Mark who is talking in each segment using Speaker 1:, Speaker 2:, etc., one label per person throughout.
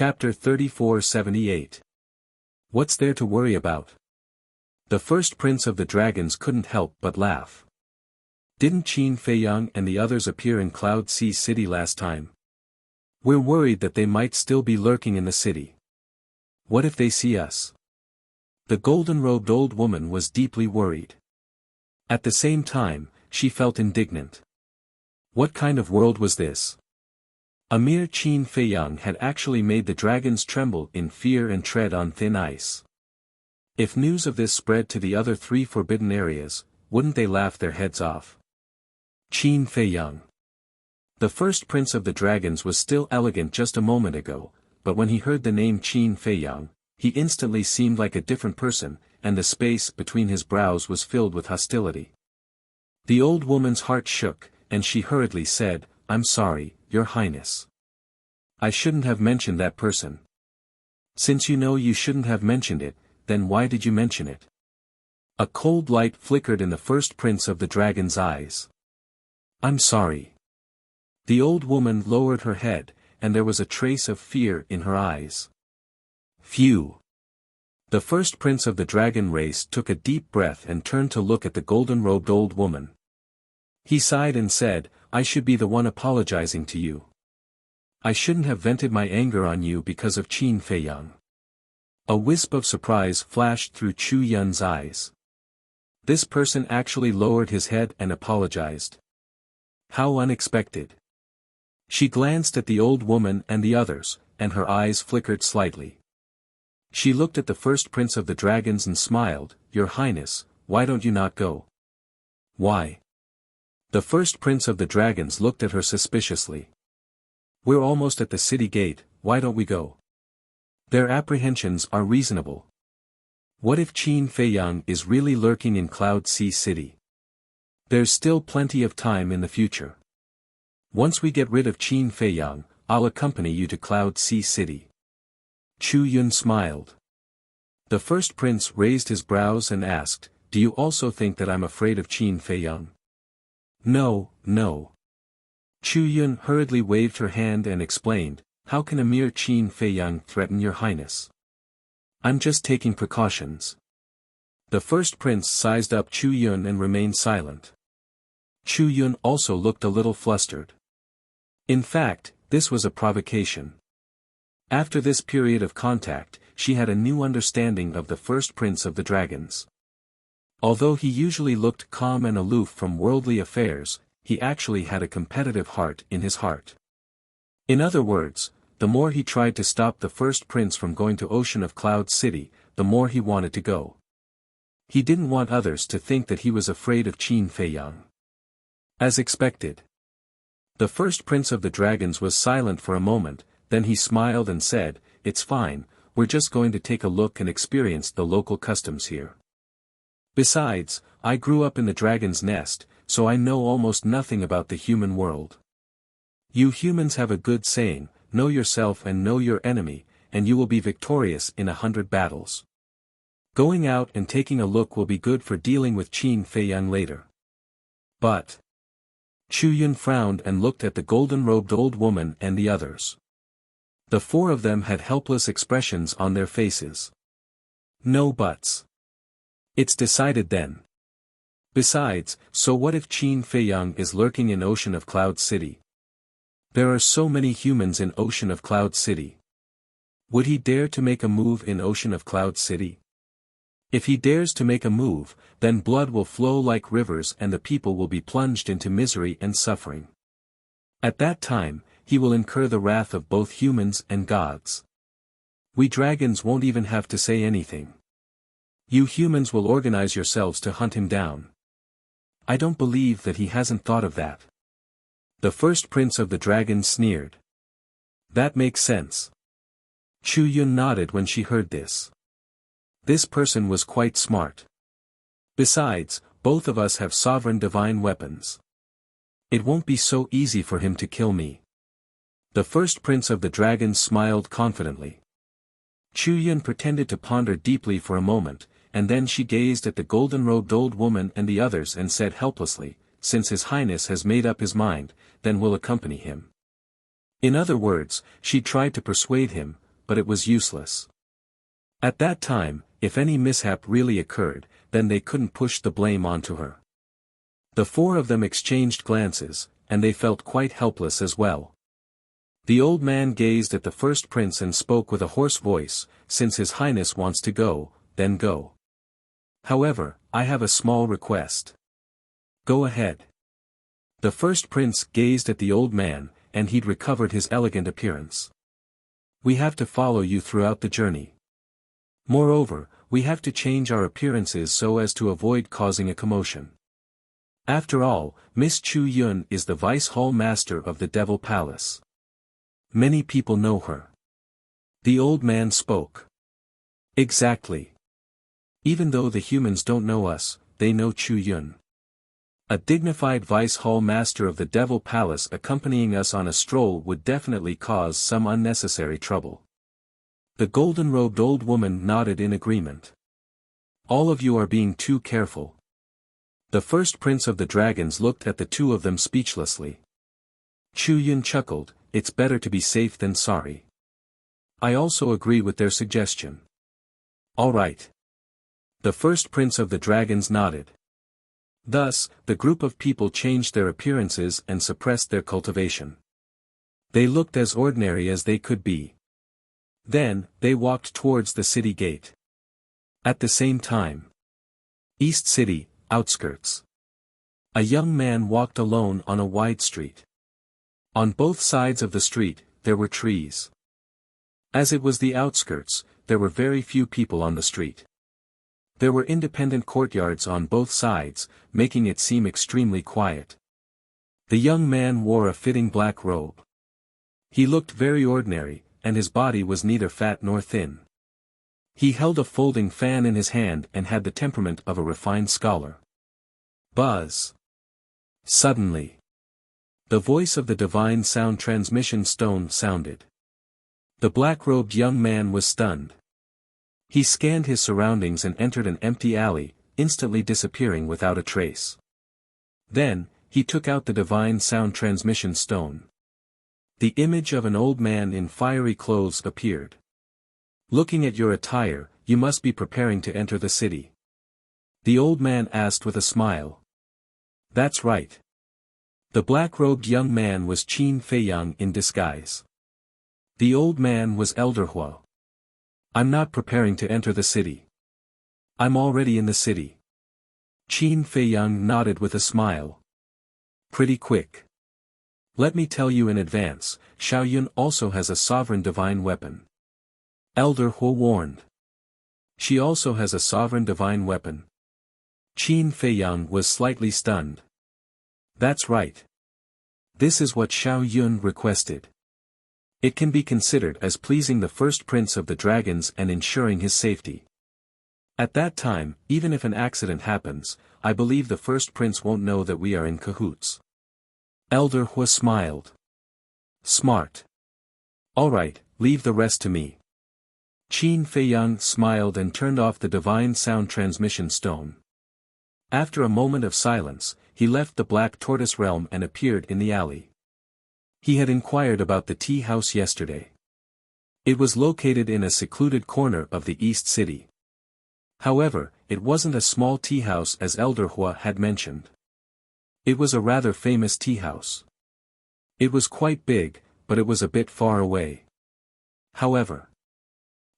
Speaker 1: Chapter 3478. What's there to worry about? The first prince of the dragons couldn't help but laugh. Didn't Qin Feiyang and the others appear in Cloud Sea City last time? We're worried that they might still be lurking in the city. What if they see us? The golden-robed old woman was deeply worried. At the same time, she felt indignant. What kind of world was this? Emir Qin Feiyang had actually made the dragons tremble in fear and tread on thin ice. If news of this spread to the other three forbidden areas, wouldn't they laugh their heads off? Qin Feiyang. The first prince of the dragons was still elegant just a moment ago, but when he heard the name Qin Feiyang, he instantly seemed like a different person, and the space between his brows was filled with hostility. The old woman's heart shook, and she hurriedly said, "I'm sorry, Your Highness. I shouldn't have mentioned that person." "Since you know you shouldn't have mentioned it, then why did you mention it?" A cold light flickered in the first prince of the dragon's eyes. "I'm sorry." The old woman lowered her head, and there was a trace of fear in her eyes. Phew. The first prince of the dragon race took a deep breath and turned to look at the golden-robed old woman. He sighed and said, "I should be the one apologizing to you. I shouldn't have vented my anger on you because of Qin Feiyang." A wisp of surprise flashed through Chu Yun's eyes. This person actually lowered his head and apologized. How unexpected. She glanced at the old woman and the others, and her eyes flickered slightly. She looked at the first prince of the dragons and smiled, "Your Highness, why don't you not go?" "Why?" The first prince of the dragons looked at her suspiciously. "We're almost at the city gate, why don't we go?" Their apprehensions are reasonable. What if Qin Feiyang is really lurking in Cloud Sea City? There's still plenty of time in the future. Once we get rid of Qin Feiyang, I'll accompany you to Cloud Sea City. Chu Yun smiled. The first prince raised his brows and asked, "Do you also think that I'm afraid of Qin Feiyang?" "No, no." Chu Yun hurriedly waved her hand and explained, "How can a mere Qin Feiyang threaten your highness? I'm just taking precautions." The first prince sized up Chu Yun and remained silent. Chu Yun also looked a little flustered. In fact, this was a provocation. After this period of contact, she had a new understanding of the first prince of the dragons. Although he usually looked calm and aloof from worldly affairs, he actually had a competitive heart in his heart. In other words, the more he tried to stop the first prince from going to Ocean of Cloud City, the more he wanted to go. He didn't want others to think that he was afraid of Qin Feiyang. As expected. The first prince of the dragons was silent for a moment, then he smiled and said, "It's fine, we're just going to take a look and experience the local customs here. Besides, I grew up in the dragon's nest, so I know almost nothing about the human world. You humans have a good saying, know yourself and know your enemy, and you will be victorious in 100 battles. Going out and taking a look will be good for dealing with Qin Feiyang later." But Chu Yun frowned and looked at the golden-robed old woman and the others. The four of them had helpless expressions on their faces. No buts. It's decided then. Besides, so what if Qin Feiyang is lurking in Ocean of Cloud City? There are so many humans in Ocean of Cloud City. Would he dare to make a move in Ocean of Cloud City? If he dares to make a move, then blood will flow like rivers and the people will be plunged into misery and suffering. At that time, he will incur the wrath of both humans and gods. We dragons won't even have to say anything. You humans will organize yourselves to hunt him down. I don't believe that he hasn't thought of that. The first prince of the dragons sneered. That makes sense. Chu Yun nodded when she heard this. This person was quite smart. Besides, both of us have sovereign divine weapons. It won't be so easy for him to kill me. The first prince of the dragons smiled confidently. Chu Yun pretended to ponder deeply for a moment, and then she gazed at the golden-robed old woman and the others and said helplessly, "Since His Highness has made up his mind, then we'll accompany him." In other words, she tried to persuade him, but it was useless. At that time, if any mishap really occurred, then they couldn't push the blame onto her. The four of them exchanged glances, and they felt quite helpless as well. The old man gazed at the first prince and spoke with a hoarse voice, "Since His Highness wants to go, then go. However, I have a small request." "Go ahead." The first prince gazed at the old man, and he'd recovered his elegant appearance. "We have to follow you throughout the journey. Moreover, we have to change our appearances so as to avoid causing a commotion. After all, Miss Chu Yun is the vice hall master of the Devil Palace. Many people know her." The old man spoke. "Exactly. Even though the humans don't know us, they know Chu Yun. A dignified vice hall master of the Devil Palace accompanying us on a stroll would definitely cause some unnecessary trouble." The golden-robed old woman nodded in agreement. "All of you are being too careful." The first prince of the dragons looked at the two of them speechlessly. Chu Yun chuckled, "It's better to be safe than sorry. I also agree with their suggestion." "All right." The first prince of the dragons nodded. Thus, the group of people changed their appearances and suppressed their cultivation. They looked as ordinary as they could be. Then, they walked towards the city gate. At the same time, East City, outskirts. A young man walked alone on a wide street. On both sides of the street, there were trees. As it was the outskirts, there were very few people on the street. There were independent courtyards on both sides, making it seem extremely quiet. The young man wore a fitting black robe. He looked very ordinary, and his body was neither fat nor thin. He held a folding fan in his hand and had the temperament of a refined scholar. Buzz. Suddenly, the voice of the divine sound transmission stone sounded. The black-robed young man was stunned. He scanned his surroundings and entered an empty alley, instantly disappearing without a trace. Then, he took out the divine sound transmission stone. The image of an old man in fiery clothes appeared. "Looking at your attire, you must be preparing to enter the city." The old man asked with a smile. "That's right." The black-robed young man was Qin Feiyang in disguise. The old man was Elder Hua. "I'm not preparing to enter the city. I'm already in the city." Qin Feiyang nodded with a smile. "Pretty quick. Let me tell you in advance, Xiaoyun also has a sovereign divine weapon." Elder Hua warned. "She also has a sovereign divine weapon." Qin Feiyang was slightly stunned. "That's right. This is what Xiaoyun requested. It can be considered as pleasing the first prince of the dragons and ensuring his safety. At that time, even if an accident happens, I believe the first prince won't know that we are in cahoots." Elder Hua smiled. "Smart. All right, leave the rest to me." Qin Feiyang smiled and turned off the divine sound transmission stone. After a moment of silence, he left the Black Tortoise realm and appeared in the alley. He had inquired about the tea house yesterday. It was located in a secluded corner of the East City. However, it wasn't a small tea house as Elder Hua had mentioned. It was a rather famous tea house. It was quite big, but it was a bit far away. However,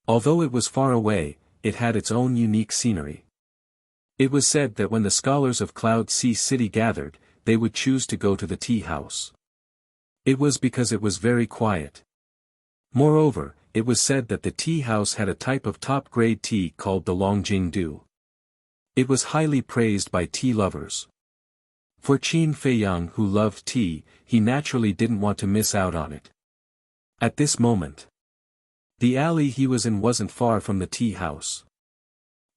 Speaker 1: although it was far away, it had its own unique scenery. It was said that when the scholars of Cloud Sea City gathered, they would choose to go to the tea house. It was because it was very quiet. Moreover, it was said that the tea house had a type of top-grade tea called the Longjing Du. It was highly praised by tea lovers. For Qin Feiyang, who loved tea, he naturally didn't want to miss out on it. At this moment, the alley he was in wasn't far from the tea house.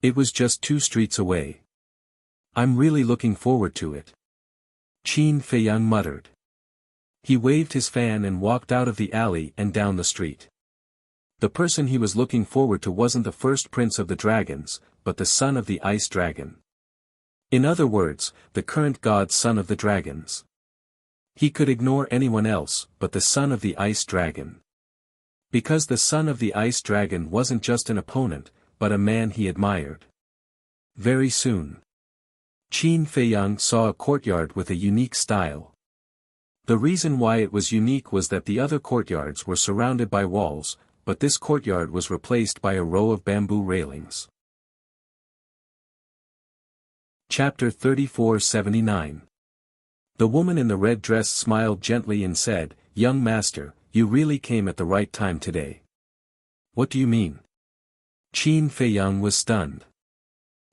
Speaker 1: It was just 2 streets away. "I'm really looking forward to it," Qin Feiyang muttered. He waved his fan and walked out of the alley and down the street. The person he was looking forward to wasn't the first prince of the dragons, but the son of the ice dragon. In other words, the current god son of the dragons. He could ignore anyone else, but the son of the ice dragon. Because the son of the ice dragon wasn't just an opponent, but a man he admired. Very soon, Qin Feiyang saw a courtyard with a unique style. The reason why it was unique was that the other courtyards were surrounded by walls, but this courtyard was replaced by a row of bamboo railings. Chapter 3479. The woman in the red dress smiled gently and said, "Young master, you really came at the right time today." "What do you mean?" Qin Feiyang was stunned.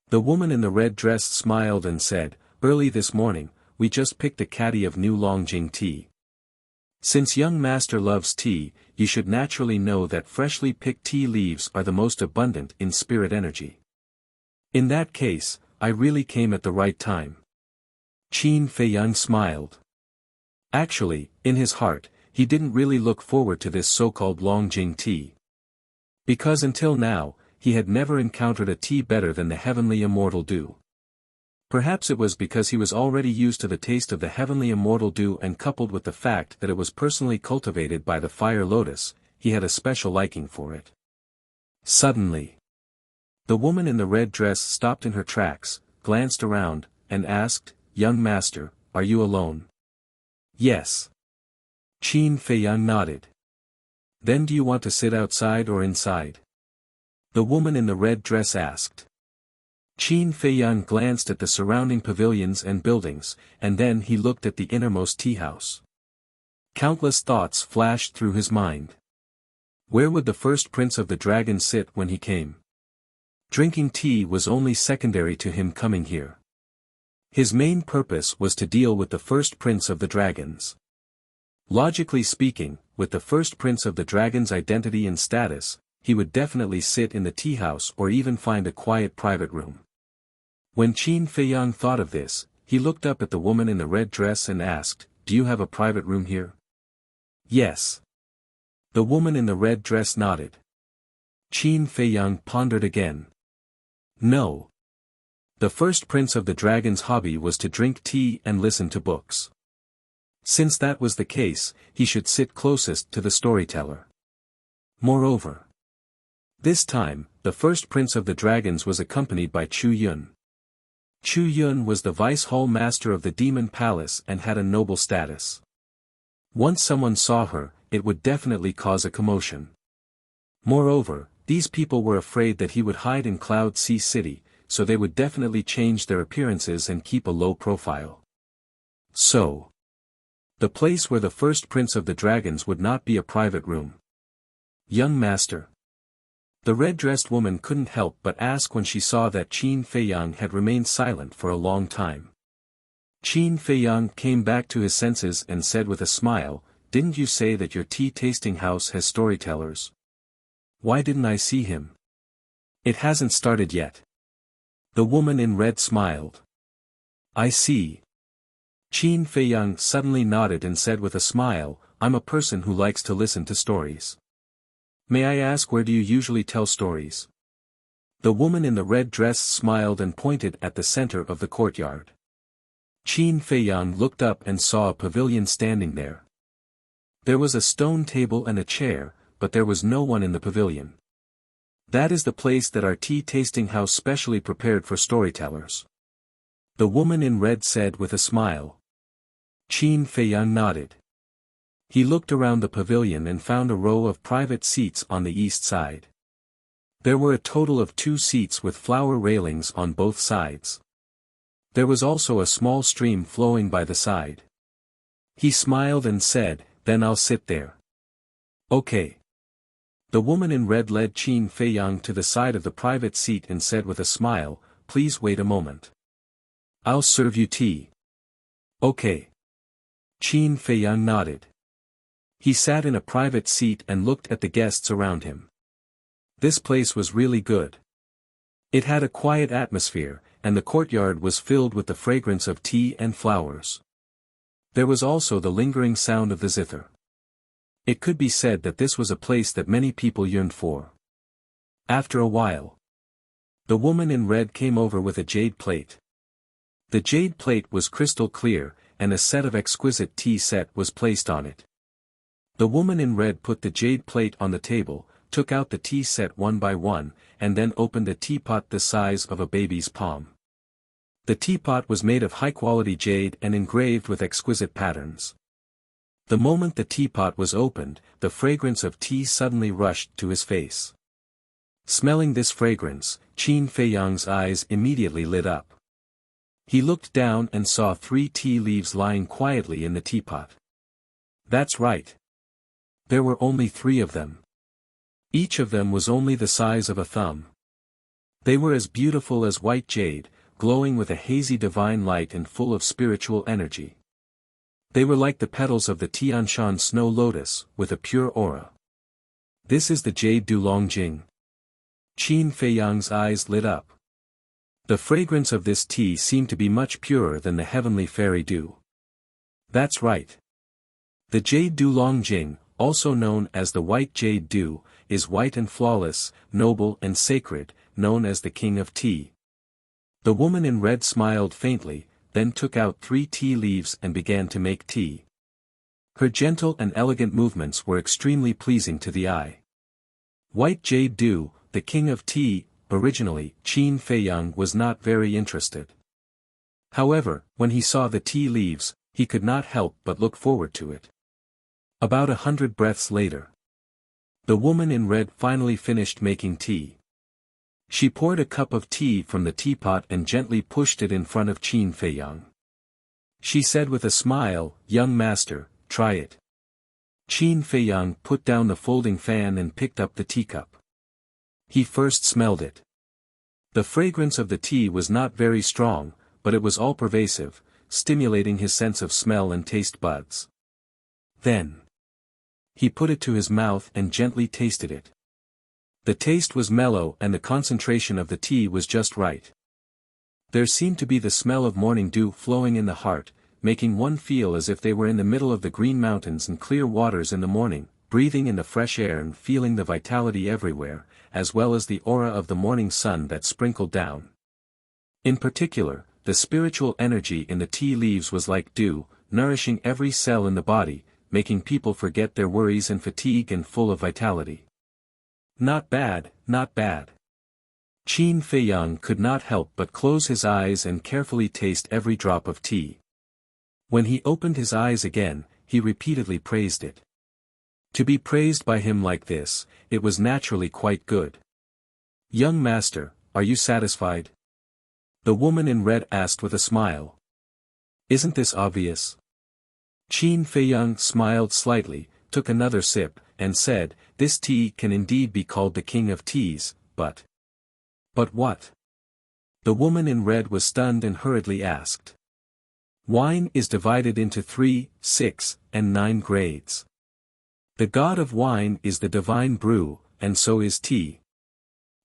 Speaker 1: The woman in the red dress smiled and said, "Early this morning, we just picked a caddy of new Longjing tea. Since young master loves tea, you should naturally know that freshly picked tea leaves are the most abundant in spirit energy. In that case, I really came at the right time." Qin Feiyang smiled. Actually, in his heart, he didn't really look forward to this so-called Longjing tea. Because until now, he had never encountered a tea better than the heavenly immortal dew. Perhaps it was because he was already used to the taste of the heavenly immortal dew, and coupled with the fact that it was personally cultivated by the fire lotus, he had a special liking for it. Suddenly, the woman in the red dress stopped in her tracks, glanced around, and asked, "Young master, are you alone?" "Yes." Qin Feiyang nodded. "Then do you want to sit outside or inside?" the woman in the red dress asked. Qin Feiyang glanced at the surrounding pavilions and buildings, and then he looked at the innermost tea house. Countless thoughts flashed through his mind. Where would the first prince of the dragons sit when he came? Drinking tea was only secondary to him coming here. His main purpose was to deal with the first prince of the dragons. Logically speaking, with the first prince of the dragons' identity and status, he would definitely sit in the tea house or even find a quiet private room. When Qin Feiyang thought of this, he looked up at the woman in the red dress and asked, "Do you have a private room here?" "Yes." The woman in the red dress nodded. Qin Feiyang pondered again. No. The first prince of the dragon's hobby was to drink tea and listen to books. Since that was the case, he should sit closest to the storyteller. Moreover, this time, the first prince of the dragons was accompanied by Chu Yun. Chu Yun was the vice hall master of the demon palace and had a noble status. Once someone saw her, it would definitely cause a commotion. Moreover, these people were afraid that he would hide in Cloud Sea City, so they would definitely change their appearances and keep a low profile. So, the place where the first prince of the dragons would not be a private room. "Young master." The red-dressed woman couldn't help but ask when she saw that Qin Feiyang had remained silent for a long time. Qin Feiyang came back to his senses and said with a smile, "Didn't you say that your tea-tasting house has storytellers? Why didn't I see him?" "It hasn't started yet." The woman in red smiled. "I see." Qin Feiyang suddenly nodded and said with a smile, "I'm a person who likes to listen to stories. May I ask, where do you usually tell stories?" The woman in the red dress smiled and pointed at the center of the courtyard. Qin Feiyang looked up and saw a pavilion standing there. There was a stone table and a chair, but there was no one in the pavilion. "That is the place that our tea-tasting house specially prepared for storytellers," the woman in red said with a smile. Qin Feiyang nodded. He looked around the pavilion and found a row of private seats on the east side. There were a total of 2 seats with flower railings on both sides. There was also a small stream flowing by the side. He smiled and said, "Then I'll sit there." "Okay." The woman in red led Qin Feiyang to the side of the private seat and said with a smile, "Please wait a moment. I'll serve you tea." "Okay." Qin Feiyang nodded. He sat in a private seat and looked at the guests around him. This place was really good. It had a quiet atmosphere, and the courtyard was filled with the fragrance of tea and flowers. There was also the lingering sound of the zither. It could be said that this was a place that many people yearned for. After a while, the woman in red came over with a jade plate. The jade plate was crystal clear, and a set of exquisite tea set was placed on it. The woman in red put the jade plate on the table, took out the tea set one by one, and then opened a teapot the size of a baby's palm. The teapot was made of high-quality jade and engraved with exquisite patterns. The moment the teapot was opened, the fragrance of tea suddenly rushed to his face. Smelling this fragrance, Qin Feiyang's eyes immediately lit up. He looked down and saw 3 tea leaves lying quietly in the teapot. That's right. There were only 3 of them. Each of them was only the size of a thumb. They were as beautiful as white jade, glowing with a hazy divine light and full of spiritual energy. They were like the petals of the Tianshan snow lotus, with a pure aura. This is the jade Dulong Jing. Qin Feiyang's eyes lit up. The fragrance of this tea seemed to be much purer than the heavenly fairy dew. That's right. The jade Dulong Jing, also known as the white jade dew, is white and flawless, noble and sacred, known as the king of tea. The woman in red smiled faintly, then took out 3 tea leaves and began to make tea. Her gentle and elegant movements were extremely pleasing to the eye. White jade dew, the king of tea. Originally, Qin Feiyang was not very interested. However, when he saw the tea leaves, he could not help but look forward to it. About 100 breaths later, the woman in red finally finished making tea. She poured a cup of tea from the teapot and gently pushed it in front of Qin Feiyang. She said with a smile, "Young master, try it." Qin Feiyang put down the folding fan and picked up the teacup. He first smelled it. The fragrance of the tea was not very strong, but it was all-pervasive, stimulating his sense of smell and taste buds. Then, he put it to his mouth and gently tasted it. The taste was mellow and the concentration of the tea was just right. There seemed to be the smell of morning dew flowing in the heart, making one feel as if they were in the middle of the green mountains and clear waters in the morning, breathing in the fresh air and feeling the vitality everywhere, as well as the aura of the morning sun that sprinkled down. In particular, the spiritual energy in the tea leaves was like dew, nourishing every cell in the body, making people forget their worries and fatigue and full of vitality. Not bad, not bad. Qin Feiyang could not help but close his eyes and carefully taste every drop of tea. When he opened his eyes again, he repeatedly praised it. To be praised by him like this, it was naturally quite good. "Young master, are you satisfied?" The woman in red asked with a smile. "Isn't this obvious?" Qin Feiyang smiled slightly, took another sip, and said, "This tea can indeed be called the king of teas, but..." "But what?" The woman in red was stunned and hurriedly asked. "Wine is divided into 3, 6, and 9 grades. The god of wine is the divine brew, and so is tea.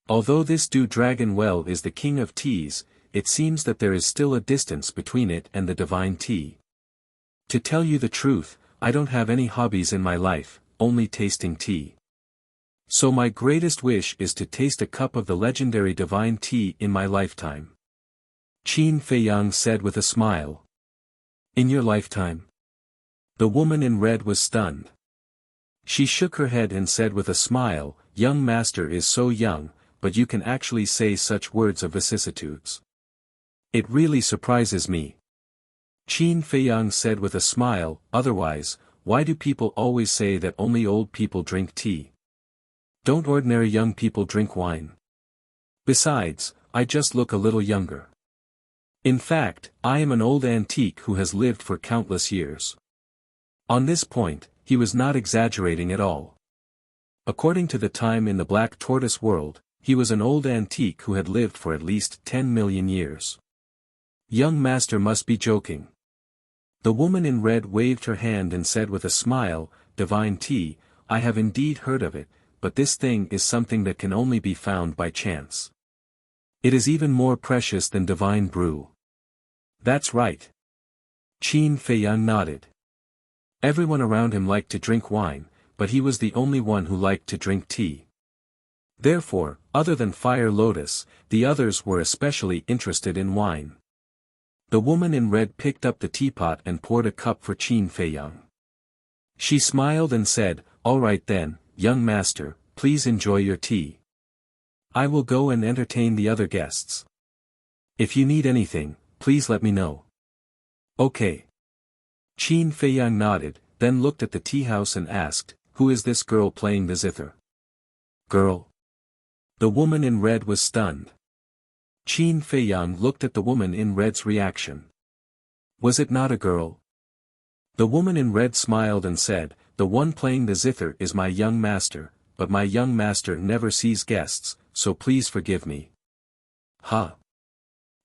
Speaker 1: Although this dew dragon well is the king of teas, it seems that there is still a distance between it and the divine tea. To tell you the truth, I don't have any hobbies in my life, only tasting tea. So my greatest wish is to taste a cup of the legendary divine tea in my lifetime." Qin Feiyang said with a smile. "In your lifetime?" The woman in red was stunned. She shook her head and said with a smile, "Young master is so young, but you can actually say such words of vicissitudes. It really surprises me." Qin Feiyang said with a smile, "Otherwise, why do people always say that only old people drink tea? Don't ordinary young people drink wine? Besides, I just look a little younger. In fact, I am an old antique who has lived for countless years." On this point, he was not exaggerating at all. According to the time in the black tortoise world, he was an old antique who had lived for at least 10 million years. "Young master must be joking." The woman in red waved her hand and said with a smile, "Divine tea, I have indeed heard of it, but this thing is something that can only be found by chance. It is even more precious than divine brew." "That's right." Qin Feiyang nodded. Everyone around him liked to drink wine, but he was the only one who liked to drink tea. Therefore, other than Fire Lotus, the others were especially interested in wine. The woman in red picked up the teapot and poured a cup for Qin Feiyang. She smiled and said, "All right then, young master, please enjoy your tea. I will go and entertain the other guests. If you need anything, please let me know." "Okay." Qin Feiyang nodded, then looked at the tea house and asked, "Who is this girl playing the zither?" "Girl?" The woman in red was stunned. Qin Feiyang looked at the woman in red's reaction. "Was it not a girl?" The woman in red smiled and said, "The one playing the zither is my young master, but my young master never sees guests, so please forgive me." "Huh?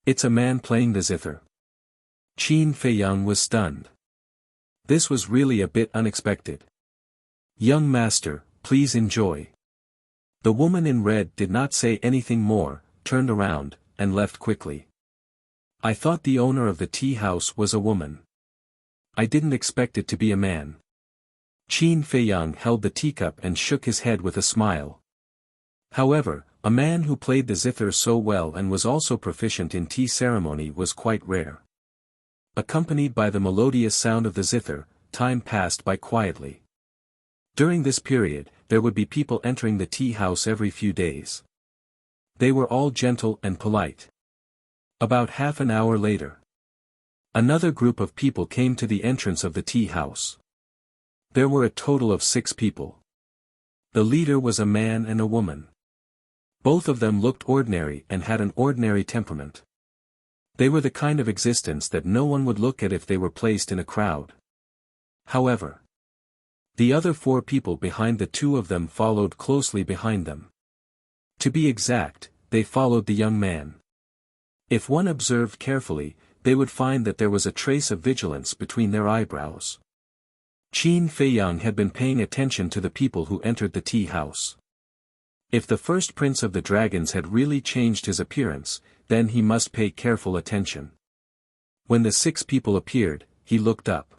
Speaker 1: It's a man playing the zither?" Qin Feiyang was stunned. This was really a bit unexpected. "Young master, please enjoy." The woman in red did not say anything more, turned around, and left quickly. "I thought the owner of the tea house was a woman. I didn't expect it to be a man." Qin Feiyang held the teacup and shook his head with a smile. However, a man who played the zither so well and was also proficient in tea ceremony was quite rare. Accompanied by the melodious sound of the zither, time passed by quietly. During this period, there would be people entering the tea house every few days. They were all gentle and polite. About half an hour later, another group of people came to the entrance of the tea house. There were a total of 6 people. The leader was a man and a woman. Both of them looked ordinary and had an ordinary temperament. They were the kind of existence that no one would look at if they were placed in a crowd. However, the other 4 people behind the 2 of them followed closely behind them. To be exact, they followed the young man. If one observed carefully, they would find that there was a trace of vigilance between their eyebrows. Qin Feiyang had been paying attention to the people who entered the tea house. If the first prince of the dragons had really changed his appearance, then he must pay careful attention. When the 6 people appeared, he looked up.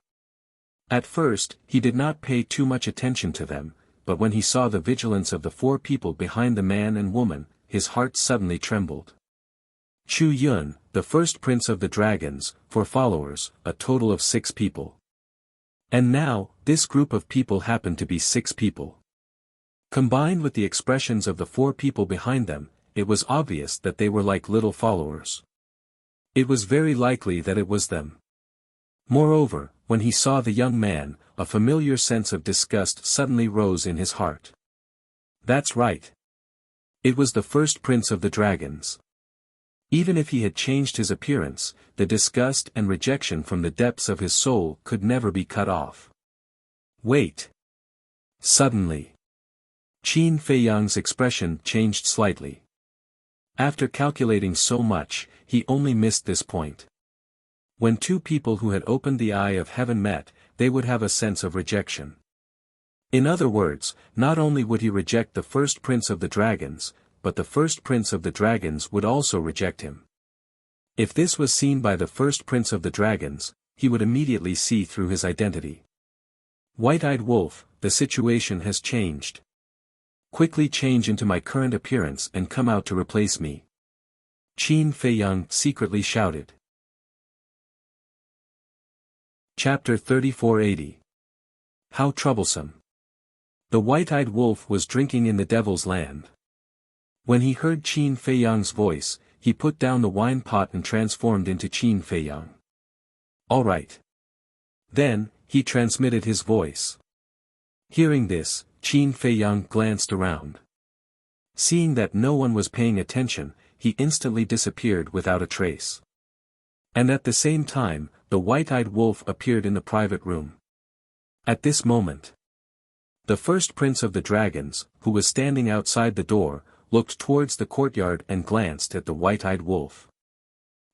Speaker 1: At first, he did not pay too much attention to them, but when he saw the vigilance of the 4 people behind the man and woman, his heart suddenly trembled. Chu Yun, the first prince of the dragons, 4 followers, a total of 6 people. And now, this group of people happened to be 6 people. Combined with the expressions of the 4 people behind them, it was obvious that they were like little followers. It was very likely that it was them. Moreover, when he saw the young man, a familiar sense of disgust suddenly rose in his heart. That's right. It was the first prince of the dragons. Even if he had changed his appearance, the disgust and rejection from the depths of his soul could never be cut off. Wait. Suddenly, Qin Feiyang's expression changed slightly. After calculating so much, he only missed this point. When 2 people who had opened the eye of heaven met, they would have a sense of rejection. In other words, not only would he reject the first prince of the dragons, but the first prince of the dragons would also reject him. If this was seen by the first prince of the dragons, he would immediately see through his identity. White-eyed wolf, the situation has changed. Quickly change into my current appearance and come out to replace me. Qin Feiyang secretly shouted. Chapter 3480. How troublesome. The white-eyed wolf was drinking in the devil's land. When he heard Qin Feiyang's voice, he put down the wine pot and transformed into Qin Feiyang. All right. Then, he transmitted his voice. Hearing this, Qin Feiyang glanced around. Seeing that no one was paying attention, he instantly disappeared without a trace. And at the same time, the white-eyed wolf appeared in the private room. At this moment, the first prince of the dragons, who was standing outside the door, looked towards the courtyard and glanced at the white-eyed wolf.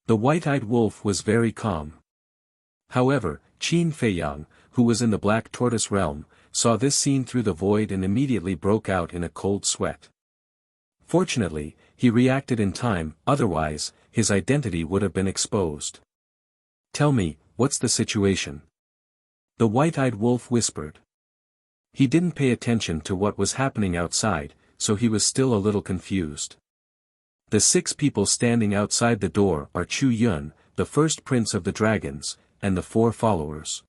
Speaker 1: The white-eyed wolf was very calm. However, Qin Feiyang, who was in the black tortoise realm, saw this scene through the void and immediately broke out in a cold sweat. Fortunately, he reacted in time, otherwise, his identity would have been exposed. Tell me, what's the situation? The white-eyed wolf whispered. He didn't pay attention to what was happening outside, so he was still a little confused. The 6 people standing outside the door are Chu Yun, the first prince of the dragons, and the 4 followers.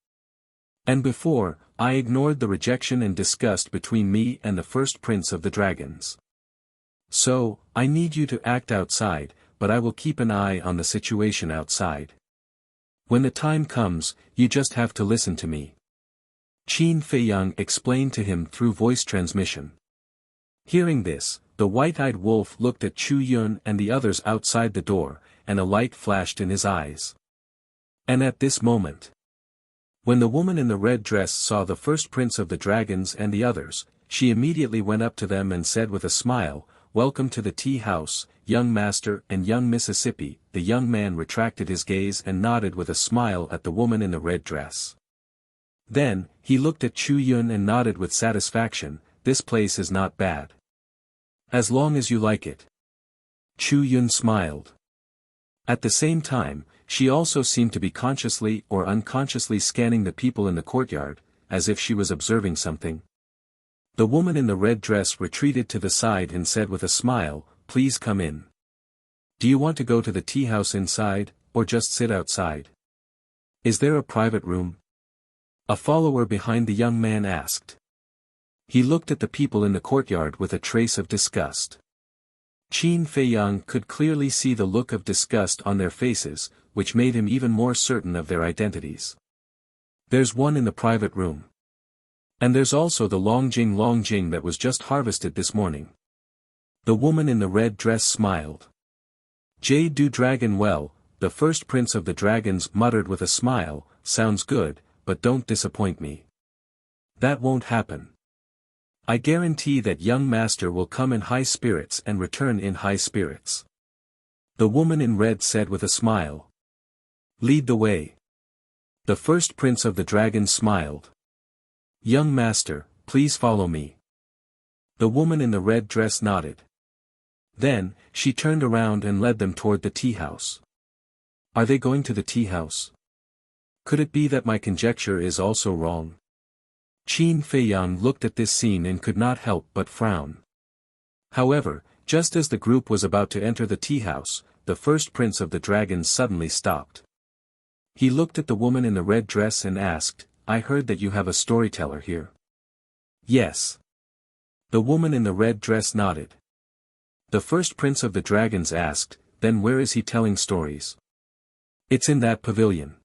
Speaker 1: And before, I ignored the rejection and disgust between me and the first prince of the dragons. So, I need you to act outside, but I will keep an eye on the situation outside. When the time comes, you just have to listen to me. Qin Feiyang explained to him through voice transmission. Hearing this, the white-eyed wolf looked at Chu Yun and the others outside the door, and a light flashed in his eyes. And at this moment, when the woman in the red dress saw the first prince of the dragons and the others, she immediately went up to them and said with a smile, "Welcome to the tea house, young master and young Mississippi." The young man retracted his gaze and nodded with a smile at the woman in the red dress. Then, he looked at Chu Yun and nodded with satisfaction. "This place is not bad. As long as you like it." Chu Yun smiled. At the same time, she also seemed to be consciously or unconsciously scanning the people in the courtyard, as if she was observing something. The woman in the red dress retreated to the side and said with a smile, "Please come in. Do you want to go to the tea house inside, or just sit outside? Is there a private room?" A follower behind the young man asked. He looked at the people in the courtyard with a trace of disgust. Qin Feiyang could clearly see the look of disgust on their faces, which made him even more certain of their identities. "There's one in the private room. And there's also the Longjing that was just harvested this morning." The woman in the red dress smiled. "Jade do dragon well," the first prince of the dragons muttered with a smile, "sounds good, but don't disappoint me. That won't happen. I guarantee that young master will come in high spirits and return in high spirits." The woman in red said with a smile. "Lead the way." The first prince of the dragons smiled. "Young master, please follow me." The woman in the red dress nodded. Then, she turned around and led them toward the tea house. Are they going to the tea house? Could it be that my conjecture is also wrong? Qin Feiyang looked at this scene and could not help but frown. However, just as the group was about to enter the tea house, the first prince of the dragons suddenly stopped. He looked at the woman in the red dress and asked, "I heard that you have a storyteller here." "Yes." The woman in the red dress nodded. The first prince of the dragons asked, "Then where is he telling stories?" "It's in that pavilion."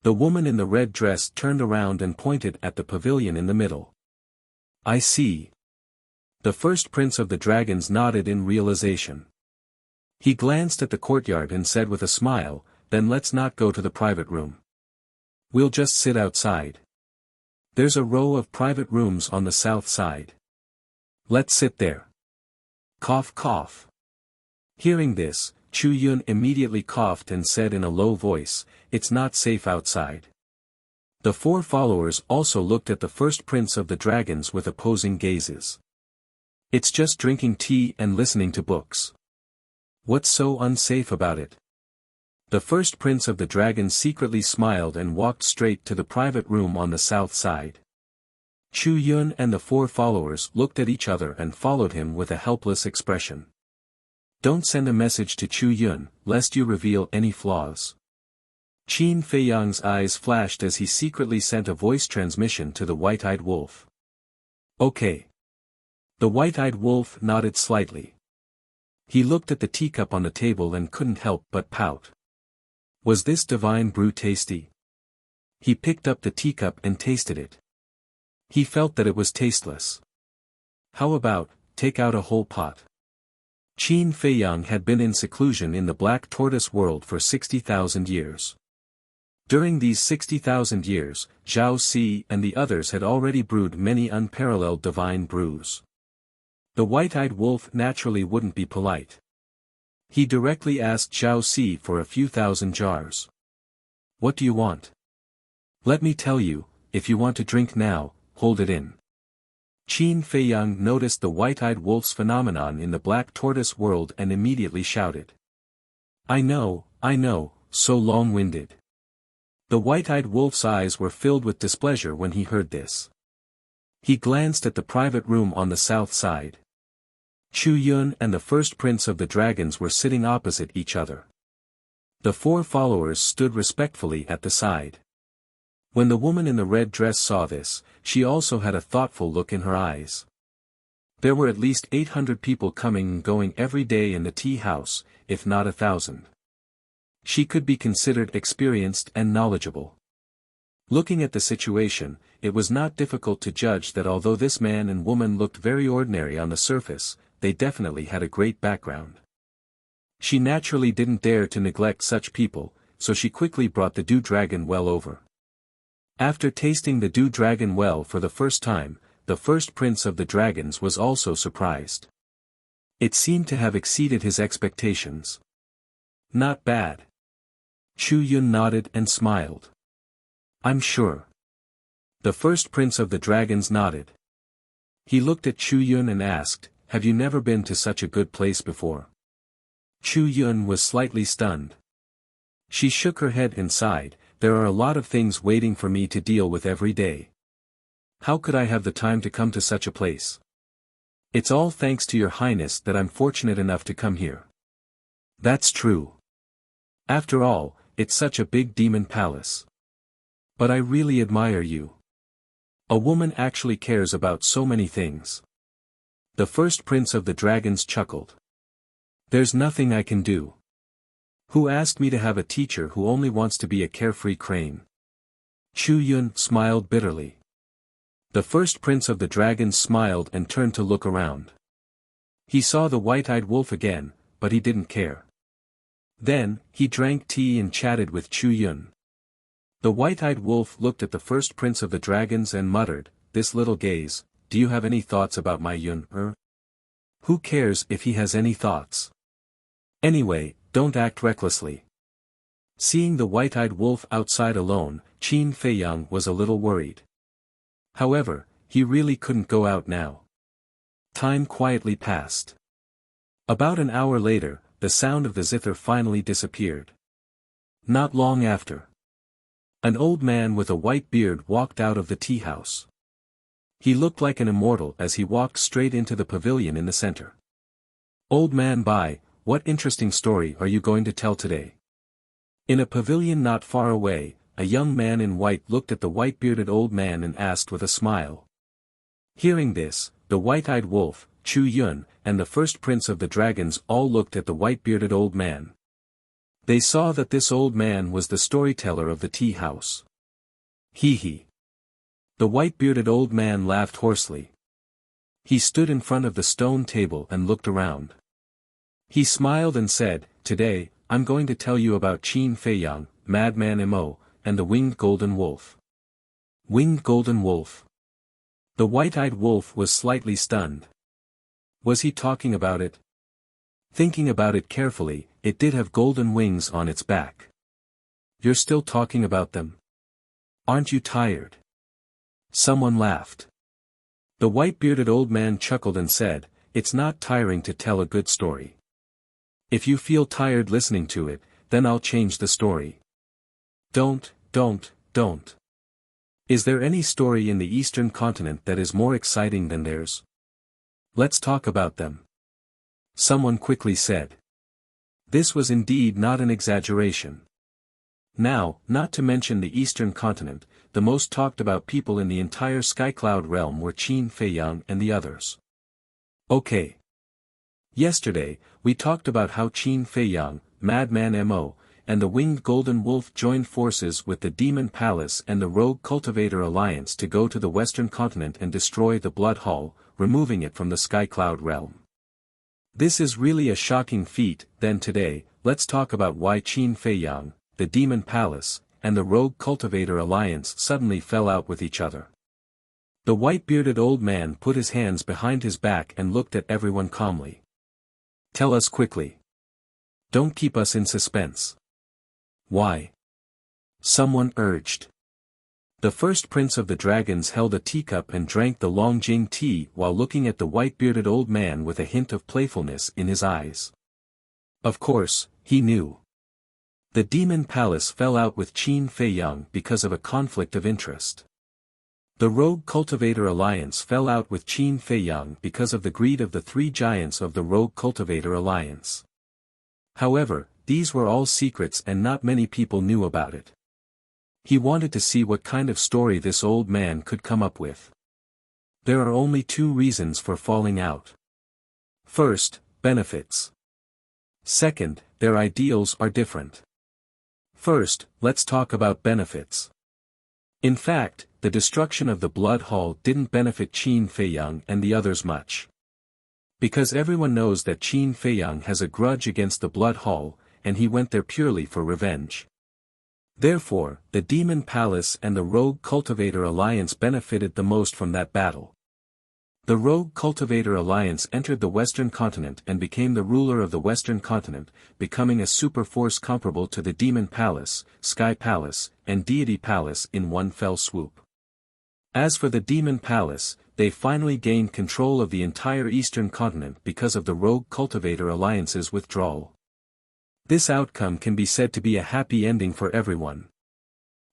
Speaker 1: The woman in the red dress turned around and pointed at the pavilion in the middle. "I see." The first prince of the dragons nodded in realization. He glanced at the courtyard and said with a smile, "Then let's not go to the private room. We'll just sit outside. There's a row of private rooms on the south side. Let's sit there." Cough cough. Hearing this, Chu Yun immediately coughed and said in a low voice, "It's not safe outside." The four followers also looked at the first prince of the dragons with opposing gazes. "It's just drinking tea and listening to books. What's so unsafe about it?" The first prince of the dragons secretly smiled and walked straight to the private room on the south side. Chu Yun and the four followers looked at each other and followed him with a helpless expression. "Don't send a message to Chu Yun, lest you reveal any flaws." Qin Feiyang's eyes flashed as he secretly sent a voice transmission to the white-eyed wolf. "Okay." The white-eyed wolf nodded slightly. He looked at the teacup on the table and couldn't help but pout. Was this divine brew tasty? He picked up the teacup and tasted it. He felt that it was tasteless. How about, take out a whole pot? Qin Feiyang had been in seclusion in the Black Tortoise world for 60,000 years. During these 60,000 years, Zhao Si and the others had already brewed many unparalleled divine brews. The white-eyed wolf naturally wouldn't be polite. He directly asked Zhao Si for a few thousand jars. "What do you want?" "Let me tell you, if you want to drink now, hold it in." Qin Feiyang noticed the white-eyed wolf's phenomenon in the Black Tortoise world and immediately shouted. I know, so long-winded." The white-eyed wolf's eyes were filled with displeasure when he heard this. He glanced at the private room on the south side. Chu Yun and the first prince of the dragons were sitting opposite each other. The four followers stood respectfully at the side. When the woman in the red dress saw this, she also had a thoughtful look in her eyes. There were at least 800 people coming and going every day in the tea house, if not 1,000. She could be considered experienced and knowledgeable. Looking at the situation, it was not difficult to judge that although this man and woman looked very ordinary on the surface, they definitely had a great background. She naturally didn't dare to neglect such people, so she quickly brought the dew dragon well over. After tasting the dew dragon well for the first time, the first prince of the dragons was also surprised. It seemed to have exceeded his expectations. Not bad. Chu Yun nodded and smiled. I'm sure. The first prince of the dragons nodded. He looked at Chu Yun and asked, have you never been to such a good place before? Chu Yun was slightly stunned. She shook her head and sighed, there are a lot of things waiting for me to deal with every day. How could I have the time to come to such a place? It's all thanks to your highness that I'm fortunate enough to come here. That's true. After all, it's such a big demon palace. But I really admire you. A woman actually cares about so many things. The first prince of the dragons chuckled. There's nothing I can do. Who asked me to have a teacher who only wants to be a carefree crane? Chu Yun smiled bitterly. The first prince of the dragons smiled and turned to look around. He saw the white-eyed wolf again, but he didn't care. Then, he drank tea and chatted with Chu Yun. The white-eyed wolf looked at the first prince of the dragons and muttered, this little gaze, do you have any thoughts about my Yun? Who cares if he has any thoughts? Anyway, don't act recklessly. Seeing the white-eyed wolf outside alone, Qin Feiyang was a little worried. However, he really couldn't go out now. Time quietly passed. About an hour later, the sound of the zither finally disappeared. Not long after, an old man with a white beard walked out of the tea house. He looked like an immortal as he walked straight into the pavilion in the center. Old man Bai, what interesting story are you going to tell today? In a pavilion not far away, a young man in white looked at the white-bearded old man and asked with a smile. Hearing this, the white-eyed wolf, Chu Yun, and the first prince of the dragons all looked at the white-bearded old man. They saw that this old man was the storyteller of the tea house. Hee hee. The white-bearded old man laughed hoarsely. He stood in front of the stone table and looked around. He smiled and said, today, I'm going to tell you about Qin Feiyang, Madman Mo, and the winged golden wolf. Winged golden wolf. The white-eyed wolf was slightly stunned. Was he talking about it? Thinking about it carefully, it did have golden wings on its back. You're still talking about them? Aren't you tired? Someone laughed. The white-bearded old man chuckled and said, it's not tiring to tell a good story. If you feel tired listening to it, then I'll change the story. Don't. Is there any story in the Eastern continent that is more exciting than theirs? Let's talk about them. Someone quickly said. This was indeed not an exaggeration. Now, not to mention the Eastern continent, the most talked about people in the entire Skycloud realm were Qin Feiyang and the others. Okay. Yesterday, we talked about how Qin Feiyang, Madman Mo, and the winged golden wolf joined forces with the Demon Palace and the Rogue Cultivator Alliance to go to the Western continent and destroy the Blood Hall, removing it from the Skycloud realm. This is really a shocking feat. Then today, let's talk about why Qin Feiyang, the Demon Palace, and the Rogue Cultivator Alliance suddenly fell out with each other. The white-bearded old man put his hands behind his back and looked at everyone calmly. Tell us quickly. Don't keep us in suspense. Why? Someone urged. The first prince of the dragons held a teacup and drank the Longjing tea while looking at the white-bearded old man with a hint of playfulness in his eyes. Of course, he knew. The Demon Palace fell out with Qin Feiyang because of a conflict of interest. The Rogue Cultivator Alliance fell out with Qin Feiyang because of the greed of the three giants of the Rogue Cultivator Alliance. However, these were all secrets and not many people knew about it. He wanted to see what kind of story this old man could come up with. There are only two reasons for falling out. First, benefits. Second, their ideals are different. First, let's talk about benefits. In fact, the destruction of the Blood Hall didn't benefit Qin Feiyang and the others much. Because everyone knows that Qin Feiyang has a grudge against the Blood Hall, and he went there purely for revenge. Therefore, the Demon Palace and the Rogue Cultivator Alliance benefited the most from that battle. The Rogue Cultivator Alliance entered the Western Continent and became the ruler of the Western Continent, becoming a super force comparable to the Demon Palace, Sky Palace, and Deity Palace in one fell swoop. As for the Demon Palace, they finally gained control of the entire Eastern Continent because of the Rogue Cultivator Alliance's withdrawal. This outcome can be said to be a happy ending for everyone.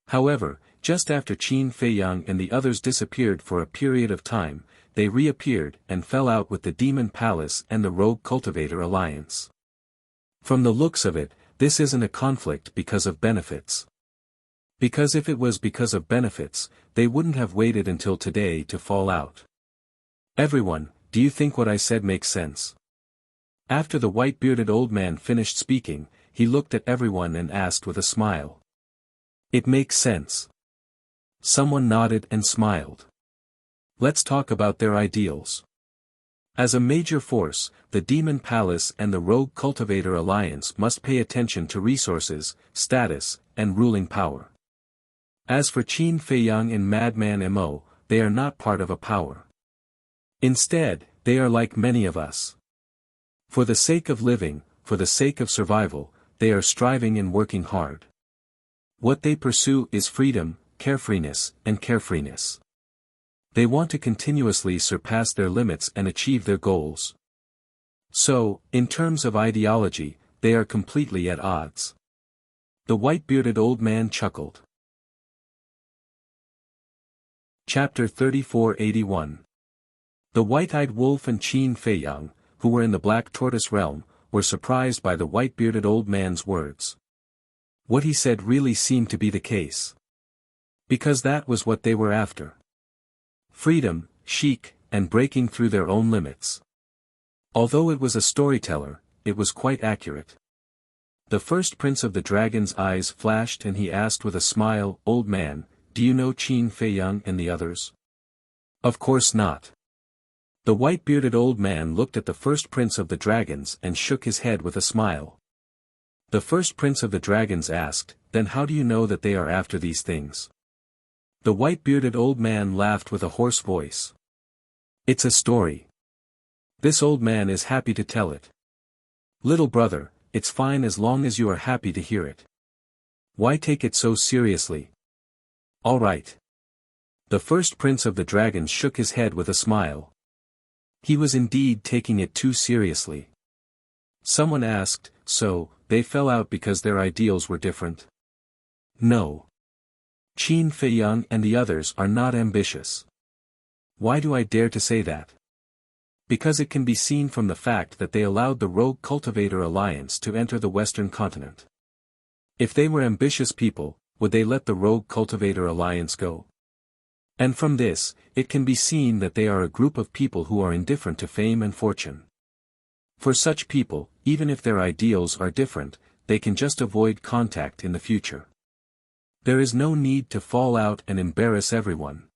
Speaker 1: However, just after Qin Feiyang and the others disappeared for a period of time, they reappeared and fell out with the Demon Palace and the Rogue Cultivator Alliance. From the looks of it, this isn't a conflict because of benefits. Because if it was because of benefits, they wouldn't have waited until today to fall out. Everyone, do you think what I said makes sense? After the white-bearded old man finished speaking, he looked at everyone and asked with a smile. It makes sense. Someone nodded and smiled. Let's talk about their ideals. As a major force, the Demon Palace and the Rogue Cultivator Alliance must pay attention to resources, status, and ruling power. As for Qin Feiyang and Madman Mo, they are not part of a power. Instead, they are like many of us. For the sake of living, for the sake of survival, they are striving and working hard. What they pursue is freedom, carefreeness, and carefreeness. They want to continuously surpass their limits and achieve their goals. So, in terms of ideology, they are completely at odds. The white-bearded old man chuckled. Chapter 3481. The White-Eyed Wolf and Qin Feiyang, who were in the Black Tortoise realm, were surprised by the white-bearded old man's words. What he said really seemed to be the case. Because that was what they were after. Freedom, chic, and breaking through their own limits. Although it was a storyteller, it was quite accurate. The first prince of the dragon's eyes flashed and he asked with a smile, "Old man, do you know Qin Feiyang and the others?" "Of course not." The white-bearded old man looked at the first prince of the dragons and shook his head with a smile. The first prince of the dragons asked, "Then how do you know that they are after these things?" The white-bearded old man laughed with a hoarse voice. "It's a story. This old man is happy to tell it. Little brother, it's fine as long as you are happy to hear it. Why take it so seriously?" "All right." The first prince of the dragons shook his head with a smile. He was indeed taking it too seriously. Someone asked, "So, they fell out because their ideals were different?" "No. Qin Feiyang and the others are not ambitious." "Why do I dare to say that?" "Because it can be seen from the fact that they allowed the Rogue Cultivator Alliance to enter the Western Continent. If they were ambitious people, would they let the Rogue Cultivator Alliance go? And from this, it can be seen that they are a group of people who are indifferent to fame and fortune. For such people, even if their ideals are different, they can just avoid contact in the future. There is no need to fall out and embarrass everyone."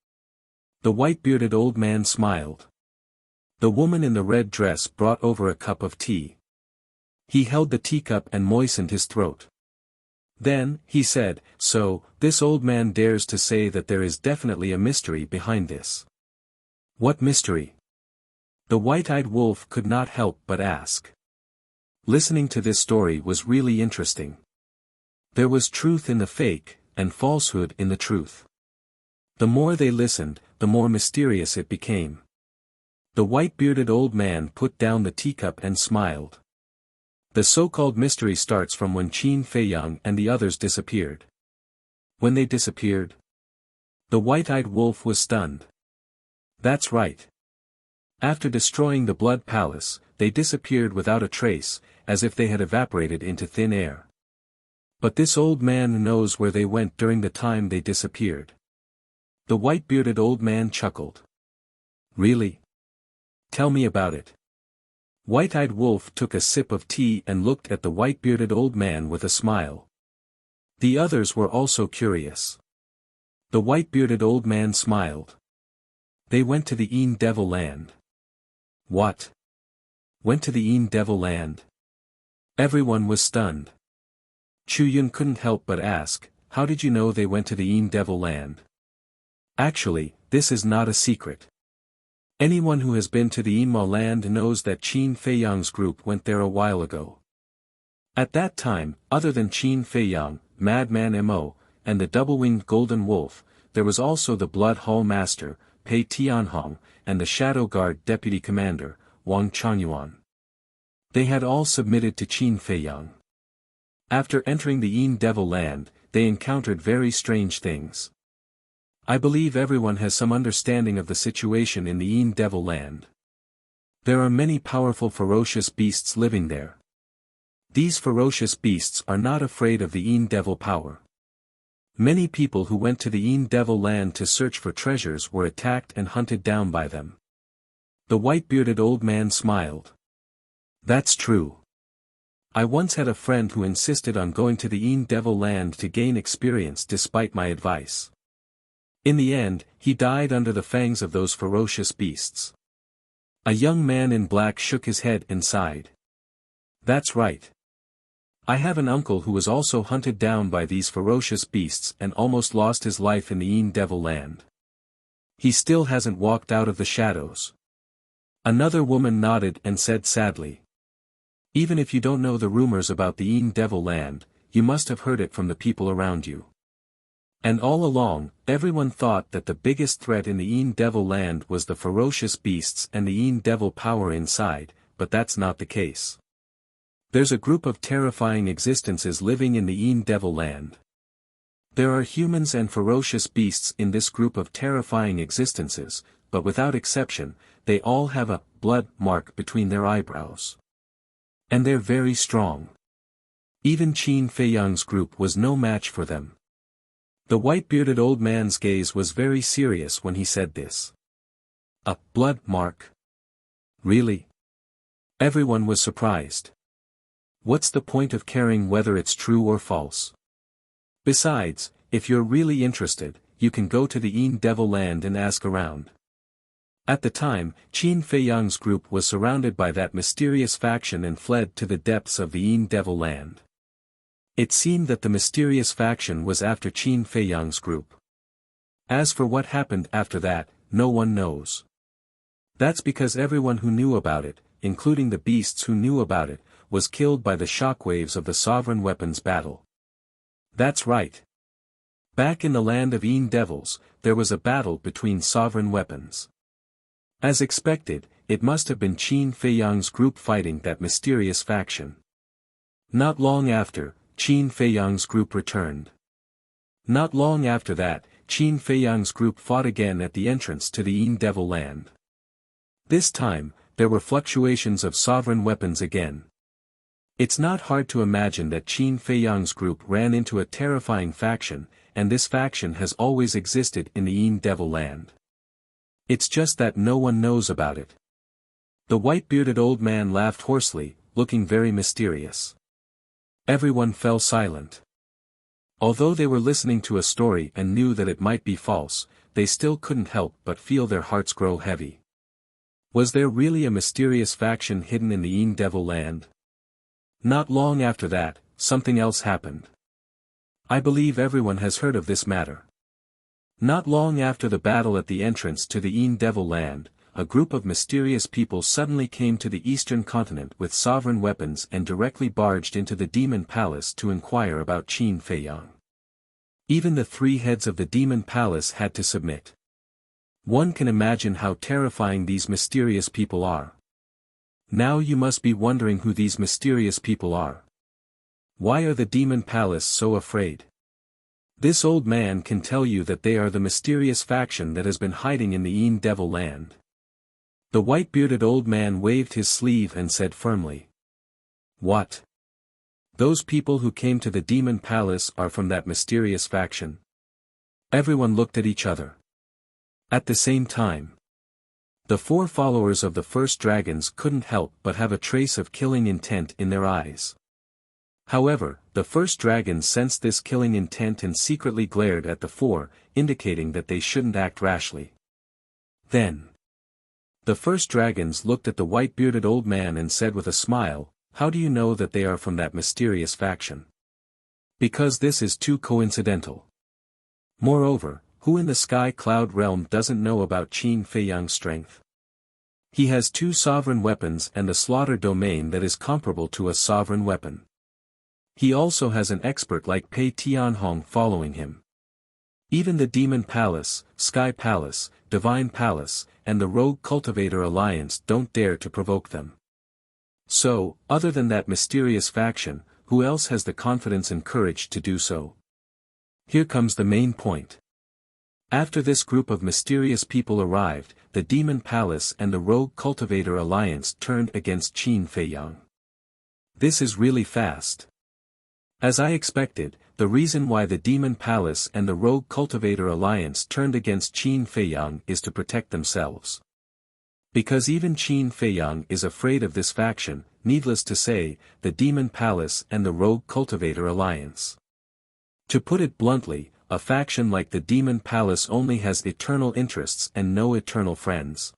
Speaker 1: The white-bearded old man smiled. The woman in the red dress brought over a cup of tea. He held the teacup and moistened his throat. Then, he said, "So, this old man dares to say that there is definitely a mystery behind this." "What mystery?" The white-eyed wolf could not help but ask. Listening to this story was really interesting. There was truth in the fake, and falsehood in the truth. The more they listened, the more mysterious it became. The white-bearded old man put down the teacup and smiled. The so-called mystery starts from when Qin Feiyang and the others disappeared. When they disappeared? The white-eyed wolf was stunned. That's right. After destroying the Blood Palace, they disappeared without a trace, as if they had evaporated into thin air. But this old man knows where they went during the time they disappeared. The white-bearded old man chuckled. Really? Tell me about it. White-eyed Wolf took a sip of tea and looked at the white-bearded old man with a smile. The others were also curious. The white-bearded old man smiled. They went to the Devil land. What? Went to the Devil land? Everyone was stunned. Chuyun couldn't help but ask, how did you know they went to the Devil land? Actually, this is not a secret. Anyone who has been to the Yinma land knows that Qin Feiyang's group went there a while ago. At that time, other than Qin Feiyang, Madman Mo, and the double-winged Golden Wolf, there was also the Blood Hall Master, Pei Tianhong, and the Shadow Guard Deputy Commander, Wang Changyuan. They had all submitted to Qin Feiyang. After entering the Devil land, they encountered very strange things. I believe everyone has some understanding of the situation in the Devil land. There are many powerful ferocious beasts living there. These ferocious beasts are not afraid of the Devil power. Many people who went to the Devil land to search for treasures were attacked and hunted down by them. The white-bearded old man smiled. That's true. I once had a friend who insisted on going to the Devil land to gain experience despite my advice. In the end, he died under the fangs of those ferocious beasts. A young man in black shook his head and sighed. That's right. I have an uncle who was also hunted down by these ferocious beasts and almost lost his life in the Devil land. He still hasn't walked out of the shadows. Another woman nodded and said sadly. Even if you don't know the rumors about the Devil land, you must have heard it from the people around you. And all along, everyone thought that the biggest threat in the Devil land was the ferocious beasts and the Devil power inside, but that's not the case. There's a group of terrifying existences living in the Devil land. There are humans and ferocious beasts in this group of terrifying existences, but without exception, they all have a blood mark between their eyebrows. And they're very strong. Even Qin Feiyang's group was no match for them. The white-bearded old man's gaze was very serious when he said this. A blood mark? Really? Everyone was surprised. What's the point of caring whether it's true or false? Besides, if you're really interested, you can go to the Devil land and ask around. At the time, Qin Feiyang's group was surrounded by that mysterious faction and fled to the depths of the Devil land. It seemed that the mysterious faction was after Qin Feiyang's group. As for what happened after that, no one knows. That's because everyone who knew about it, including the beasts who knew about it, was killed by the shockwaves of the sovereign weapons battle. That's right. Back in the land of Devils, there was a battle between sovereign weapons. As expected, it must have been Qin Feiyang's group fighting that mysterious faction. Not long after, Qin Feiyang's group returned. Not long after that, Qin Feiyang's group fought again at the entrance to the Devil land. This time, there were fluctuations of sovereign weapons again. It's not hard to imagine that Qin Feiyang's group ran into a terrifying faction, and this faction has always existed in the Devil land. It's just that no one knows about it. The white-bearded old man laughed hoarsely, looking very mysterious. Everyone fell silent. Although they were listening to a story and knew that it might be false, they still couldn't help but feel their hearts grow heavy. Was there really a mysterious faction hidden in the Devil land? Not long after that, something else happened. I believe everyone has heard of this matter. Not long after the battle at the entrance to the Devil land, a group of mysterious people suddenly came to the eastern continent with sovereign weapons and directly barged into the Demon Palace to inquire about Qin Feiyang. Even the three heads of the Demon Palace had to submit. One can imagine how terrifying these mysterious people are. Now you must be wondering who these mysterious people are. Why are the Demon Palace so afraid? This old man can tell you that they are the mysterious faction that has been hiding in the Devil land. The white-bearded old man waved his sleeve and said firmly. What? Those people who came to the demon palace are from that mysterious faction. Everyone looked at each other. At the same time, the four followers of the first dragons couldn't help but have a trace of killing intent in their eyes. However, the first dragon sensed this killing intent and secretly glared at the four, indicating that they shouldn't act rashly. Then, the first dragons looked at the white-bearded old man and said with a smile, "How do you know that they are from that mysterious faction?" "Because this is too coincidental. Moreover, who in the Sky Cloud realm doesn't know about Qin Feiyang's strength? He has 2 sovereign weapons and the slaughter domain that is comparable to a sovereign weapon. He also has an expert like Pei Tianhong following him. Even the Demon Palace, Sky Palace, Divine Palace, and the Rogue Cultivator Alliance don't dare to provoke them. So, other than that mysterious faction, who else has the confidence and courage to do so?" Here comes the main point. After this group of mysterious people arrived, the Demon Palace and the Rogue Cultivator Alliance turned against Qin Feiyang. This is really fast. As I expected, the reason why the Demon Palace and the Rogue Cultivator Alliance turned against Qin Feiyang is to protect themselves. Because even Qin Feiyang is afraid of this faction, needless to say, the Demon Palace and the Rogue Cultivator Alliance. To put it bluntly, a faction like the Demon Palace only has eternal interests and no eternal friends.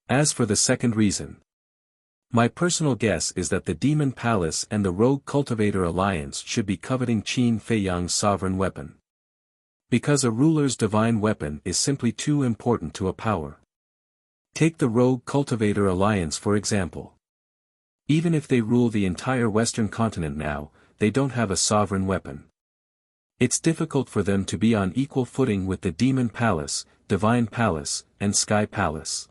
Speaker 1: As for the second reason, my personal guess is that the Demon Palace and the Rogue Cultivator Alliance should be coveting Qin Feiyang's sovereign weapon. Because a ruler's divine weapon is simply too important to a power. Take the Rogue Cultivator Alliance for example. Even if they rule the entire Western continent now, they don't have a sovereign weapon. It's difficult for them to be on equal footing with the Demon Palace, Divine Palace, and Sky Palace.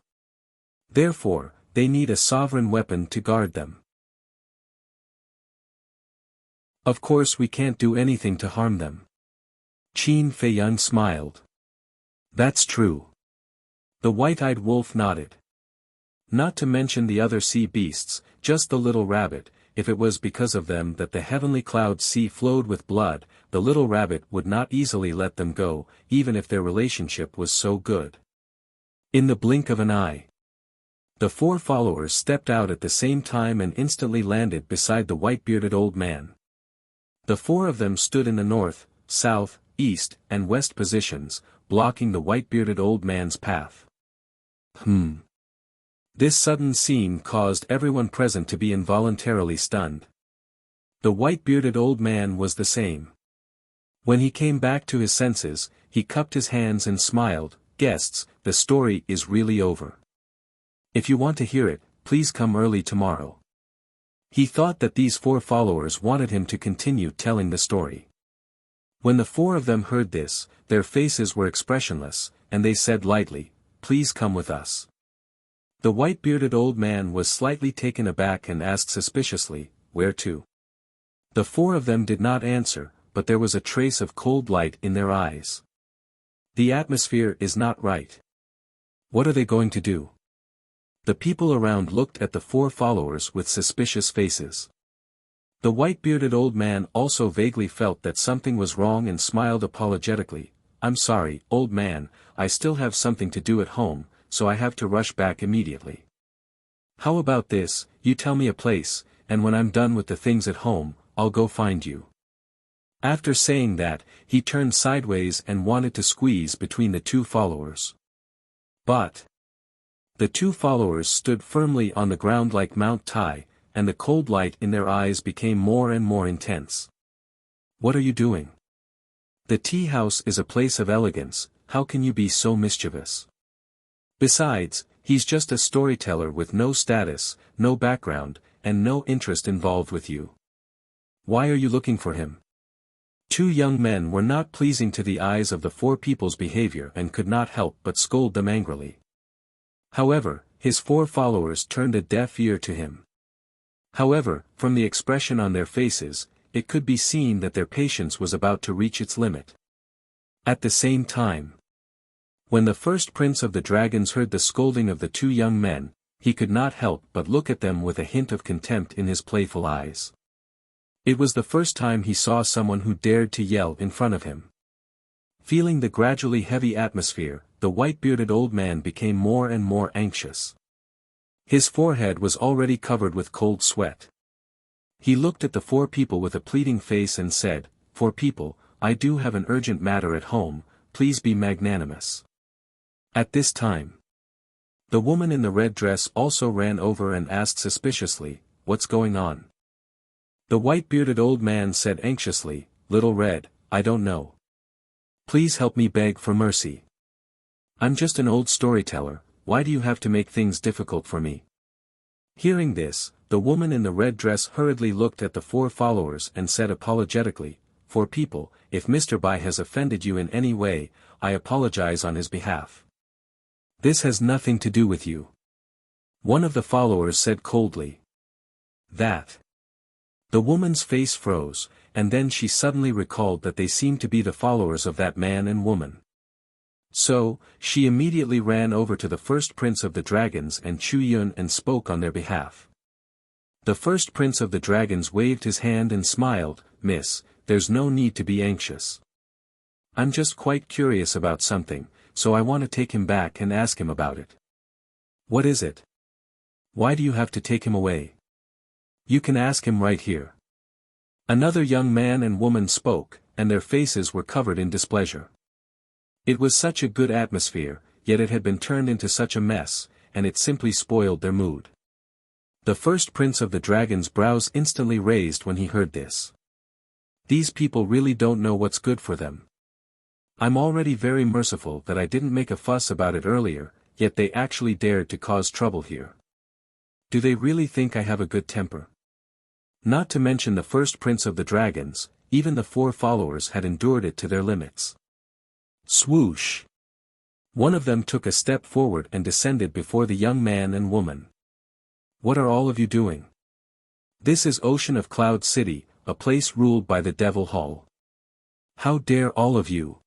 Speaker 1: Therefore, they need a sovereign weapon to guard them. Of course we can't do anything to harm them. Qin Feiyang smiled. That's true. The white-eyed wolf nodded. Not to mention the other sea beasts, just the little rabbit. If it was because of them that the heavenly cloud sea flowed with blood, the little rabbit would not easily let them go, even if their relationship was so good. In the blink of an eye, the 4 followers stepped out at the same time and instantly landed beside the white-bearded old man. The 4 of them stood in the north, south, east, and west positions, blocking the white-bearded old man's path. This sudden scene caused everyone present to be involuntarily stunned. The white-bearded old man was the same. When he came back to his senses, he cupped his hands and smiled. "Guests, the story is really over. If you want to hear it, please come early tomorrow." He thought that these 4 followers wanted him to continue telling the story. When the 4 of them heard this, their faces were expressionless, and they said lightly, "Please come with us." The white-bearded old man was slightly taken aback and asked suspiciously, "Where to?" The 4 of them did not answer, but there was a trace of cold light in their eyes. The atmosphere is not right. What are they going to do? The people around looked at the 4 followers with suspicious faces. The white-bearded old man also vaguely felt that something was wrong and smiled apologetically. "I'm sorry, old man, I still have something to do at home, so I have to rush back immediately. How about this, you tell me a place, and when I'm done with the things at home, I'll go find you." After saying that, he turned sideways and wanted to squeeze between the 2 followers. But the 2 followers stood firmly on the ground like Mount Tai, and the cold light in their eyes became more and more intense. "What are you doing? The tea house is a place of elegance, how can you be so mischievous? Besides, he's just a storyteller with no status, no background, and no interest involved with you. Why are you looking for him?" 2 young men were not pleasing to the eyes of the 4 people's behavior and could not help but scold them angrily. However, his 4 followers turned a deaf ear to him. However, from the expression on their faces, it could be seen that their patience was about to reach its limit. At the same time, when the first prince of the dragons heard the scolding of the 2 young men, he could not help but look at them with a hint of contempt in his playful eyes. It was the first time he saw someone who dared to yell in front of him. Feeling the gradually heavy atmosphere, the white-bearded old man became more and more anxious. His forehead was already covered with cold sweat. He looked at the four people with a pleading face and said, "Four people, I do have an urgent matter at home, please be magnanimous." At this time, the woman in the red dress also ran over and asked suspiciously, "What's going on?" The white-bearded old man said anxiously, "Little Red, I don't know. Please help me beg for mercy. I'm just an old storyteller, why do you have to make things difficult for me?" Hearing this, the woman in the red dress hurriedly looked at the four followers and said apologetically, "Four people, if Mr. Bai has offended you in any way, I apologize on his behalf. This has nothing to do with you." One of the followers said coldly. "That." The woman's face froze, and then she suddenly recalled that they seemed to be the followers of that man and woman. So, she immediately ran over to the first prince of the dragons and Chu Yun and spoke on their behalf. The first prince of the dragons waved his hand and smiled, "Miss, there's no need to be anxious. I'm just quite curious about something, so I want to take him back and ask him about it." "What is it? Why do you have to take him away? You can ask him right here." Another young man and woman spoke, and their faces were covered in displeasure. It was such a good atmosphere, yet it had been turned into such a mess, and it simply spoiled their mood. The first prince of the dragon's brows instantly raised when he heard this. These people really don't know what's good for them. I'm already very merciful that I didn't make a fuss about it earlier, yet they actually dared to cause trouble here. Do they really think I have a good temper? Not to mention the first prince of the dragons, even the four followers had endured it to their limits. Swoosh! One of them took a step forward and descended before the young man and woman. "What are all of you doing? This is Ocean of Cloud City, a place ruled by the Devil Hall. How dare all of you?"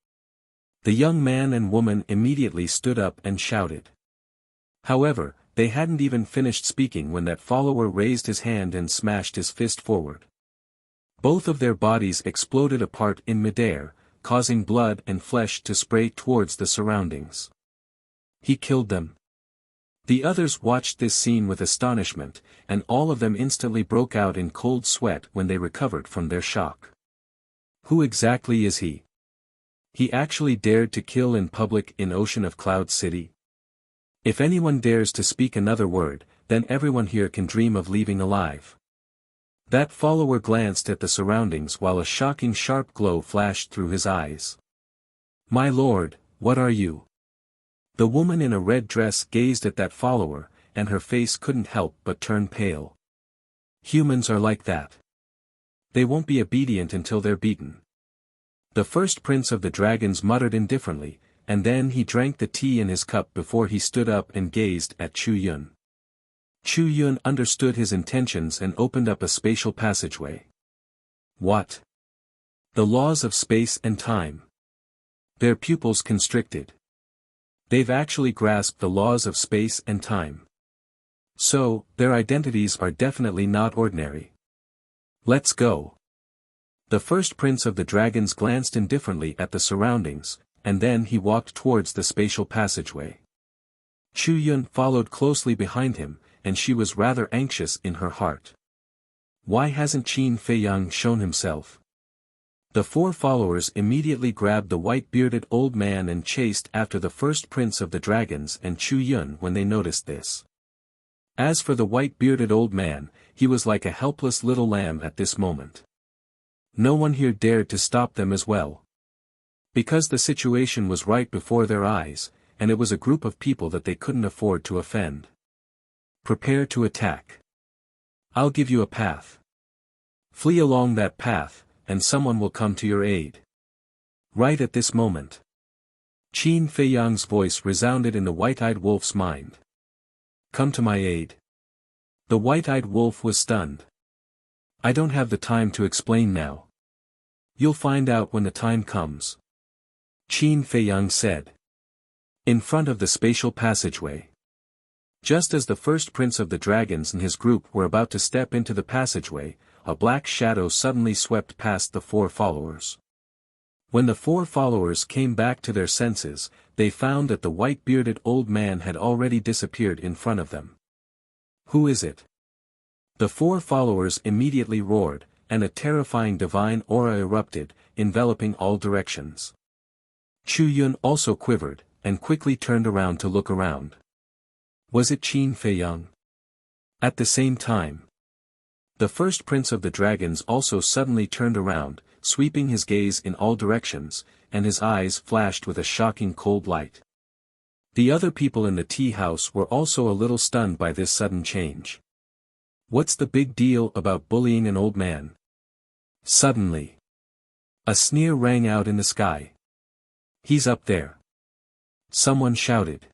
Speaker 1: The young man and woman immediately stood up and shouted. However, they hadn't even finished speaking when that follower raised his hand and smashed his fist forward. Both of their bodies exploded apart in midair, causing blood and flesh to spray towards the surroundings. He killed them. The others watched this scene with astonishment, and all of them instantly broke out in cold sweat when they recovered from their shock. Who exactly is he? He actually dared to kill in public in Ocean of Cloud City? If anyone dares to speak another word, then everyone here can dream of leaving alive. That follower glanced at the surroundings while a shocking sharp glow flashed through his eyes. "My lord, what are you?" The woman in a red dress gazed at that follower, and her face couldn't help but turn pale. Humans are like that. They won't be obedient until they're beaten. The first prince of the dragons muttered indifferently, and then he drank the tea in his cup before he stood up and gazed at Chu Yun. Chu Yun understood his intentions and opened up a spatial passageway. What? The laws of space and time. Their pupils constricted. They've actually grasped the laws of space and time. So, their identities are definitely not ordinary. Let's go. The first prince of the dragons glanced indifferently at the surroundings, and then he walked towards the spatial passageway. Chu Yun followed closely behind him, and she was rather anxious in her heart. Why hasn't Qin Feiyang shown himself? The four followers immediately grabbed the white-bearded old man and chased after the first prince of the dragons and Chu Yun when they noticed this. As for the white-bearded old man, he was like a helpless little lamb at this moment. No one here dared to stop them as well. Because the situation was right before their eyes, and it was a group of people that they couldn't afford to offend. Prepare to attack. I'll give you a path. Flee along that path, and someone will come to your aid. Right at this moment. Qin Feiyang's voice resounded in the white-eyed wolf's mind. Come to my aid. The white-eyed wolf was stunned. I don't have the time to explain now. You'll find out when the time comes. Qin Feiyang said. In front of the spatial passageway. Just as the first prince of the dragons and his group were about to step into the passageway, a black shadow suddenly swept past the four followers. When the four followers came back to their senses, they found that the white-bearded old man had already disappeared in front of them. "Who is it?" The four followers immediately roared, and a terrifying divine aura erupted, enveloping all directions. Chu Yun also quivered, and quickly turned around to look around. Was it Qin Feiyang? At the same time, the first prince of the dragons also suddenly turned around, sweeping his gaze in all directions, and his eyes flashed with a shocking cold light. The other people in the tea house were also a little stunned by this sudden change. What's the big deal about bullying an old man? Suddenly, a sneer rang out in the sky. "He's up there!" someone shouted.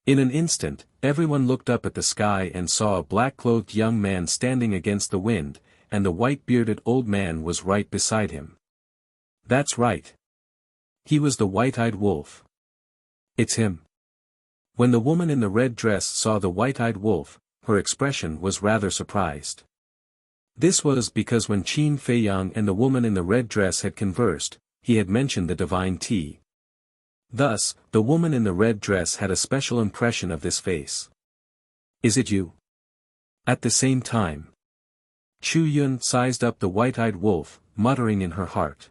Speaker 1: In an instant, everyone looked up at the sky and saw a black-clothed young man standing against the wind, and the white-bearded old man was right beside him. That's right. He was the white-eyed wolf. It's him. When the woman in the red dress saw the white-eyed wolf, her expression was rather surprised. This was because when Qin Feiyang and the woman in the red dress had conversed, he had mentioned the divine tea. Thus, the woman in the red dress had a special impression of this face. "Is it you?" At the same time, Chu Yun sized up the white-eyed wolf, muttering in her heart,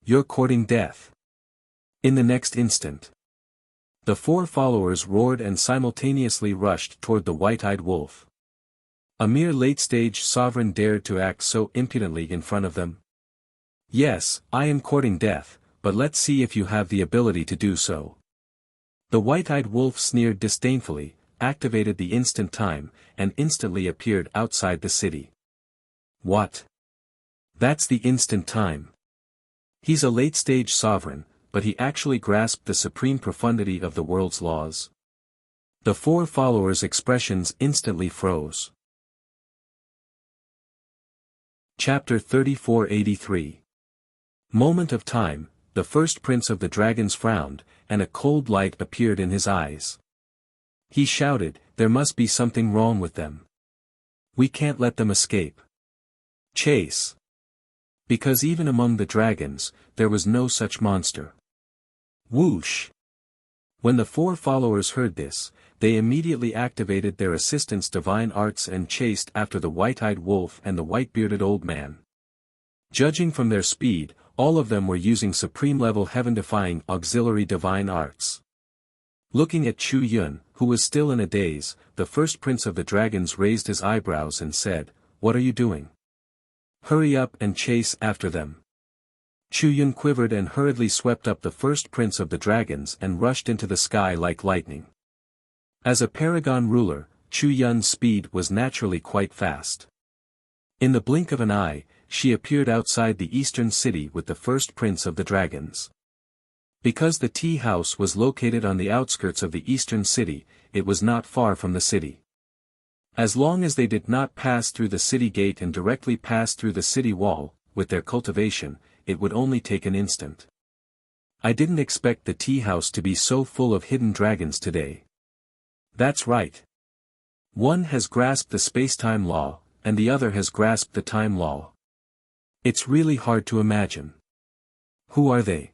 Speaker 1: "You're courting death." In the next instant, the four followers roared and simultaneously rushed toward the white-eyed wolf. A mere late-stage sovereign dared to act so impudently in front of them? "Yes, I am courting death, but let's see if you have the ability to do so." The white-eyed wolf sneered disdainfully, activated the instant time, and instantly appeared outside the city. "What? That's the instant time. He's a late-stage sovereign, but he actually grasped the supreme profundity of the world's laws." The four followers' expressions instantly froze. Chapter 3483. Moment of time, the first prince of the dragons frowned, and a cold light appeared in his eyes. He shouted, "There must be something wrong with them. We can't let them escape. Chase!" Because even among the dragons, there was no such monster. Whoosh! When the four followers heard this, they immediately activated their assistants' divine arts and chased after the white-eyed wolf and the white-bearded old man. Judging from their speed, all of them were using supreme-level heaven-defying auxiliary divine arts. Looking at Chu Yun, who was still in a daze, the first prince of the dragons raised his eyebrows and said, "What are you doing? Hurry up and chase after them." Chu Yun quivered and hurriedly swept up the first prince of the dragons and rushed into the sky like lightning. As a paragon ruler, Chu Yun's speed was naturally quite fast. In the blink of an eye, she appeared outside the eastern city with the first prince of the dragons. Because the tea house was located on the outskirts of the eastern city, it was not far from the city. As long as they did not pass through the city gate and directly pass through the city wall, with their cultivation, it would only take an instant. I didn't expect the tea house to be so full of hidden dragons today. That's right. One has grasped the space-time law, and the other has grasped the time law. It's really hard to imagine. Who are they?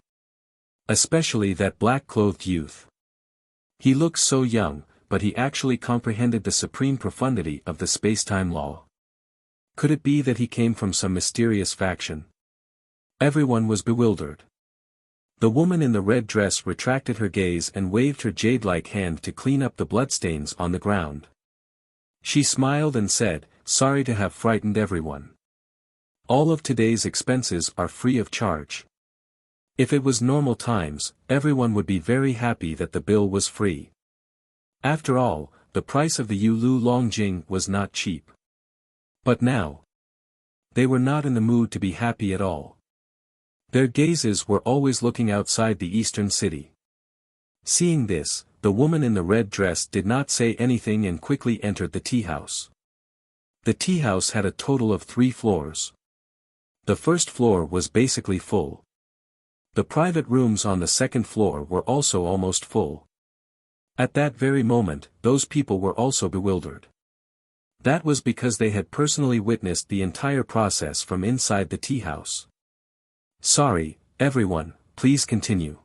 Speaker 1: Especially that black-clothed youth. He looks so young, but he actually comprehended the supreme profundity of the space-time law. Could it be that he came from some mysterious faction? Everyone was bewildered. The woman in the red dress retracted her gaze and waved her jade-like hand to clean up the bloodstains on the ground. She smiled and said, "Sorry to have frightened everyone. All of today's expenses are free of charge." If it was normal times, everyone would be very happy that the bill was free. After all, the price of the Yulu Longjing was not cheap. But now, they were not in the mood to be happy at all. Their gazes were always looking outside the eastern city. Seeing this, the woman in the red dress did not say anything and quickly entered the tea house. The tea house had a total of 3 floors. The first floor was basically full. The private rooms on the second floor were also almost full. At that very moment, those people were also bewildered. That was because they had personally witnessed the entire process from inside the tea house. Sorry, everyone, please continue.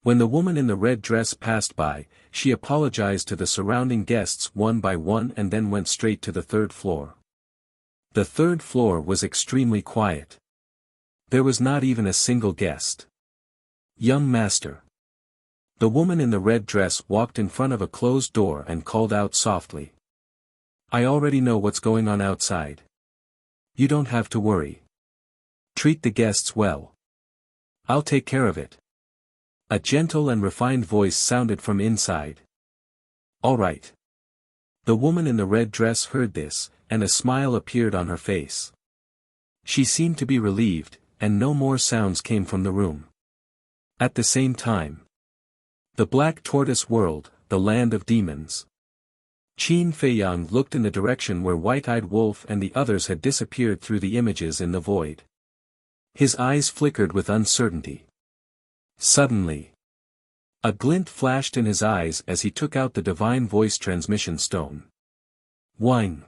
Speaker 1: When the woman in the red dress passed by, she apologized to the surrounding guests one by one and then went straight to the third floor. The third floor was extremely quiet. There was not even a single guest. Young master. The woman in the red dress walked in front of a closed door and called out softly. I already know what's going on outside. You don't have to worry. Treat the guests well. I'll take care of it. A gentle and refined voice sounded from inside. All right. The woman in the red dress heard this, and a smile appeared on her face. She seemed to be relieved, and no more sounds came from the room. At the same time, the Black Tortoise World, the land of demons. Qin Feiyang looked in the direction where White-Eyed Wolf and the others had disappeared through the images in the void. His eyes flickered with uncertainty. Suddenly, a glint flashed in his eyes as he took out the divine voice transmission stone. Whine.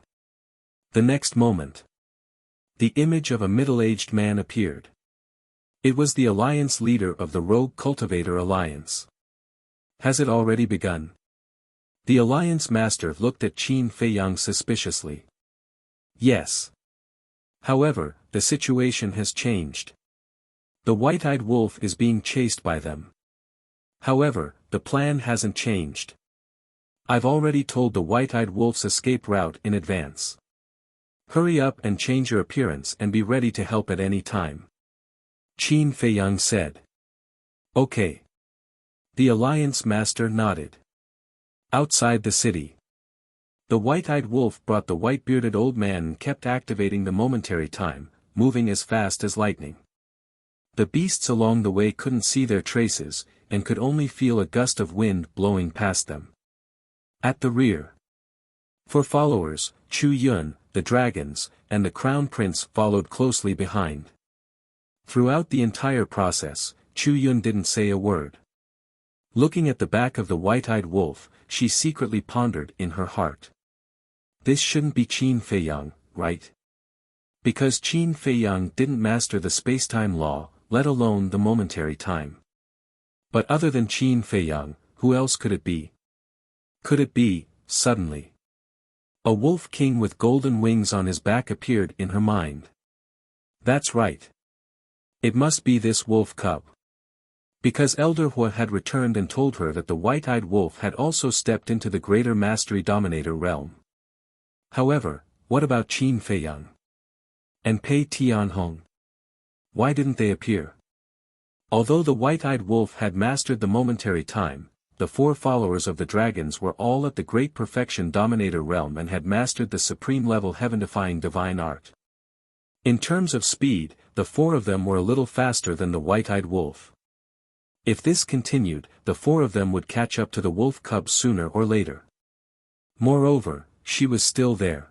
Speaker 1: The next moment, the image of a middle-aged man appeared. It was the alliance leader of the Rogue Cultivator Alliance. Has it already begun? The alliance master looked at Qin Feiyang suspiciously. Yes. However, the situation has changed. The white-eyed wolf is being chased by them. However, the plan hasn't changed. I've already told the white-eyed wolf's escape route in advance. Hurry up and change your appearance and be ready to help at any time. Qin Feiyang said. Okay. The alliance master nodded. Outside the city, the white-eyed wolf brought the white-bearded old man and kept activating the momentary time, moving as fast as lightning. The beasts along the way couldn't see their traces, and could only feel a gust of wind blowing past them. At the rear, for followers, Chu Yun, the dragons, and the crown prince followed closely behind. Throughout the entire process, Chu Yun didn't say a word. Looking at the back of the white-eyed wolf, she secretly pondered in her heart. This shouldn't be Qin Feiyang, right? Because Qin Feiyang didn't master the space-time law, let alone the momentary time. But other than Qin Feiyang, who else could it be? Could it be, suddenly, a wolf king with golden wings on his back appeared in her mind. That's right. It must be this wolf cub. Because Elder Hua had returned and told her that the white-eyed wolf had also stepped into the greater mastery dominator realm. However, what about Qin Feiyang? And Pei Tianhong? Why didn't they appear? Although the white-eyed wolf had mastered the momentary time, the four followers of the dragons were all at the great perfection dominator realm and had mastered the supreme level heaven-defying divine art. In terms of speed, the four of them were a little faster than the white-eyed wolf. If this continued, the four of them would catch up to the wolf cub sooner or later. Moreover, she was still there.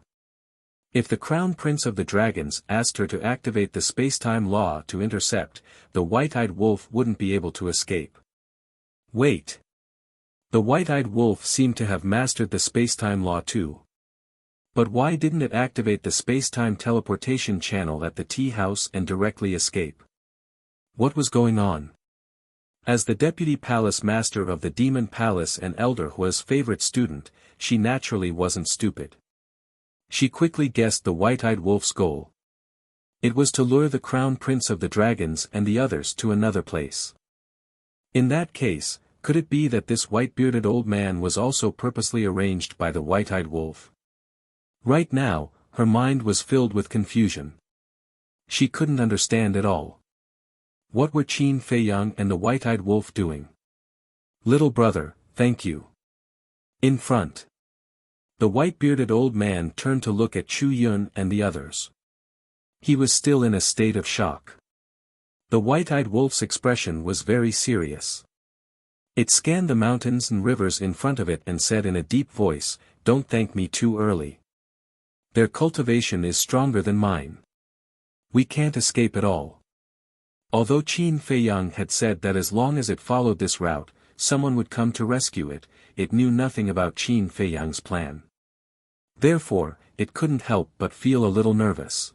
Speaker 1: If the crown prince of the dragons asked her to activate the space-time law to intercept, the white-eyed wolf wouldn't be able to escape. Wait. The white-eyed wolf seemed to have mastered the space-time law too. But why didn't it activate the space-time teleportation channel at the tea house and directly escape? What was going on? As the deputy palace master of the Demon Palace and Elder Hua's favorite student, she naturally wasn't stupid. She quickly guessed the white-eyed wolf's goal. It was to lure the crown prince of the dragons and the others to another place. In that case, could it be that this white-bearded old man was also purposely arranged by the white-eyed wolf? Right now, her mind was filled with confusion. She couldn't understand it all. What were Qin Feiyang and the white-eyed wolf doing? Little brother, thank you. In front. The white-bearded old man turned to look at Chu Yun and the others. He was still in a state of shock. The white-eyed wolf's expression was very serious. It scanned the mountains and rivers in front of it and said in a deep voice, "Don't thank me too early. Their cultivation is stronger than mine. We can't escape at all." Although Qin Feiyang had said that as long as it followed this route, someone would come to rescue it, it knew nothing about Qin Feiyang's plan. Therefore, it couldn't help but feel a little nervous.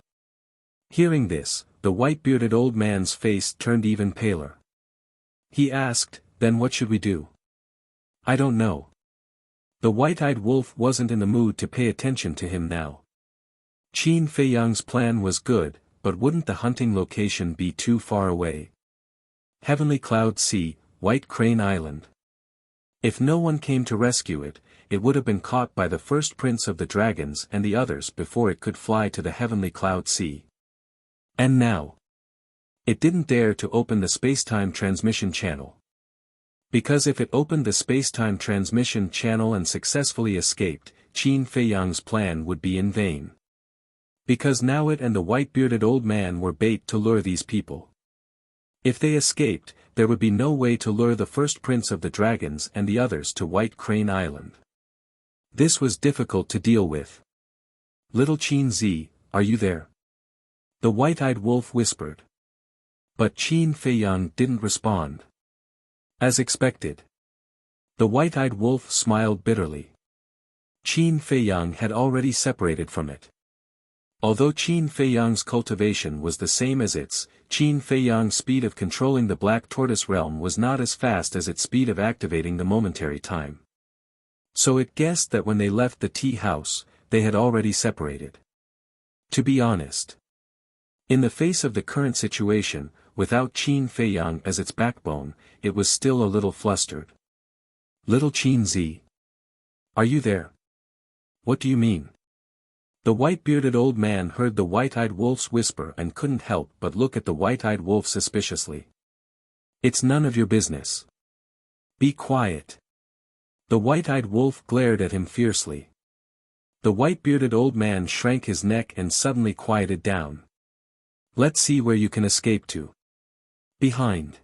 Speaker 1: Hearing this, the white-bearded old man's face turned even paler. He asked, "Then what should we do?" "I don't know." The white-eyed wolf wasn't in the mood to pay attention to him now. Qin Feiyang's plan was good, but wouldn't the hunting location be too far away? Heavenly Cloud Sea, White Crane Island. If no one came to rescue it, it would have been caught by the first prince of the dragons and the others before it could fly to the Heavenly Cloud Sea. And now, it didn't dare to open the spacetime transmission channel. Because if it opened the spacetime transmission channel and successfully escaped, Qin Feiyang's plan would be in vain. Because now it and the white-bearded old man were bait to lure these people. If they escaped, there would be no way to lure the first prince of the dragons and the others to White Crane Island. This was difficult to deal with. "Little Qin Zi, are you there?" the white-eyed wolf whispered. But Qin Feiyang didn't respond. As expected. The white-eyed wolf smiled bitterly. Qin Feiyang had already separated from it. Although Qin Feiyang's cultivation was the same as its, Qin Feiyang's speed of controlling the Black Tortoise realm was not as fast as its speed of activating the momentary time. So it guessed that when they left the tea house, they had already separated. To be honest. In the face of the current situation, without Qin Feiyang as its backbone, it was still a little flustered. "Little Qin Zi. Are you there?" "What do you mean?" The white-bearded old man heard the white-eyed wolf's whisper and couldn't help but look at the white-eyed wolf suspiciously. "It's none of your business. Be quiet." The white-eyed wolf glared at him fiercely. The white-bearded old man shrank his neck and suddenly quieted down. "Let's see where you can escape to." Behind.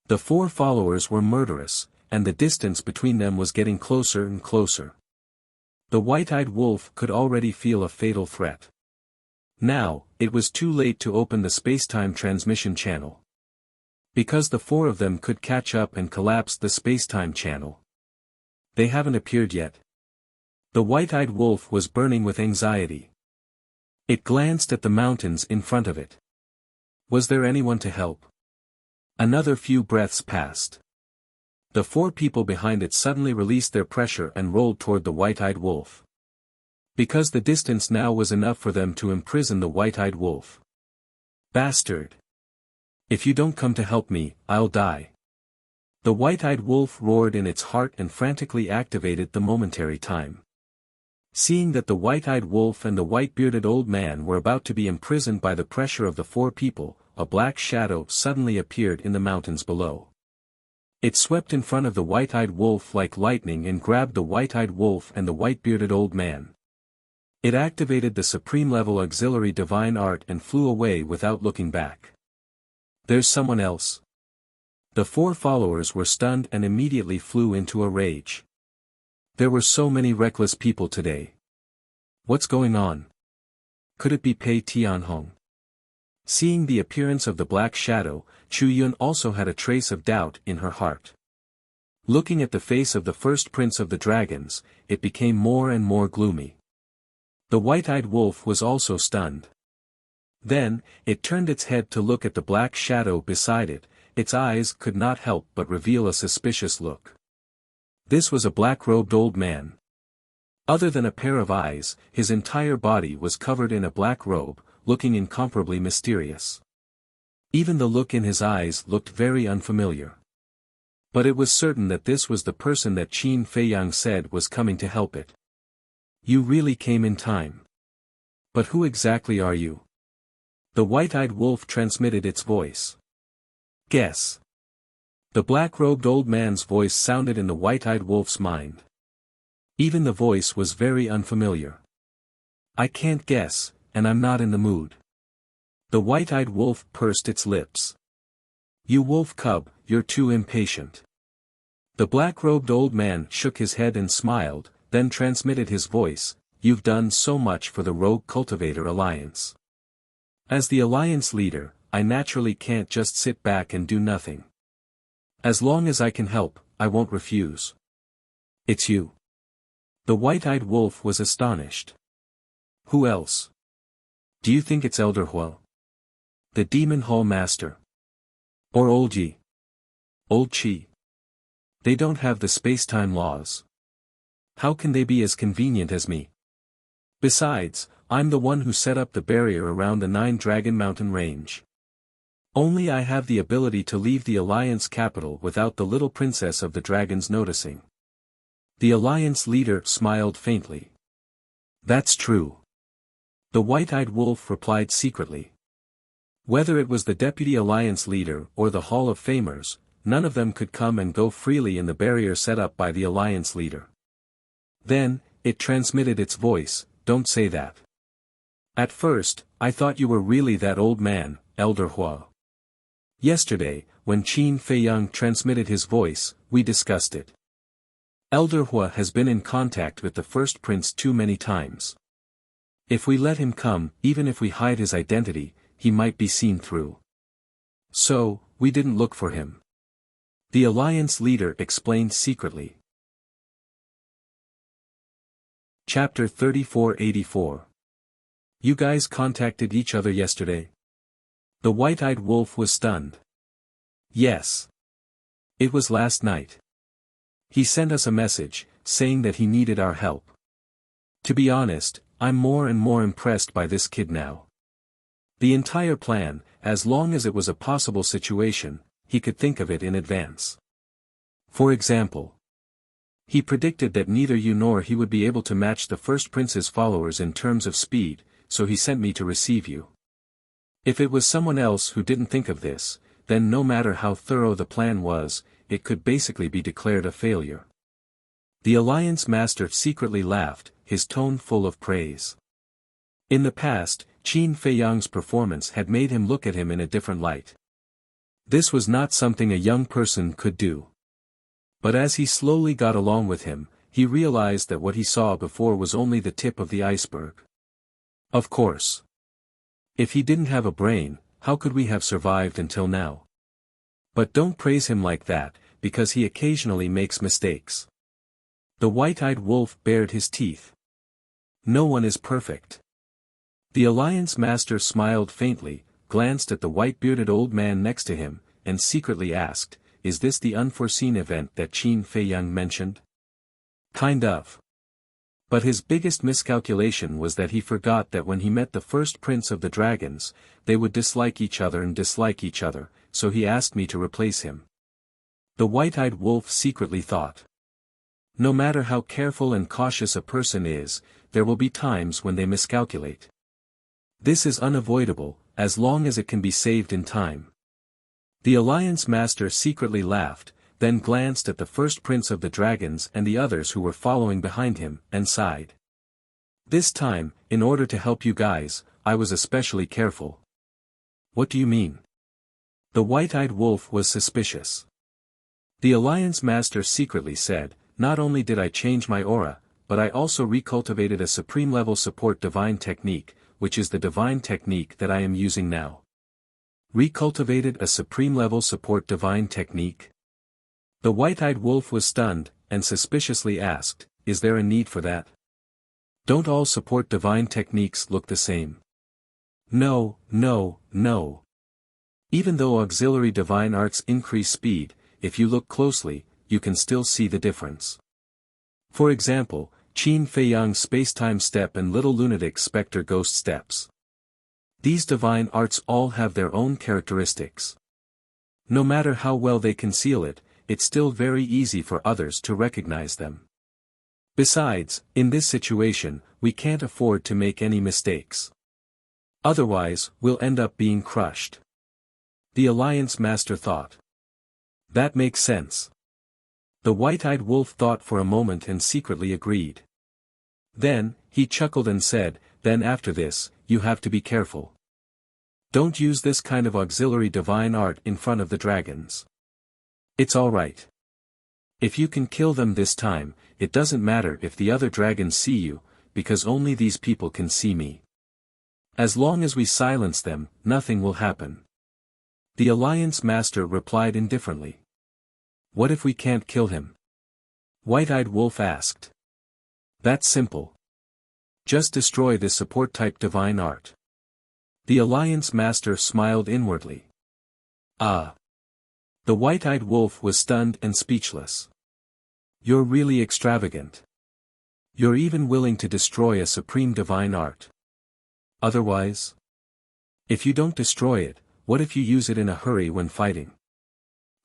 Speaker 1: The four followers were murderous, and the distance between them was getting closer and closer. The white-eyed wolf could already feel a fatal threat. Now, it was too late to open the spacetime transmission channel. Because the four of them could catch up and collapse the spacetime channel. They haven't appeared yet. The white-eyed wolf was burning with anxiety. It glanced at the mountains in front of it. Was there anyone to help? Another few breaths passed. The four people behind it suddenly released their pressure and rolled toward the white-eyed wolf. Because the distance now was enough for them to imprison the white-eyed wolf. "Bastard! If you don't come to help me, I'll die." The white-eyed wolf roared in its heart and frantically activated the momentary time. Seeing that the white-eyed wolf and the white-bearded old man were about to be imprisoned by the pressure of the four people, a black shadow suddenly appeared in the mountains below. It swept in front of the white-eyed wolf like lightning and grabbed the white-eyed wolf and the white-bearded old man. It activated the supreme-level auxiliary divine art and flew away without looking back. "There's someone else." The four followers were stunned and immediately flew into a rage. There were so many reckless people today. What's going on? Could it be Pei Tianhong? Seeing the appearance of the black shadow, Chu Yun also had a trace of doubt in her heart. Looking at the face of the first prince of the dragons, it became more and more gloomy. The white-eyed wolf was also stunned. Then, it turned its head to look at the black shadow beside it. Its eyes could not help but reveal a suspicious look. This was a black-robed old man. Other than a pair of eyes, his entire body was covered in a black robe, looking incomparably mysterious. Even the look in his eyes looked very unfamiliar. But it was certain that this was the person that Qin Feiyang said was coming to help it. "You really came in time. But who exactly are you?" The white-eyed wolf transmitted its voice. "Guess." The black-robed old man's voice sounded in the white-eyed wolf's mind. Even the voice was very unfamiliar. "I can't guess, and I'm not in the mood." The white-eyed wolf pursed its lips. "You wolf cub, you're too impatient." The black-robed old man shook his head and smiled, then transmitted his voice. "You've done so much for the Rogue Cultivator Alliance. As the Alliance leader, I naturally can't just sit back and do nothing. As long as I can help, I won't refuse." "It's you." The white-eyed wolf was astonished. Who else? Do you think it's Elder Hua? The Demon Hall Master? Or Old Yi? Old Chi? They don't have the space-time laws. How can they be as convenient as me? Besides, I'm the one who set up the barrier around the 9-Dragon Mountain range. Only I have the ability to leave the Alliance capital without the little princess of the dragons noticing. The Alliance leader smiled faintly. That's true. The white-eyed wolf replied secretly. Whether it was the deputy Alliance leader or the Hall of Famers, none of them could come and go freely in the barrier set up by the Alliance leader. Then, it transmitted its voice, "Don't say that. At first, I thought you were really that old man, Elder Hua. Yesterday, when Qin Feiyang transmitted his voice, we discussed it. Elder Hua has been in contact with the first prince too many times. If we let him come, even if we hide his identity, he might be seen through. So, we didn't look for him." The Alliance leader explained secretly. Chapter 3484. You guys contacted each other yesterday? The white-eyed wolf was stunned. Yes. It was last night. He sent us a message, saying that he needed our help. To be honest, I'm more and more impressed by this kid now. The entire plan, as long as it was a possible situation, he could think of it in advance. For example, he predicted that neither you nor he would be able to match the first prince's followers in terms of speed, so he sent me to receive you. If it was someone else who didn't think of this, then no matter how thorough the plan was, it could basically be declared a failure. The Alliance Master secretly laughed, his tone full of praise. In the past, Qin Feiyang's performance had made him look at him in a different light. This was not something a young person could do. But as he slowly got along with him, he realized that what he saw before was only the tip of the iceberg. Of course. If he didn't have a brain, how could we have survived until now? But don't praise him like that, because he occasionally makes mistakes. The white-eyed wolf bared his teeth. No one is perfect. The Alliance Master smiled faintly, glanced at the white-bearded old man next to him, and secretly asked, "Is this the unforeseen event that Qin Feiyang mentioned?" Kind of. But his biggest miscalculation was that he forgot that when he met the first prince of the dragons, they would dislike each other, so he asked me to replace him. The white-eyed wolf secretly thought. No matter how careful and cautious a person is, there will be times when they miscalculate. This is unavoidable, as long as it can be saved in time. The Alliance Master secretly laughed, then glanced at the first prince of the dragons and the others who were following behind him, and sighed. This time, in order to help you guys, I was especially careful. What do you mean? The white-eyed wolf was suspicious. The Alliance Master secretly said, "Not only did I change my aura, but I also recultivated a supreme-level support divine technique, which is the divine technique that I am using now." Recultivated a supreme-level support divine technique? The white-eyed wolf was stunned, and suspiciously asked, "Is there a need for that? Don't all support divine techniques look the same?" No. Even though auxiliary divine arts increase speed, if you look closely, you can still see the difference. For example, Qin Feiyang's space-time step and Little Lunatic's specter ghost steps. These divine arts all have their own characteristics. No matter how well they conceal it, it's still very easy for others to recognize them. Besides, in this situation, we can't afford to make any mistakes. Otherwise, we'll end up being crushed. The Alliance Master thought. That makes sense. The white-eyed wolf thought for a moment and secretly agreed. Then, he chuckled and said, "Then after this, you have to be careful. Don't use this kind of auxiliary divine art in front of the dragons. It's alright. If you can kill them this time, it doesn't matter if the other dragons see you, because only these people can see me. As long as we silence them, nothing will happen." The Alliance Master replied indifferently. What if we can't kill him? White-eyed wolf asked. That's simple. Just destroy this support-type divine art. The Alliance Master smiled inwardly. Ah. The white-eyed wolf was stunned and speechless. You're really extravagant. You're even willing to destroy a supreme divine art. Otherwise? If you don't destroy it, what if you use it in a hurry when fighting?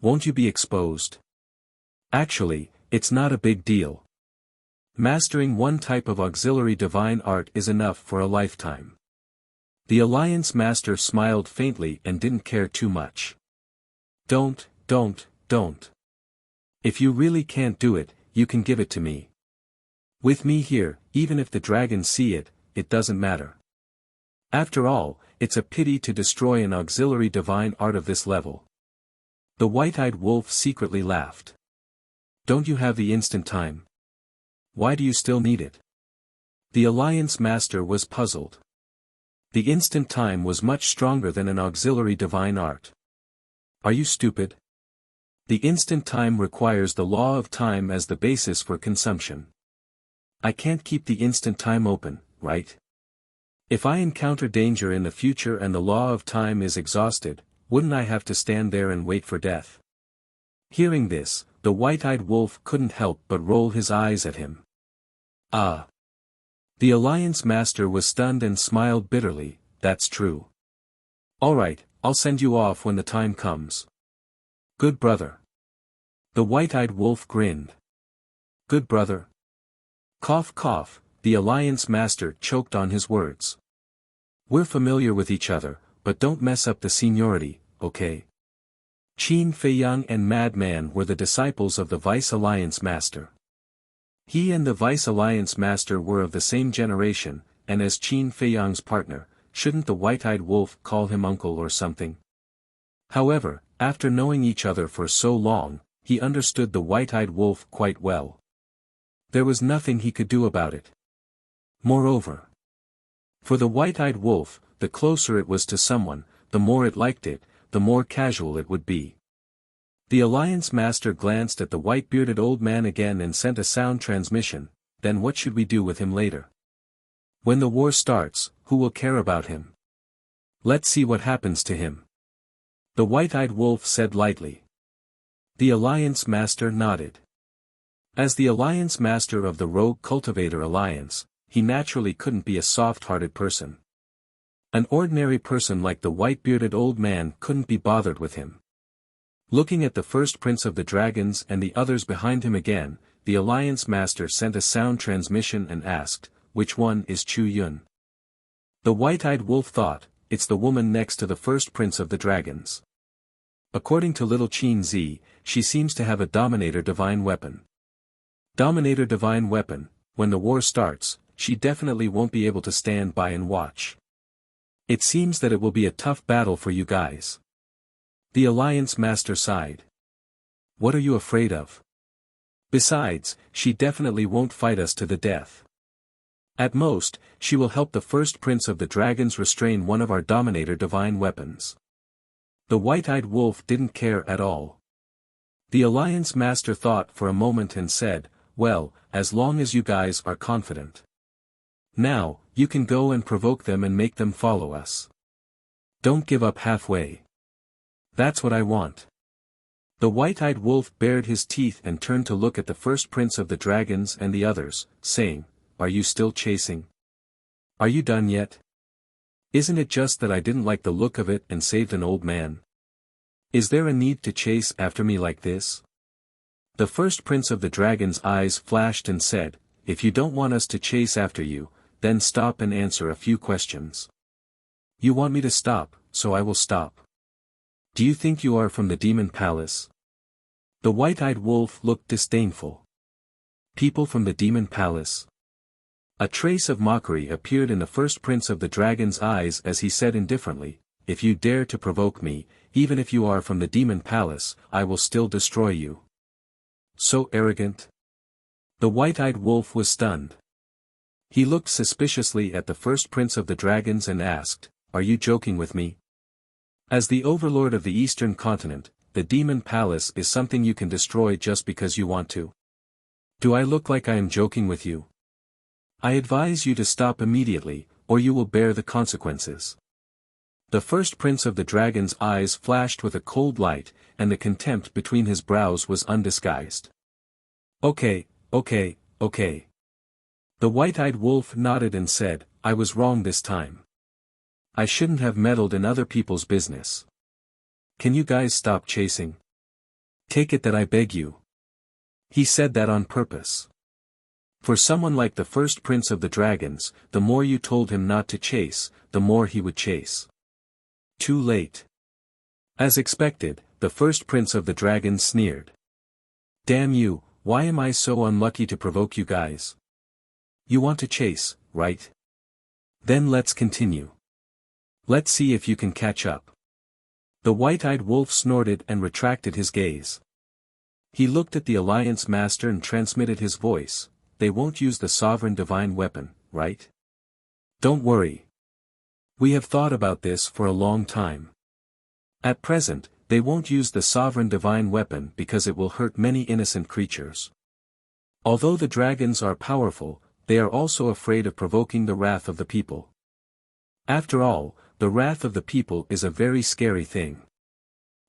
Speaker 1: Won't you be exposed? Actually, it's not a big deal. Mastering one type of auxiliary divine art is enough for a lifetime. The Alliance Master smiled faintly and didn't care too much. Don't. If you really can't do it, you can give it to me. With me here, even if the dragons see it, it doesn't matter. After all, it's a pity to destroy an auxiliary divine art of this level. The white-eyed wolf secretly laughed. Don't you have the instant time? Why do you still need it? The Alliance Master was puzzled. The instant time was much stronger than an auxiliary divine art. Are you stupid? The instant time requires the law of time as the basis for consumption. I can't keep the instant time open, right? If I encounter danger in the future and the law of time is exhausted, wouldn't I have to stand there and wait for death? Hearing this, the white-eyed wolf couldn't help but roll his eyes at him. Ah. The Alliance Master was stunned and smiled bitterly. That's true. Alright, I'll send you off when the time comes. Good brother. The white-eyed wolf grinned. Good brother. Cough cough, the Alliance Master choked on his words. We're familiar with each other, but don't mess up the seniority, okay? Qin Feiyang and Madman were the disciples of the Vice Alliance Master. He and the Vice Alliance Master were of the same generation, and as Qin Feiyang's partner, shouldn't the white-eyed wolf call him uncle or something? However, after knowing each other for so long, he understood the white-eyed wolf quite well. There was nothing he could do about it. Moreover, for the white-eyed wolf, the closer it was to someone, the more it liked it, the more casual it would be. The Alliance Master glanced at the white-bearded old man again and sent a sound transmission. Then what should we do with him later? When the war starts, who will care about him? Let's see what happens to him. The white-eyed wolf said lightly. The Alliance Master nodded. As the Alliance Master of the Rogue Cultivator Alliance, he naturally couldn't be a soft-hearted person. An ordinary person like the white-bearded old man couldn't be bothered with him. Looking at the first prince of the dragons and the others behind him again, the Alliance Master sent a sound transmission and asked, which one is Chu Yun? The white-eyed wolf thought, it's the woman next to the first prince of the dragons. According to little Qin Zi, she seems to have a Dominator divine weapon. Dominator divine weapon, when the war starts, she definitely won't be able to stand by and watch. It seems that it will be a tough battle for you guys. The Alliance Master sighed. What are you afraid of? Besides, she definitely won't fight us to the death. At most, she will help the first prince of the dragons restrain one of our Dominator divine weapons. The white-eyed wolf didn't care at all. The Alliance Master thought for a moment and said, well, as long as you guys are confident. Now, you can go and provoke them and make them follow us. Don't give up halfway. That's what I want. The white-eyed wolf bared his teeth and turned to look at the first prince of the dragons and the others, saying, are you still chasing? Are you done yet? Isn't it just that I didn't like the look of it and saved an old man? Is there a need to chase after me like this? The first prince of the dragon's eyes flashed and said, if you don't want us to chase after you, then stop and answer a few questions. You want me to stop, so I will stop. Do you think you are from the Demon Palace? The white-eyed wolf looked disdainful. People from the Demon Palace? A trace of mockery appeared in the first prince of the dragon's eyes as he said indifferently, if you dare to provoke me, even if you are from the Demon Palace, I will still destroy you. So arrogant? The white-eyed wolf was stunned. He looked suspiciously at the first prince of the dragons and asked, are you joking with me? As the overlord of the Eastern Continent, the Demon Palace is something you can destroy just because you want to. Do I look like I am joking with you? I advise you to stop immediately, or you will bear the consequences. The first prince of the dragon's eyes flashed with a cold light, and the contempt between his brows was undisguised. Okay. The white-eyed wolf nodded and said, I was wrong this time. I shouldn't have meddled in other people's business. Can you guys stop chasing? Take it that I beg you. He said that on purpose. For someone like the first prince of the dragons, the more you told him not to chase, the more he would chase. Too late. As expected, the first prince of the dragons sneered. Damn you, why am I so unlucky to provoke you guys? You want to chase, right? Then let's continue. Let's see if you can catch up. The white-eyed wolf snorted and retracted his gaze. He looked at the Alliance Master and transmitted his voice. They won't use the sovereign divine weapon, right? Don't worry. We have thought about this for a long time. At present, they won't use the sovereign divine weapon because it will hurt many innocent creatures. Although the dragons are powerful, they are also afraid of provoking the wrath of the people. After all, the wrath of the people is a very scary thing.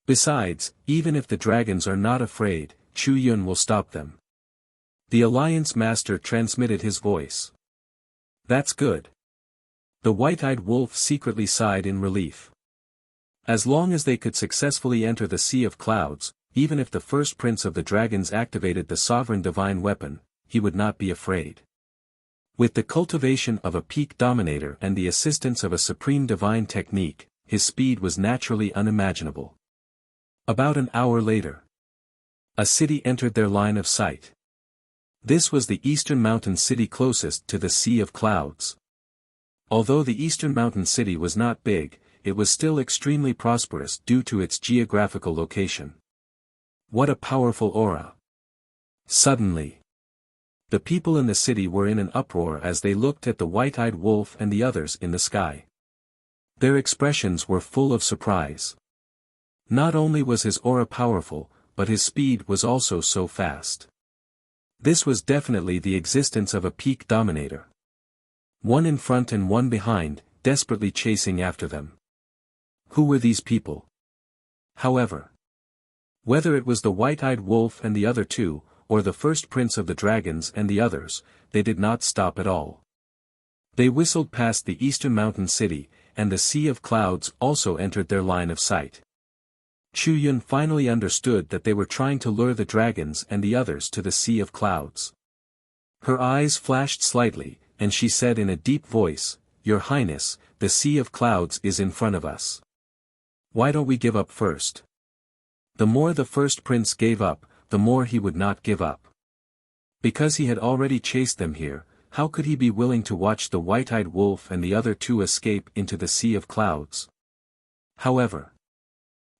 Speaker 1: Besides, even if the dragons are not afraid, Chu Yun will stop them. The Alliance Master transmitted his voice. That's good. The white-eyed wolf secretly sighed in relief. As long as they could successfully enter the Sea of Clouds, even if the first prince of the dragons activated the sovereign divine weapon, he would not be afraid. With the cultivation of a peak dominator and the assistance of a supreme divine technique, his speed was naturally unimaginable. About an hour later, a city entered their line of sight. This was the eastern mountain city closest to the Sea of Clouds. Although the eastern mountain city was not big, it was still extremely prosperous due to its geographical location. What a powerful aura! Suddenly, the people in the city were in an uproar as they looked at the white-eyed wolf and the others in the sky. Their expressions were full of surprise. Not only was his aura powerful, but his speed was also so fast. This was definitely the existence of a peak dominator. One in front and one behind, desperately chasing after them. Who were these people? However, whether it was the white-eyed wolf and the other two, or the first prince of the dragons and the others, they did not stop at all. They whistled past the eastern mountain city, and the Sea of Clouds also entered their line of sight. Chu Yun finally understood that they were trying to lure the dragons and the others to the Sea of Clouds. Her eyes flashed slightly, and she said in a deep voice, Your Highness, the Sea of Clouds is in front of us. Why don't we give up first? The more the first prince gave up, the more he would not give up. Because he had already chased them here, how could he be willing to watch the white-eyed wolf and the other two escape into the Sea of Clouds? However,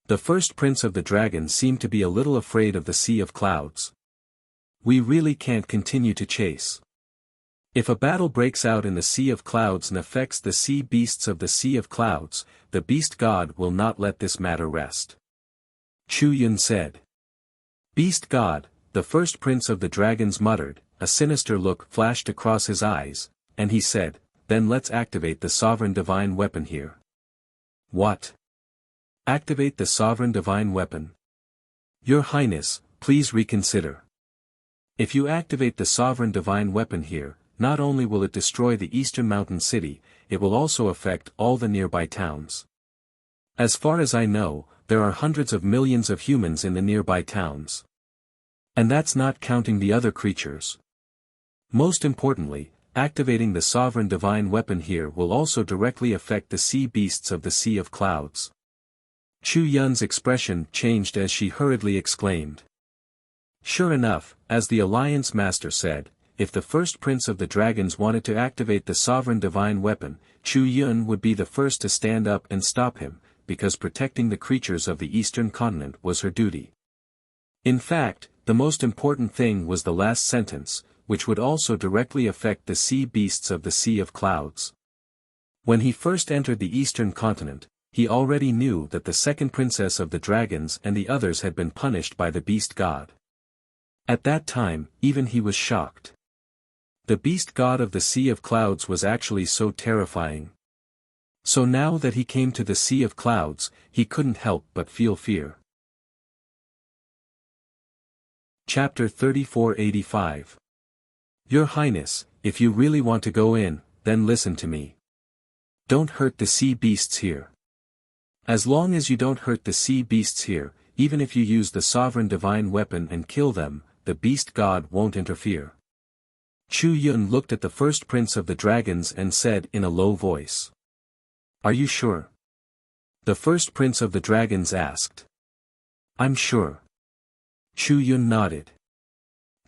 Speaker 1: the first prince of the dragons seemed to be a little afraid of the Sea of Clouds. We really can't continue to chase. If a battle breaks out in the Sea of Clouds and affects the sea beasts of the Sea of Clouds, the beast god will not let this matter rest. Chu Yun said. Beast god, the first prince of the dragons muttered, a sinister look flashed across his eyes, and he said, Then let's activate the sovereign divine weapon here. What? Activate the sovereign divine weapon? Your Highness, please reconsider. If you activate the sovereign divine weapon here, not only will it destroy the eastern mountain city, it will also affect all the nearby towns. As far as I know, there are hundreds of millions of humans in the nearby towns. And that's not counting the other creatures. Most importantly, activating the sovereign divine weapon here will also directly affect the sea beasts of the Sea of Clouds. Chu Yun's expression changed as she hurriedly exclaimed. Sure enough, as the Alliance Master said, if the first prince of the dragons wanted to activate the sovereign divine weapon, Chu Yun would be the first to stand up and stop him, because protecting the creatures of the eastern continent was her duty. In fact, the most important thing was the last sentence, which would also directly affect the sea beasts of the Sea of Clouds. When he first entered the eastern continent, he already knew that the second princess of the dragons and the others had been punished by the beast god. At that time, even he was shocked. The beast god of the Sea of Clouds was actually so terrifying. So now that he came to the Sea of Clouds, he couldn't help but feel fear. Chapter 3485. Your Highness, if you really want to go in, then listen to me. Don't hurt the sea beasts here. As long as you don't hurt the sea beasts here, even if you use the sovereign divine weapon and kill them, the beast god won't interfere. Chu Yun looked at the first prince of the dragons and said in a low voice. Are you sure? The first prince of the dragons asked. I'm sure. Chu Yun nodded.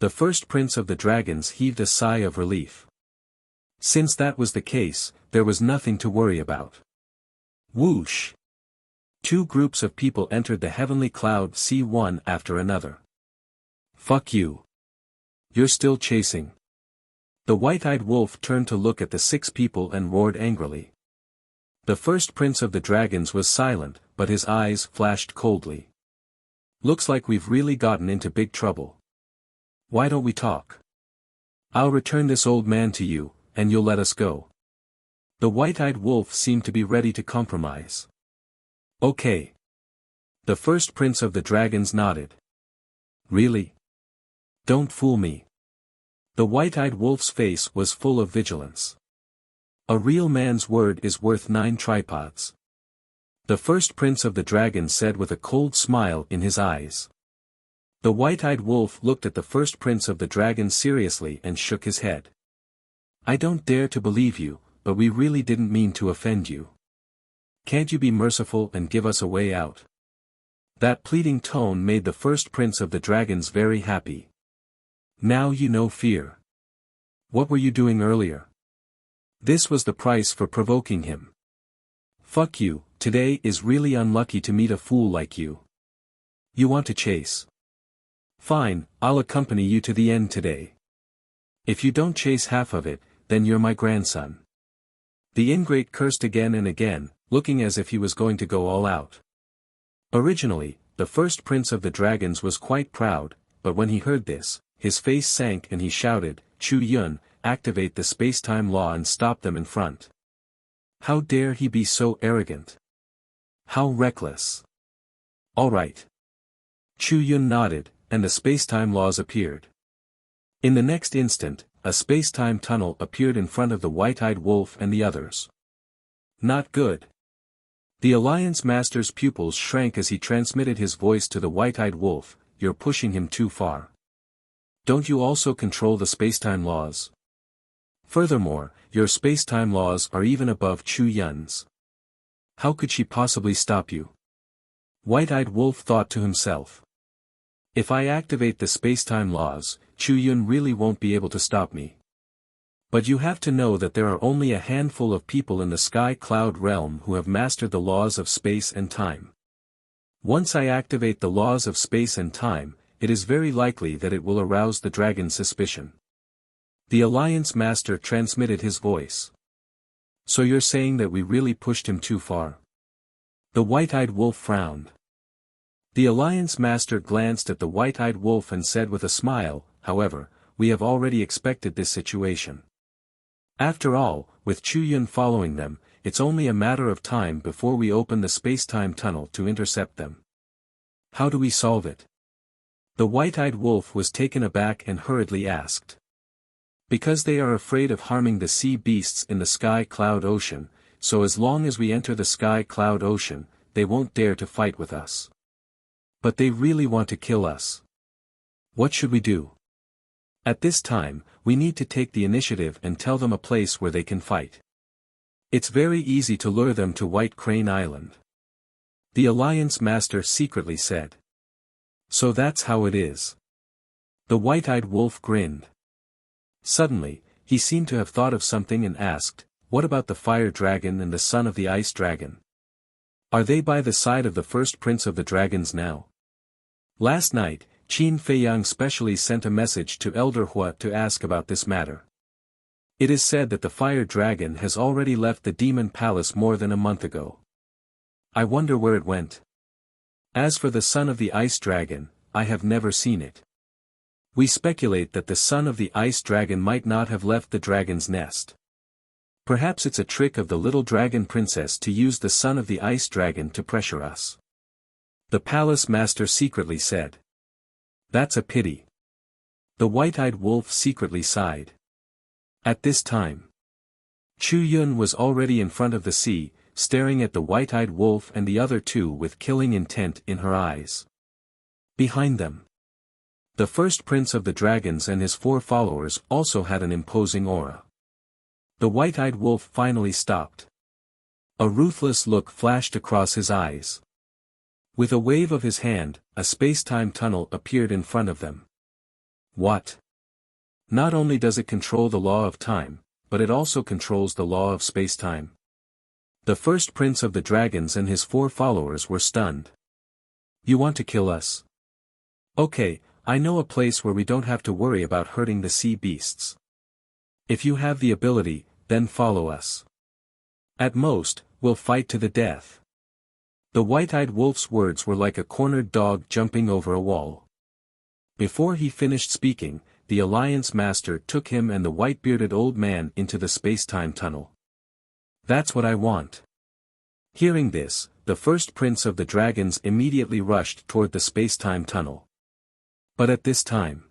Speaker 1: The first prince of the dragons heaved a sigh of relief. Since that was the case, there was nothing to worry about. Whoosh! Two groups of people entered the heavenly cloud sea one after another. Fuck you. You're still chasing. The white-eyed wolf turned to look at the 6 people and roared angrily. The first prince of the dragons was silent, but his eyes flashed coldly. Looks like we've really gotten into big trouble. Why don't we talk? I'll return this old man to you, and you'll let us go. The white-eyed wolf seemed to be ready to compromise. Okay. The first prince of the dragons nodded. Really? Don't fool me. The white-eyed wolf's face was full of vigilance. A real man's word is worth 9 tripods. The first prince of the dragons said with a cold smile in his eyes. The white-eyed wolf looked at the first prince of the dragons seriously and shook his head. I don't dare to believe you, but we really didn't mean to offend you. Can't you be merciful and give us a way out? That pleading tone made the first prince of the dragons very happy. Now you know fear. What were you doing earlier? This was the price for provoking him. Fuck you, today is really unlucky to meet a fool like you. You want to chase? Fine, I'll accompany you to the end today. If you don't chase half of it, then you're my grandson. The ingrate cursed again and again, looking as if he was going to go all out. Originally, the first prince of the dragons was quite proud, but when he heard this, his face sank and he shouted, Chu Yun, activate the space-time law and stop them in front. How dare he be so arrogant? How reckless. All right. Chu Yun nodded, and the space-time laws appeared. In the next instant, a space-time tunnel appeared in front of the white-eyed wolf and the others. Not good. The Alliance Master's pupils shrank as he transmitted his voice to the white-eyed wolf, you're pushing him too far. Don't you also control the space-time laws? Furthermore, your space-time laws are even above Chu Yun's. How could she possibly stop you? White-eyed wolf thought to himself. If I activate the space-time laws, Chu Yun really won't be able to stop me. But you have to know that there are only a handful of people in the sky cloud realm who have mastered the laws of space and time. Once I activate the laws of space and time, it is very likely that it will arouse the dragon's suspicion. The Alliance Master transmitted his voice. So you're saying that we really pushed him too far? The white-eyed wolf frowned. The Alliance Master glanced at the white-eyed wolf and said with a smile, however, we have already expected this situation. After all, with Chu Yun following them, it's only a matter of time before we open the space-time tunnel to intercept them. How do we solve it? The white-eyed wolf was taken aback and hurriedly asked. Because they are afraid of harming the sea beasts in the sky cloud ocean, so as long as we enter the sky cloud ocean, they won't dare to fight with us. But they really want to kill us. What should we do? At this time, we need to take the initiative and tell them a place where they can fight. It's very easy to lure them to White Crane Island. The Alliance Master secretly said. So that's how it is. The white-eyed wolf grinned. Suddenly, he seemed to have thought of something and asked, what about the fire dragon and the son of the ice dragon? Are they by the side of the first prince of the dragons now? Last night, Qin Feiyang specially sent a message to Elder Hua to ask about this matter. It is said that the fire dragon has already left the demon palace more than a month ago. I wonder where it went. As for the son of the ice dragon, I have never seen it. We speculate that the son of the ice dragon might not have left the dragon's nest. Perhaps it's a trick of the little dragon princess to use the son of the ice dragon to pressure us. The palace master secretly said. That's a pity. The white-eyed wolf secretly sighed. At this time, Chu Yun was already in front of the sea, staring at the white-eyed wolf and the other two with killing intent in her eyes. Behind them, the first prince of the dragons and his 4 followers also had an imposing aura. The white-eyed wolf finally stopped. A ruthless look flashed across his eyes. With a wave of his hand, a space-time tunnel appeared in front of them. What? Not only does it control the law of time, but it also controls the law of space-time. The first prince of the dragons and his 4 followers were stunned. You want to kill us? Okay, I know a place where we don't have to worry about hurting the sea beasts. If you have the ability, then follow us. At most, we'll fight to the death. The white-eyed wolf's words were like a cornered dog jumping over a wall. Before he finished speaking, the Alliance Master took him and the white-bearded old man into the space-time tunnel. That's what I want. Hearing this, the first prince of the dragons immediately rushed toward the space-time tunnel. But at this time,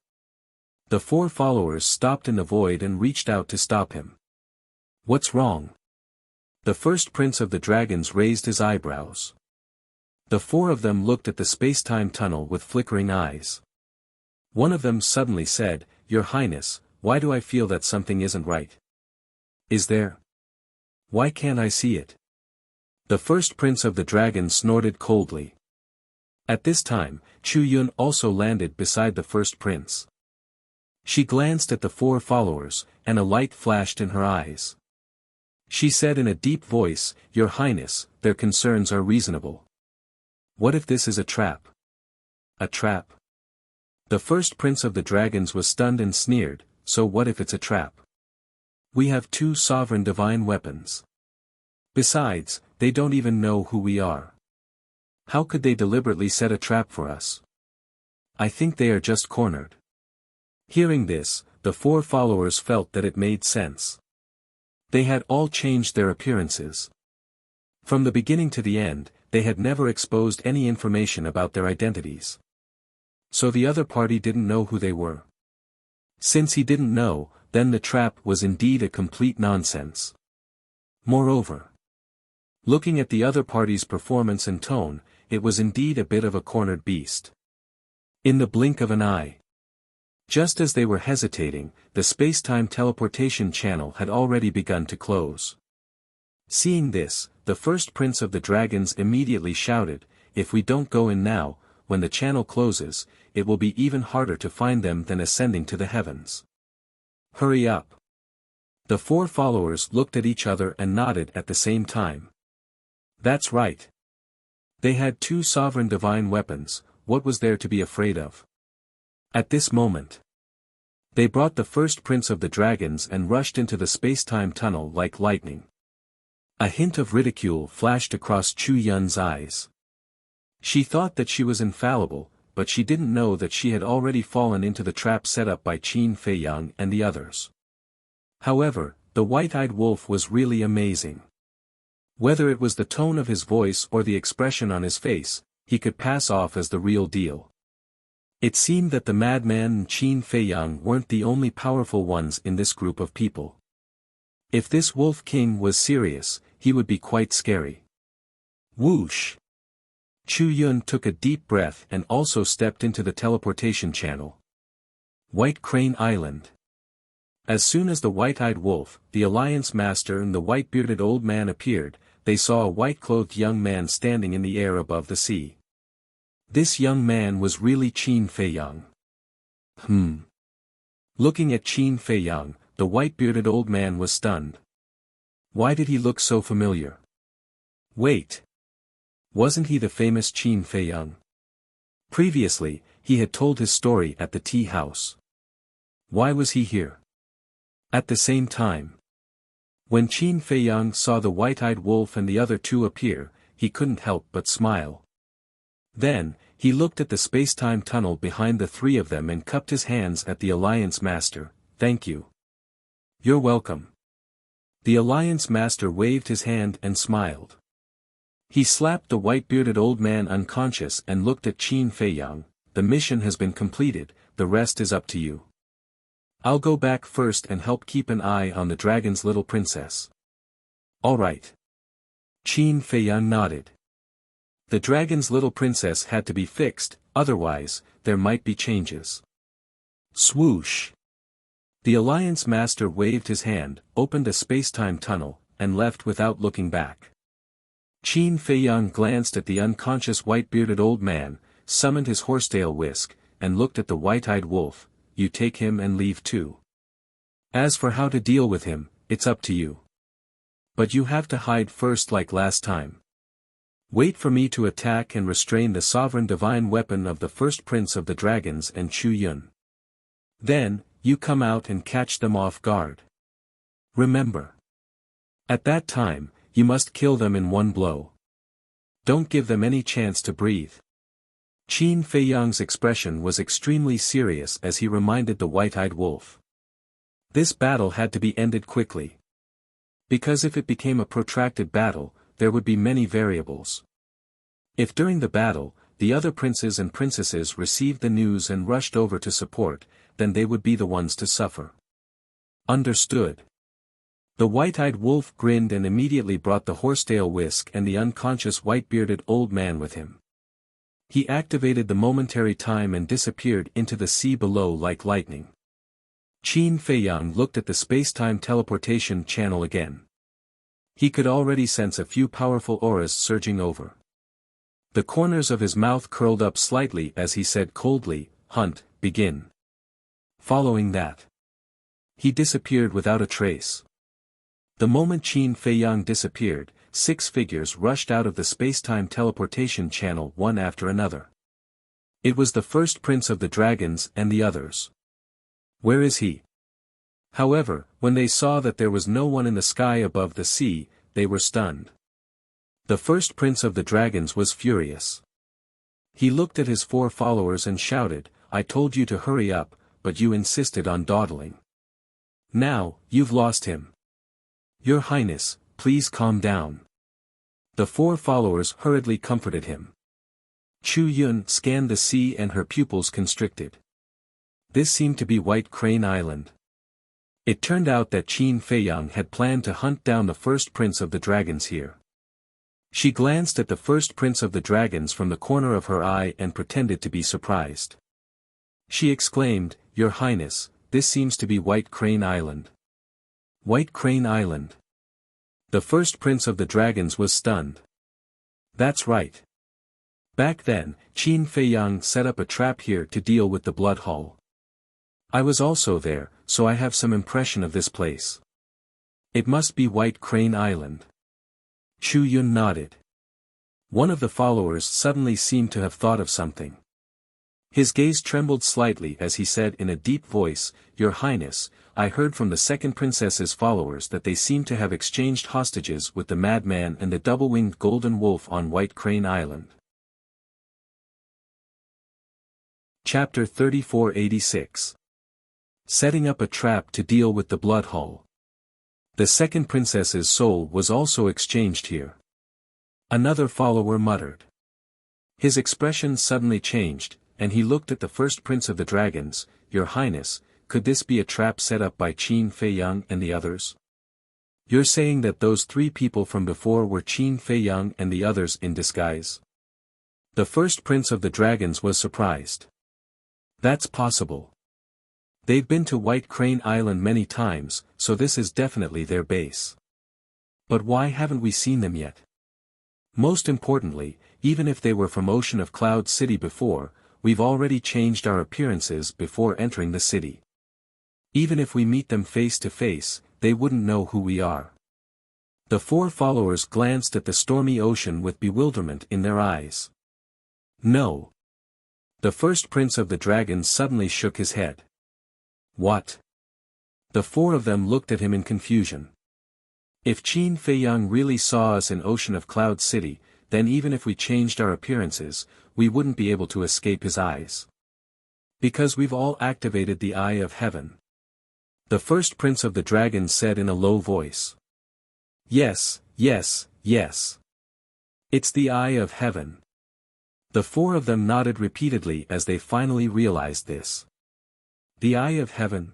Speaker 1: the 4 followers stopped in the void and reached out to stop him. What's wrong? The first prince of the dragons raised his eyebrows. The 4 of them looked at the space-time tunnel with flickering eyes. One of them suddenly said, Your Highness, why do I feel that something isn't right? Is there? Why can't I see it? The first prince of the dragons snorted coldly. At this time, Chu Yun also landed beside the first prince. She glanced at the 4 followers, and a light flashed in her eyes. She said in a deep voice, Your Highness, their concerns are reasonable. What if this is a trap? A trap? The first prince of the dragons was stunned and sneered, so what if it's a trap? We have 2 sovereign divine weapons. Besides, they don't even know who we are. How could they deliberately set a trap for us? I think they are just cornered. Hearing this, the 4 followers felt that it made sense. They had all changed their appearances. From the beginning to the end, they had never exposed any information about their identities. So the other party didn't know who they were. Since he didn't know, then the trap was indeed a complete nonsense. Moreover, looking at the other party's performance and tone, it was indeed a bit of a cornered beast. In the blink of an eye, just as they were hesitating, the space-time teleportation channel had already begun to close. Seeing this, the first prince of the dragons immediately shouted, If we don't go in now, when the channel closes, it will be even harder to find them than ascending to the heavens. Hurry up. The 4 followers looked at each other and nodded at the same time. That's right. They had 2 sovereign divine weapons, what was there to be afraid of? At this moment, they brought the first prince of the dragons and rushed into the space-time tunnel like lightning. A hint of ridicule flashed across Chu Yun's eyes. She thought that she was infallible, but she didn't know that she had already fallen into the trap set up by Qin Feiyang and the others. However, the white-eyed wolf was really amazing. Whether it was the tone of his voice or the expression on his face, he could pass off as the real deal. It seemed that the madman and Qin Feiyang weren't the only powerful ones in this group of people. If this Wolf King was serious, he would be quite scary. Whoosh! Chu Yun took a deep breath and also stepped into the teleportation channel. White Crane Island. As soon as the white-eyed wolf, the Alliance Master and the white-bearded old man appeared, they saw a white-clothed young man standing in the air above the sea. This young man was really Qin Feiyang. Looking at Qin Feiyang, the white-bearded old man was stunned. Why did he look so familiar? Wait. Wasn't he the famous Qin Feiyang? Previously, he had told his story at the tea house. Why was he here? At the same time, when Qin Feiyang saw the white-eyed wolf and the other 2 appear, he couldn't help but smile. Then, He looked at the space-time tunnel behind the three of them and cupped his hands at the Alliance Master. "Thank you. You're welcome." The Alliance Master waved his hand and smiled. He slapped the white-bearded old man unconscious and looked at Qin Feiyang. "The mission has been completed, the rest is up to you. I'll go back first and help keep an eye on the dragon's little princess." "All right." Qin Feiyang nodded. The dragon's little princess had to be fixed, otherwise, there might be changes. Swoosh! The Alliance Master waved his hand, opened a space-time tunnel, and left without looking back. Qin Feiyang glanced at the unconscious white-bearded old man, summoned his horsetail whisk, and looked at the white-eyed wolf. "You take him and leave too. As for how to deal with him, it's up to you. But you have to hide first like last time. Wait for me to attack and restrain the sovereign divine weapon of the first prince of the dragons and Chu Yun. Then, you come out and catch them off guard. Remember. At that time, you must kill them in one blow. Don't give them any chance to breathe." Qin Feiyang's expression was extremely serious as he reminded the white-eyed wolf. This battle had to be ended quickly. Because if it became a protracted battle, there would be many variables. If during the battle, the other princes and princesses received the news and rushed over to support, then they would be the ones to suffer. Understood. The white-eyed wolf grinned and immediately brought the horsetail whisk and the unconscious white-bearded old man with him. He activated the momentary time and disappeared into the sea below like lightning. Qin Feiyang looked at the space-time teleportation channel again. He could already sense a few powerful auras surging over. The corners of his mouth curled up slightly as he said coldly, "Hunt, begin." Following that, he disappeared without a trace. The moment Qin Feiyang disappeared, 6 figures rushed out of the space-time teleportation channel one after another. It was the first prince of the dragons and the others. "Where is he?" However, when they saw that there was no one in the sky above the sea, they were stunned. The first prince of the dragons was furious. He looked at his 4 followers and shouted, "I told you to hurry up, but you insisted on dawdling. Now, you've lost him. Your Highness, please calm down." The 4 followers hurriedly comforted him. Chu Yun scanned the sea and her pupils constricted. This seemed to be White Crane Island. It turned out that Qin Feiyang had planned to hunt down the first prince of the dragons here. She glanced at the first prince of the dragons from the corner of her eye and pretended to be surprised. She exclaimed, "Your Highness, this seems to be White Crane Island." White Crane Island. The first prince of the dragons was stunned. That's right. Back then, Qin Feiyang set up a trap here to deal with the Blood Hall. I was also there, so I have some impression of this place. It must be White Crane Island. Chu Yun nodded. One of the followers suddenly seemed to have thought of something. His gaze trembled slightly as he said in a deep voice, "Your Highness, I heard from the second princess's followers that they seem to have exchanged hostages with the madman and the double-winged golden wolf on White Crane Island." Chapter 3486. Setting up a trap to deal with the Blood Hall. The second princess's soul was also exchanged here. Another follower muttered. His expression suddenly changed, and he looked at the first prince of the dragons. "Your Highness, could this be a trap set up by Qin Feiyang and the others? You're saying that those 3 people from before were Qin Feiyang and the others in disguise?" The first prince of the dragons was surprised. That's possible. They've been to White Crane Island many times, so this is definitely their base. But why haven't we seen them yet? Most importantly, even if they were from Ocean of Cloud City before, we've already changed our appearances before entering the city. Even if we meet them face to face, they wouldn't know who we are. The 4 followers glanced at the stormy ocean with bewilderment in their eyes. No. The first prince of the dragons suddenly shook his head. What? The 4 of them looked at him in confusion. If Qin Feiyang really saw us in Ocean of Cloud City, then even if we changed our appearances, we wouldn't be able to escape his eyes. Because we've all activated the Eye of Heaven. The first prince of the dragons said in a low voice. Yes, yes, yes. It's the Eye of Heaven. The four of them nodded repeatedly as they finally realized this. The Eye of Heaven?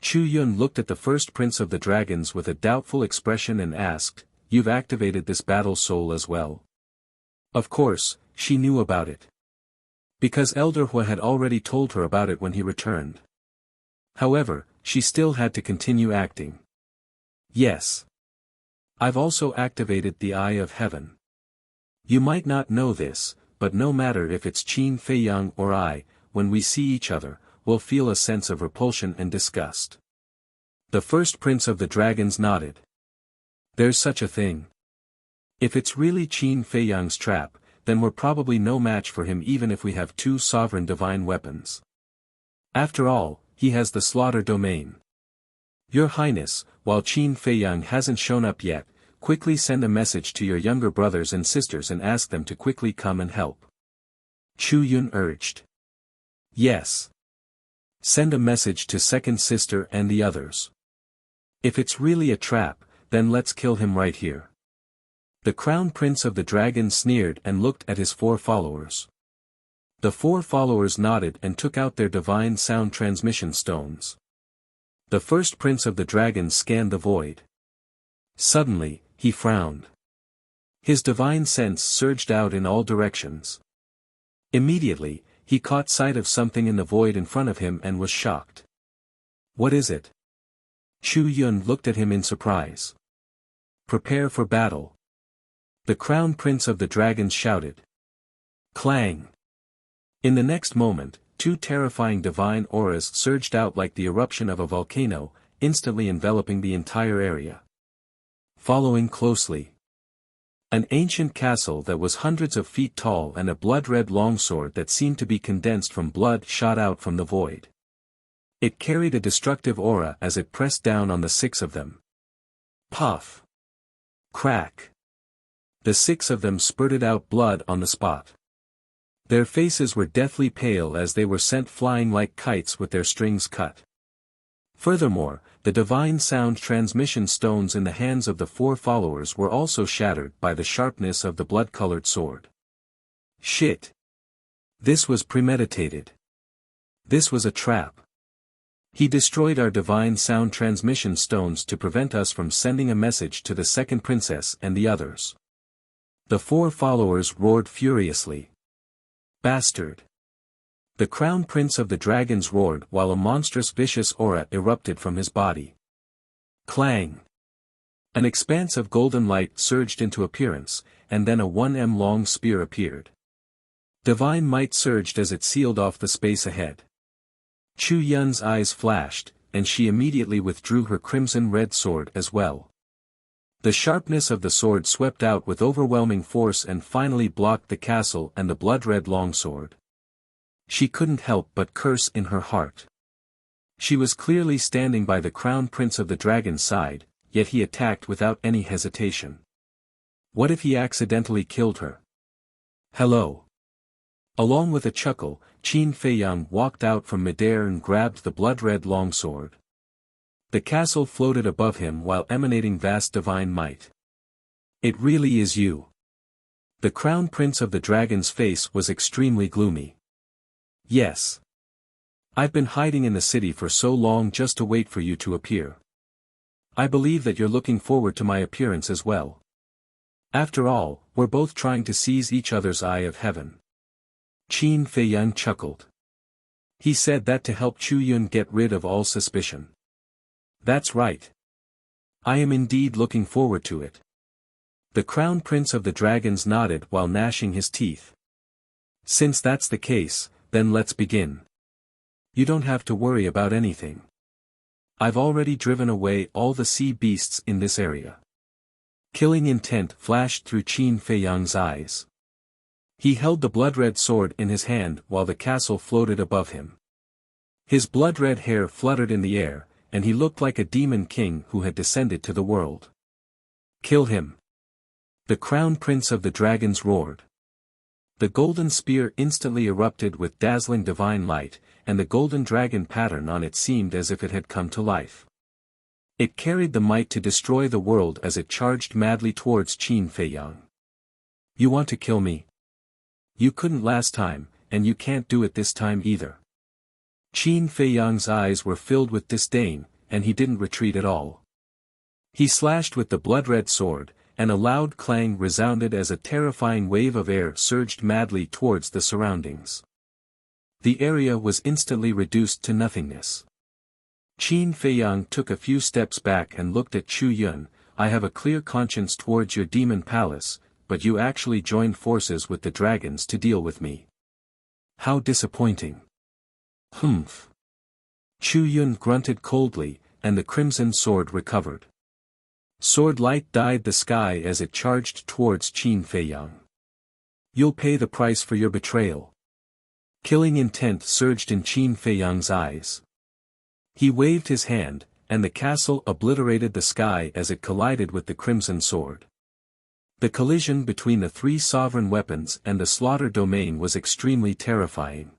Speaker 1: Chu Yun looked at the first prince of the dragons with a doubtful expression and asked, "You've activated this battle soul as well?" Of course, she knew about it. Because Elder Hua had already told her about it when he returned. However, she still had to continue acting. Yes. I've also activated the Eye of Heaven. You might not know this, but no matter if it's Qin Fei Yang or I, when we see each other, we'll feel a sense of repulsion and disgust. The first prince of the dragons nodded. There's such a thing. If it's really Qin Fei Yang's trap, then we're probably no match for him even if we have two sovereign divine weapons. After all, he has the slaughter domain. Your Highness, while Qin Fei Yang hasn't shown up yet, quickly send a message to your younger brothers and sisters and ask them to quickly come and help. Chu Yun urged. Yes. Send a message to second sister and the others. If it's really a trap, then let's kill him right here. The crown prince of the dragons sneered and looked at his four followers. The four followers nodded and took out their divine sound transmission stones. The first prince of the dragons scanned the void. Suddenly, he frowned. His divine sense surged out in all directions. Immediately, he caught sight of something in the void in front of him and was shocked. What is it? Chu Yun looked at him in surprise. Prepare for battle. The crown prince of the dragons shouted. Clang! In the next moment, two terrifying divine auras surged out like the eruption of a volcano, instantly enveloping the entire area. Following closely. An ancient castle that was hundreds of feet tall and a blood-red longsword that seemed to be condensed from blood shot out from the void. It carried a destructive aura as it pressed down on the six of them. Puff! Crack! The six of them spurted out blood on the spot. Their faces were deathly pale as they were sent flying like kites with their strings cut. Furthermore, the divine sound transmission stones in the hands of the four followers were also shattered by the sharpness of the blood-colored sword. Shit! This was premeditated. This was a trap. He destroyed our divine sound transmission stones to prevent us from sending a message to the second princess and the others. The four followers roared furiously. Bastard! The crown prince of the dragons roared while a monstrous vicious aura erupted from his body. Clang! An expanse of golden light surged into appearance, and then a 1 m long spear appeared. Divine might surged as it sealed off the space ahead. Chu Yun's eyes flashed, and she immediately withdrew her crimson-red sword as well. The sharpness of the sword swept out with overwhelming force and finally blocked the castle and the blood-red longsword. She couldn't help but curse in her heart. She was clearly standing by the crown prince of the dragon's side, yet he attacked without any hesitation. What if he accidentally killed her? Hello. Along with a chuckle, Qin Fei Yang walked out from midair and grabbed the blood-red longsword. The castle floated above him while emanating vast divine might. It really is you. The crown prince of the dragon's face was extremely gloomy. Yes. I've been hiding in the city for so long just to wait for you to appear. I believe that you're looking forward to my appearance as well. After all, we're both trying to seize each other's Eye of Heaven. Qin Fei Yang chuckled. He said that to help Chu Yun get rid of all suspicion. That's right. I am indeed looking forward to it. The crown prince of the dragons nodded while gnashing his teeth. Since that's the case, then let's begin. You don't have to worry about anything. I've already driven away all the sea beasts in this area. Killing intent flashed through Qin Fei Yang's eyes. He held the blood-red sword in his hand while the castle floated above him. His blood-red hair fluttered in the air, and he looked like a demon king who had descended to the world. Kill him. The crown prince of the dragons roared. The golden spear instantly erupted with dazzling divine light, and the golden dragon pattern on it seemed as if it had come to life. It carried the might to destroy the world as it charged madly towards Qin Feiyang. You want to kill me? You couldn't last time, and you can't do it this time either. Qin Feiyang's eyes were filled with disdain, and he didn't retreat at all. He slashed with the blood-red sword, and a loud clang resounded as a terrifying wave of air surged madly towards the surroundings. The area was instantly reduced to nothingness. Qin Feiyang took a few steps back and looked at Chu Yun. I have a clear conscience towards your demon palace, but you actually joined forces with the dragons to deal with me. How disappointing. Humph. Chu Yun grunted coldly, and the crimson sword recovered. Sword light dyed the sky as it charged towards Qin Feiyang. You'll pay the price for your betrayal. Killing intent surged in Qin Feiyang's eyes. He waved his hand, and the castle obliterated the sky as it collided with the crimson sword. The collision between the three sovereign weapons and the slaughter domain was extremely terrifying.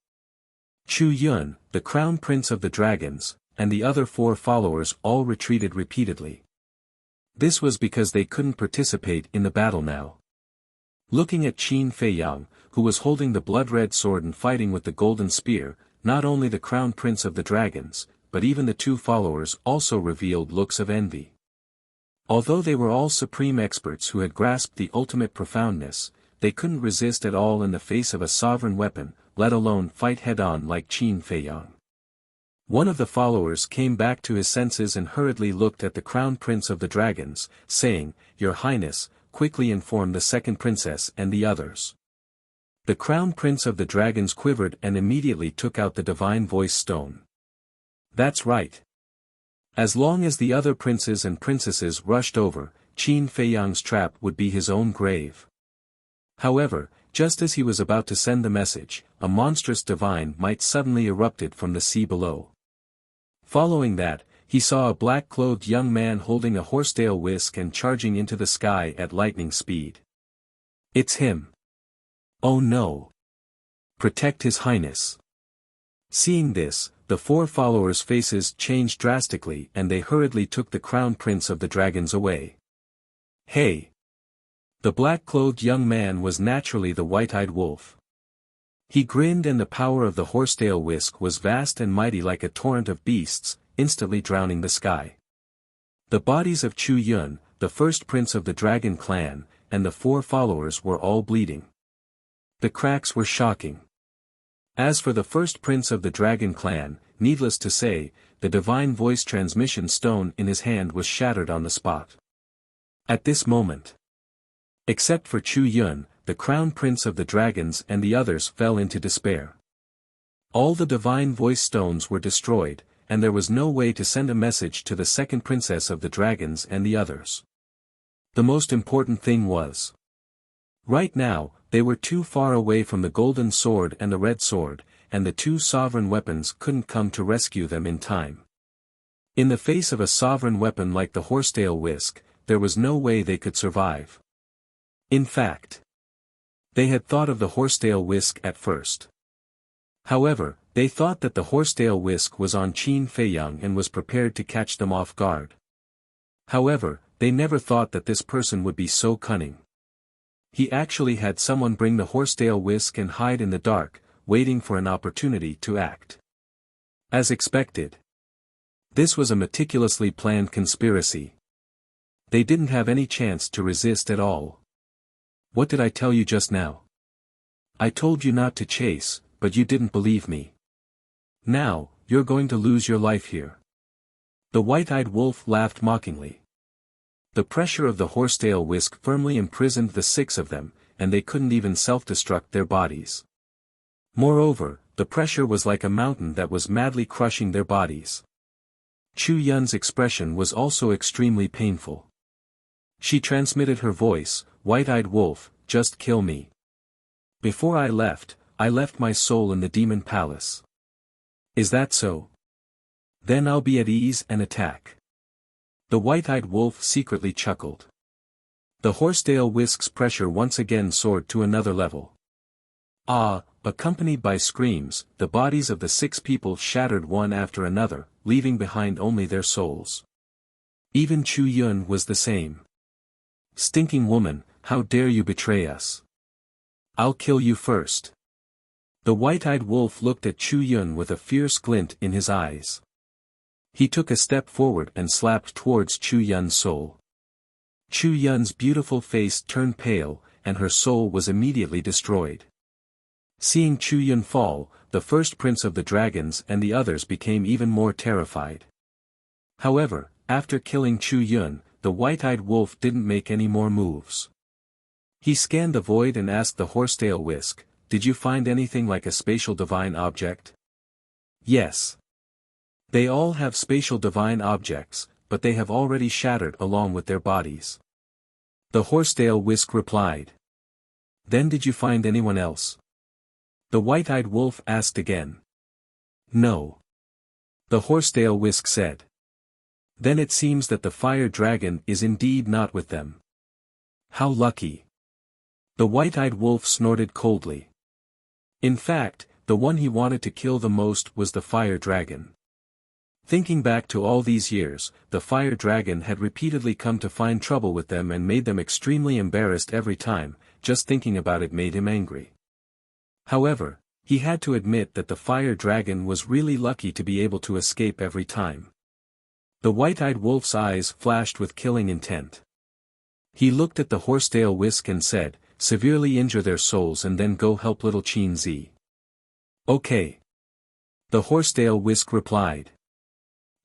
Speaker 1: Chu Yun, the crown prince of the dragons, and the other four followers all retreated repeatedly. This was because they couldn't participate in the battle now. Looking at Qin Feiyang, who was holding the blood-red sword and fighting with the golden spear, not only the crown prince of the dragons, but even the two followers also revealed looks of envy. Although they were all supreme experts who had grasped the ultimate profoundness, they couldn't resist at all in the face of a sovereign weapon, let alone fight head-on like Qin Feiyang. One of the followers came back to his senses and hurriedly looked at the crown prince of the dragons, saying, Your Highness, quickly inform the second princess and the others. The crown prince of the dragons quivered and immediately took out the divine voice stone. That's right. As long as the other princes and princesses rushed over, Qin Feiyang's trap would be his own grave. However, just as he was about to send the message, a monstrous divine might suddenly erupted from the sea below. Following that, he saw a black-clothed young man holding a horsetail whisk and charging into the sky at lightning speed. It's him. Oh no. Protect His Highness. Seeing this, the four followers' faces changed drastically and they hurriedly took the crown prince of the dragons away. Hey! The black-clothed young man was naturally the white-eyed wolf. He grinned and the power of the horsetail whisk was vast and mighty like a torrent of beasts, instantly drowning the sky. The bodies of Chu Yun, the first prince of the dragon clan, and the four followers were all bleeding. The cracks were shocking. As for the first prince of the dragon clan, needless to say, the divine voice transmission stone in his hand was shattered on the spot. At this moment, except for Chu Yun, the crown prince of the dragons and the others fell into despair. All the divine voice stones were destroyed, and there was no way to send a message to the second princess of the dragons and the others. The most important thing was, right now, they were too far away from the golden sword and the red sword, and the two sovereign weapons couldn't come to rescue them in time. In the face of a sovereign weapon like the horsetail whisk, there was no way they could survive. In fact, they had thought of the horsetail whisk at first. However, they thought that the horsetail whisk was on Qin Feiyang and was prepared to catch them off guard. However, they never thought that this person would be so cunning. He actually had someone bring the horsetail whisk and hide in the dark, waiting for an opportunity to act. As expected, this was a meticulously planned conspiracy. They didn't have any chance to resist at all. What did I tell you just now? I told you not to chase, but you didn't believe me. Now, you're going to lose your life here. The white-eyed wolf laughed mockingly. The pressure of the horsetail whisk firmly imprisoned the six of them, and they couldn't even self-destruct their bodies. Moreover, the pressure was like a mountain that was madly crushing their bodies. Chu Yun's expression was also extremely painful. She transmitted her voice, White-eyed wolf, just kill me. Before I left my soul in the demon palace. Is that so? Then I'll be at ease and attack. The white-eyed wolf secretly chuckled. The Horsetail Whisk's pressure once again soared to another level. Ah! Accompanied by screams, the bodies of the 6 people shattered one after another, leaving behind only their souls. Even Chu Yun was the same. Stinking woman, how dare you betray us? I'll kill you first. The white-eyed wolf looked at Chu Yun with a fierce glint in his eyes. He took a step forward and slapped towards Chu Yun's soul. Chu Yun's beautiful face turned pale, and her soul was immediately destroyed. Seeing Chu Yun fall, the first prince of the dragons and the others became even more terrified. However, after killing Chu Yun, the white-eyed wolf didn't make any more moves. He scanned the void and asked the Horsetail Whisk, "Did you find anything like a spatial divine object?" "Yes. They all have spatial divine objects, but they have already shattered along with their bodies." The Horsetail Whisk replied. "Then did you find anyone else?" The white-eyed wolf asked again. "No." The Horsetail Whisk said. "Then it seems that the fire dragon is indeed not with them. How lucky." The white-eyed wolf snorted coldly. In fact, the one he wanted to kill the most was the fire dragon. Thinking back to all these years, the fire dragon had repeatedly come to find trouble with them and made them extremely embarrassed every time. Just thinking about it made him angry. However, he had to admit that the fire dragon was really lucky to be able to escape every time. The white-eyed wolf's eyes flashed with killing intent. He looked at the Horsetail Whisk and said, "Severely injure their souls and then go help little Qin Zi." "Okay." The Horsetail Whisk replied.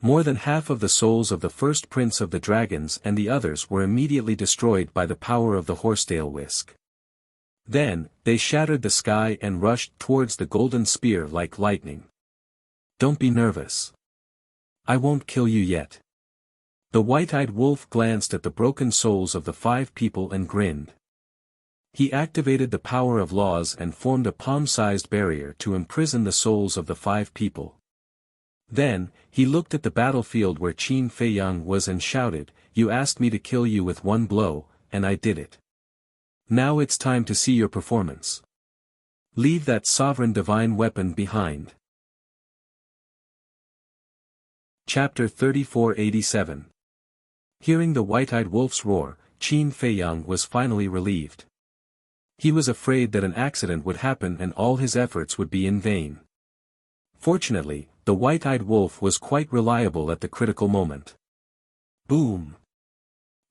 Speaker 1: More than half of the souls of the first prince of the dragons and the others were immediately destroyed by the power of the Horsetail Whisk. Then, they shattered the sky and rushed towards the golden spear like lightning. "Don't be nervous. I won't kill you yet." The white-eyed wolf glanced at the broken souls of the 5 people and grinned. He activated the power of laws and formed a palm-sized barrier to imprison the souls of the 5 people. Then, he looked at the battlefield where Qin Feiyang was and shouted, "You asked me to kill you with one blow, and I did it. Now it's time to see your performance. Leave that sovereign divine weapon behind." Chapter 3487. Hearing the white-eyed wolf's roar, Qin Feiyang was finally relieved. He was afraid that an accident would happen and all his efforts would be in vain. Fortunately, the white-eyed wolf was quite reliable at the critical moment. Boom!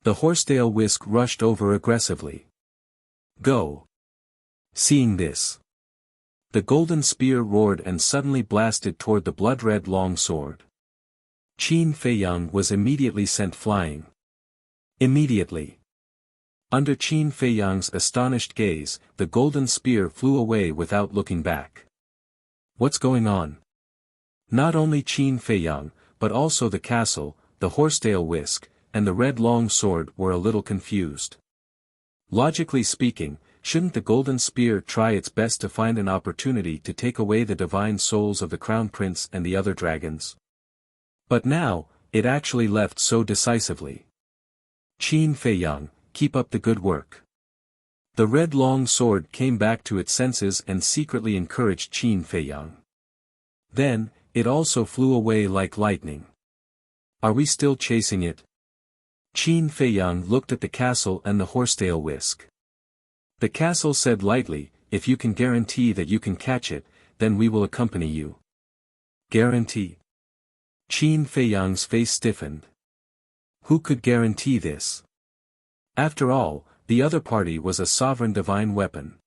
Speaker 1: The Horsetail Whisk rushed over aggressively. "Go!" Seeing this, the golden spear roared and suddenly blasted toward the blood-red long sword. Qin Feiyang was immediately sent flying. Immediately. Under Qin Feiyang's astonished gaze, the golden spear flew away without looking back. What's going on? Not only Qin Feiyang, but also the castle, the Horsetail Whisk, and the red long sword were a little confused. Logically speaking, shouldn't the golden spear try its best to find an opportunity to take away the divine souls of the Crown Prince and the other dragons? But now, it actually left so decisively. "Qin Feiyang, keep up the good work." The red long sword came back to its senses and secretly encouraged Qin Feiyang. Then, it also flew away like lightning. "Are we still chasing it?" Qin Feiyang looked at the castle and the Horsetail Whisk. The castle said lightly, "If you can guarantee that you can catch it, then we will accompany you." Guarantee? Qin Feiyang's face stiffened. Who could guarantee this? After all, the other party was a sovereign divine weapon.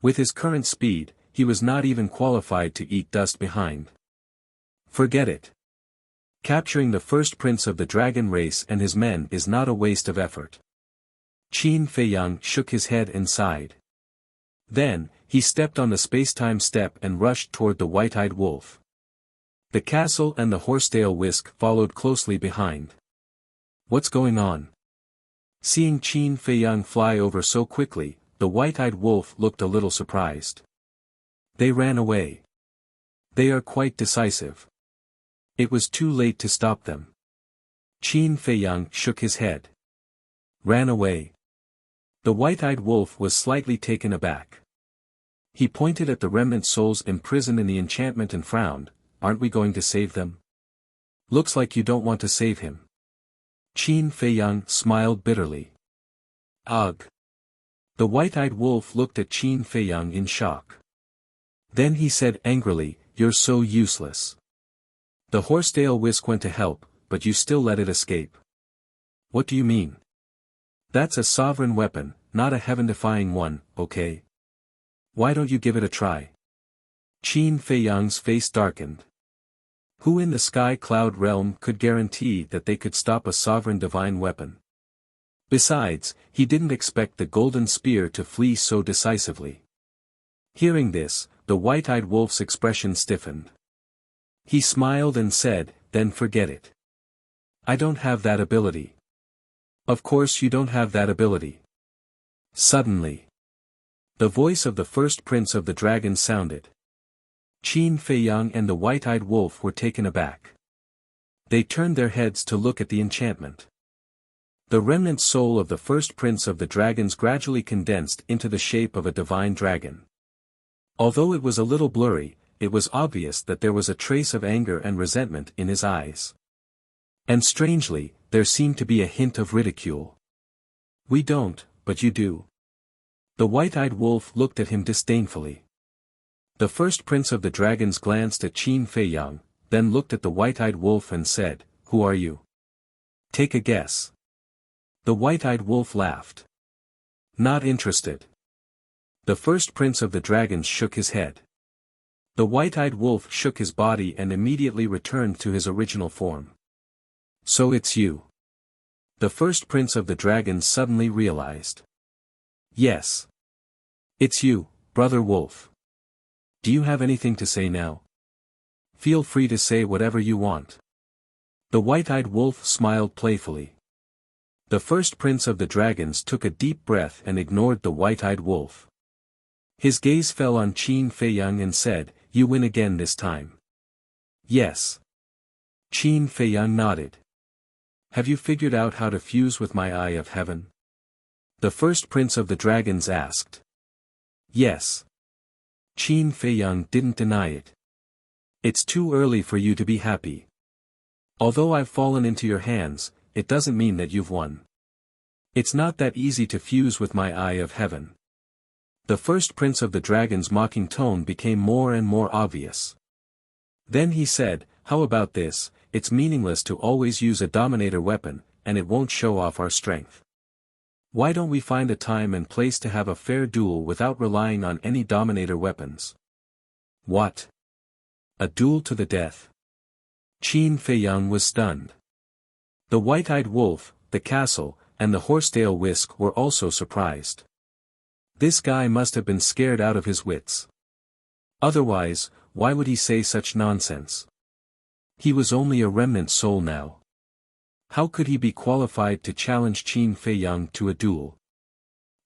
Speaker 1: With his current speed, he was not even qualified to eat dust behind. Forget it. Capturing the first prince of the dragon race and his men is not a waste of effort. Qin Feiyang shook his head and sighed. Then, he stepped on the space-time step and rushed toward the white-eyed wolf. The castle and the Horsetail Whisk followed closely behind. What's going on? Seeing Qin Feiyang fly over so quickly, the white-eyed wolf looked a little surprised. They ran away. They are quite decisive. It was too late to stop them. Qin Feiyang shook his head. Ran away. The white-eyed wolf was slightly taken aback. He pointed at the remnant souls imprisoned in the enchantment and frowned, "Aren't we going to save them? Looks like you don't want to save him." Qin Feiyang smiled bitterly. Ugh. The white-eyed wolf looked at Qin Feiyang in shock. Then he said angrily, "You're so useless. The horsetail whisk went to help, but you still let it escape. What do you mean? That's a sovereign weapon, not a heaven-defying one, okay? Why don't you give it a try?" Qin Feiyang's face darkened. Who in the sky cloud realm could guarantee that they could stop a sovereign divine weapon? Besides, he didn't expect the golden spear to flee so decisively. Hearing this, the white-eyed wolf's expression stiffened. He smiled and said, "Then forget it. I don't have that ability." "Of course you don't have that ability." Suddenly, the voice of the first prince of the dragons sounded. Qin Feiyang and the white-eyed wolf were taken aback. They turned their heads to look at the enchantment. The remnant soul of the first prince of the dragons gradually condensed into the shape of a divine dragon. Although it was a little blurry, it was obvious that there was a trace of anger and resentment in his eyes. And strangely, there seemed to be a hint of ridicule. "We don't, but you do." The white-eyed wolf looked at him disdainfully. The first prince of the dragons glanced at Qin Feiyang, then looked at the white-eyed wolf and said, "Who are you? Take a guess." The white-eyed wolf laughed. "Not interested." The first prince of the dragons shook his head. The white-eyed wolf shook his body and immediately returned to his original form. "So it's you." The first prince of the dragons suddenly realized. "Yes. It's you, brother wolf. Do you have anything to say now? Feel free to say whatever you want." The white-eyed wolf smiled playfully. The first prince of the dragons took a deep breath and ignored the white-eyed wolf. His gaze fell on Qin Feiyang and said, "You win again this time." "Yes." Qin Feiyang nodded. "Have you figured out how to fuse with my eye of heaven?" The first prince of the dragons asked. "Yes." Qin Feiyang didn't deny it. "It's too early for you to be happy. Although I've fallen into your hands, it doesn't mean that you've won. It's not that easy to fuse with my eye of heaven." The first prince of the dragon's mocking tone became more and more obvious. Then he said, "How about this? It's meaningless to always use a dominator weapon, and it won't show off our strength. Why don't we find a time and place to have a fair duel without relying on any dominator weapons?" "What? A duel to the death?" Qin Feiyang was stunned. The white-eyed wolf, the castle, and the horsetail whisk were also surprised. This guy must have been scared out of his wits. Otherwise, why would he say such nonsense? He was only a remnant soul now. How could he be qualified to challenge Qin Feiyang to a duel?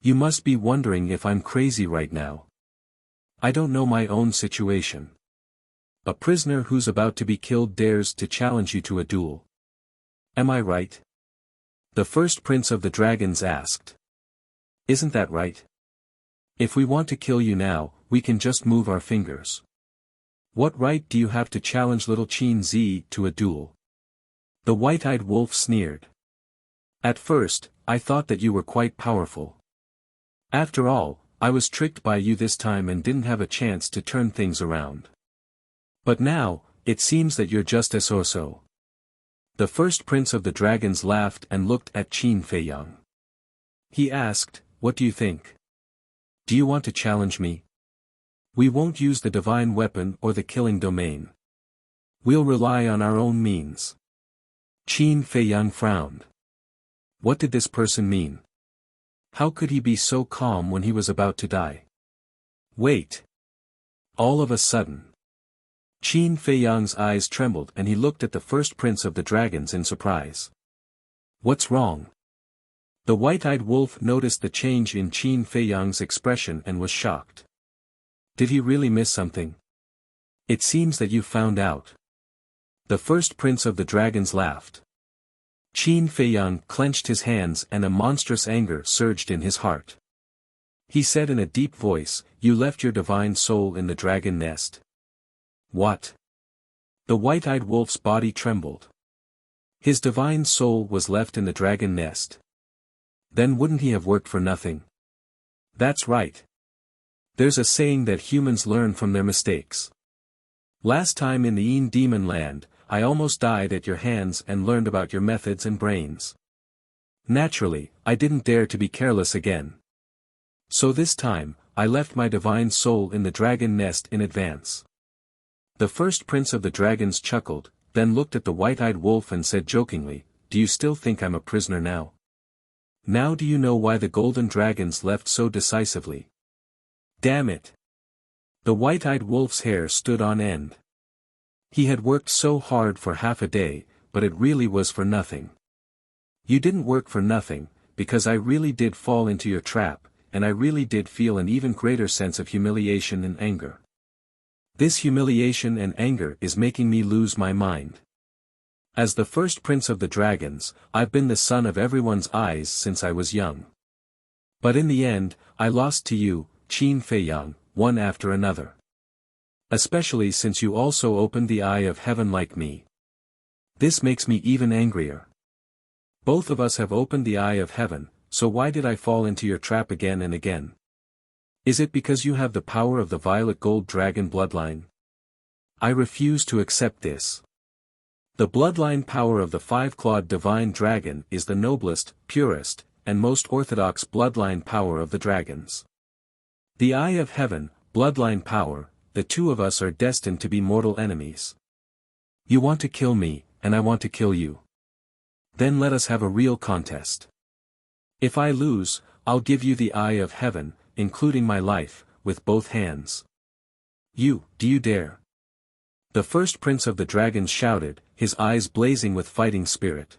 Speaker 1: "You must be wondering if I'm crazy right now. I don't know my own situation. A prisoner who's about to be killed dares to challenge you to a duel. Am I right?" The first prince of the dragons asked. "Isn't that right? If we want to kill you now, we can just move our fingers. What right do you have to challenge little Qin Zi to a duel?" The white-eyed wolf sneered. "At first, I thought that you were quite powerful. After all, I was tricked by you this time and didn't have a chance to turn things around. But now, it seems that you're just as so." The first prince of the dragons laughed and looked at Qin Feiyang. He asked, "What do you think? Do you want to challenge me? We won't use the divine weapon or the killing domain. We'll rely on our own means." Qin Feiyang frowned. What did this person mean? How could he be so calm when he was about to die? "Wait." All of a sudden, Qin Feiyang's eyes trembled and he looked at the first prince of the dragons in surprise. "What's wrong?" The white-eyed wolf noticed the change in Qin Feiyang's expression and was shocked. "Did he really miss something? It seems that you found out." The first prince of the dragons laughed. Qin Feiyang clenched his hands and a monstrous anger surged in his heart. He said in a deep voice, "You left your divine soul in the dragon nest." What? The white-eyed wolf's body trembled. His divine soul was left in the dragon nest. Then wouldn't he have worked for nothing? That's right. There's a saying that humans learn from their mistakes. Last time in the Yin Demon Land, I almost died at your hands and learned about your methods and brains. Naturally, I didn't dare to be careless again. So this time, I left my divine soul in the dragon nest in advance. The first prince of the dragons chuckled, then looked at the white-eyed wolf and said jokingly, "Do you still think I'm a prisoner now? Now do you know why the golden dragons left so decisively? Damn it!" The white-eyed wolf's hair stood on end. He had worked so hard for half a day, but it really was for nothing. You didn't work for nothing, because I really did fall into your trap, and I really did feel an even greater sense of humiliation and anger. This humiliation and anger is making me lose my mind. As the first prince of the dragons, I've been the sun of everyone's eyes since I was young. But in the end, I lost to you, Qin Feiyang, one after another. Especially since you also opened the eye of heaven like me. This makes me even angrier. Both of us have opened the eye of heaven, so why did I fall into your trap again and again? Is it because you have the power of the violet gold dragon bloodline? I refuse to accept this. The bloodline power of the five-clawed divine dragon is the noblest, purest, and most orthodox bloodline power of the dragons. The eye of heaven, bloodline power, the two of us are destined to be mortal enemies. You want to kill me, and I want to kill you. Then let us have a real contest. If I lose, I'll give you the eye of heaven, including my life, with both hands. Do you dare? The first prince of the dragons shouted, his eyes blazing with fighting spirit.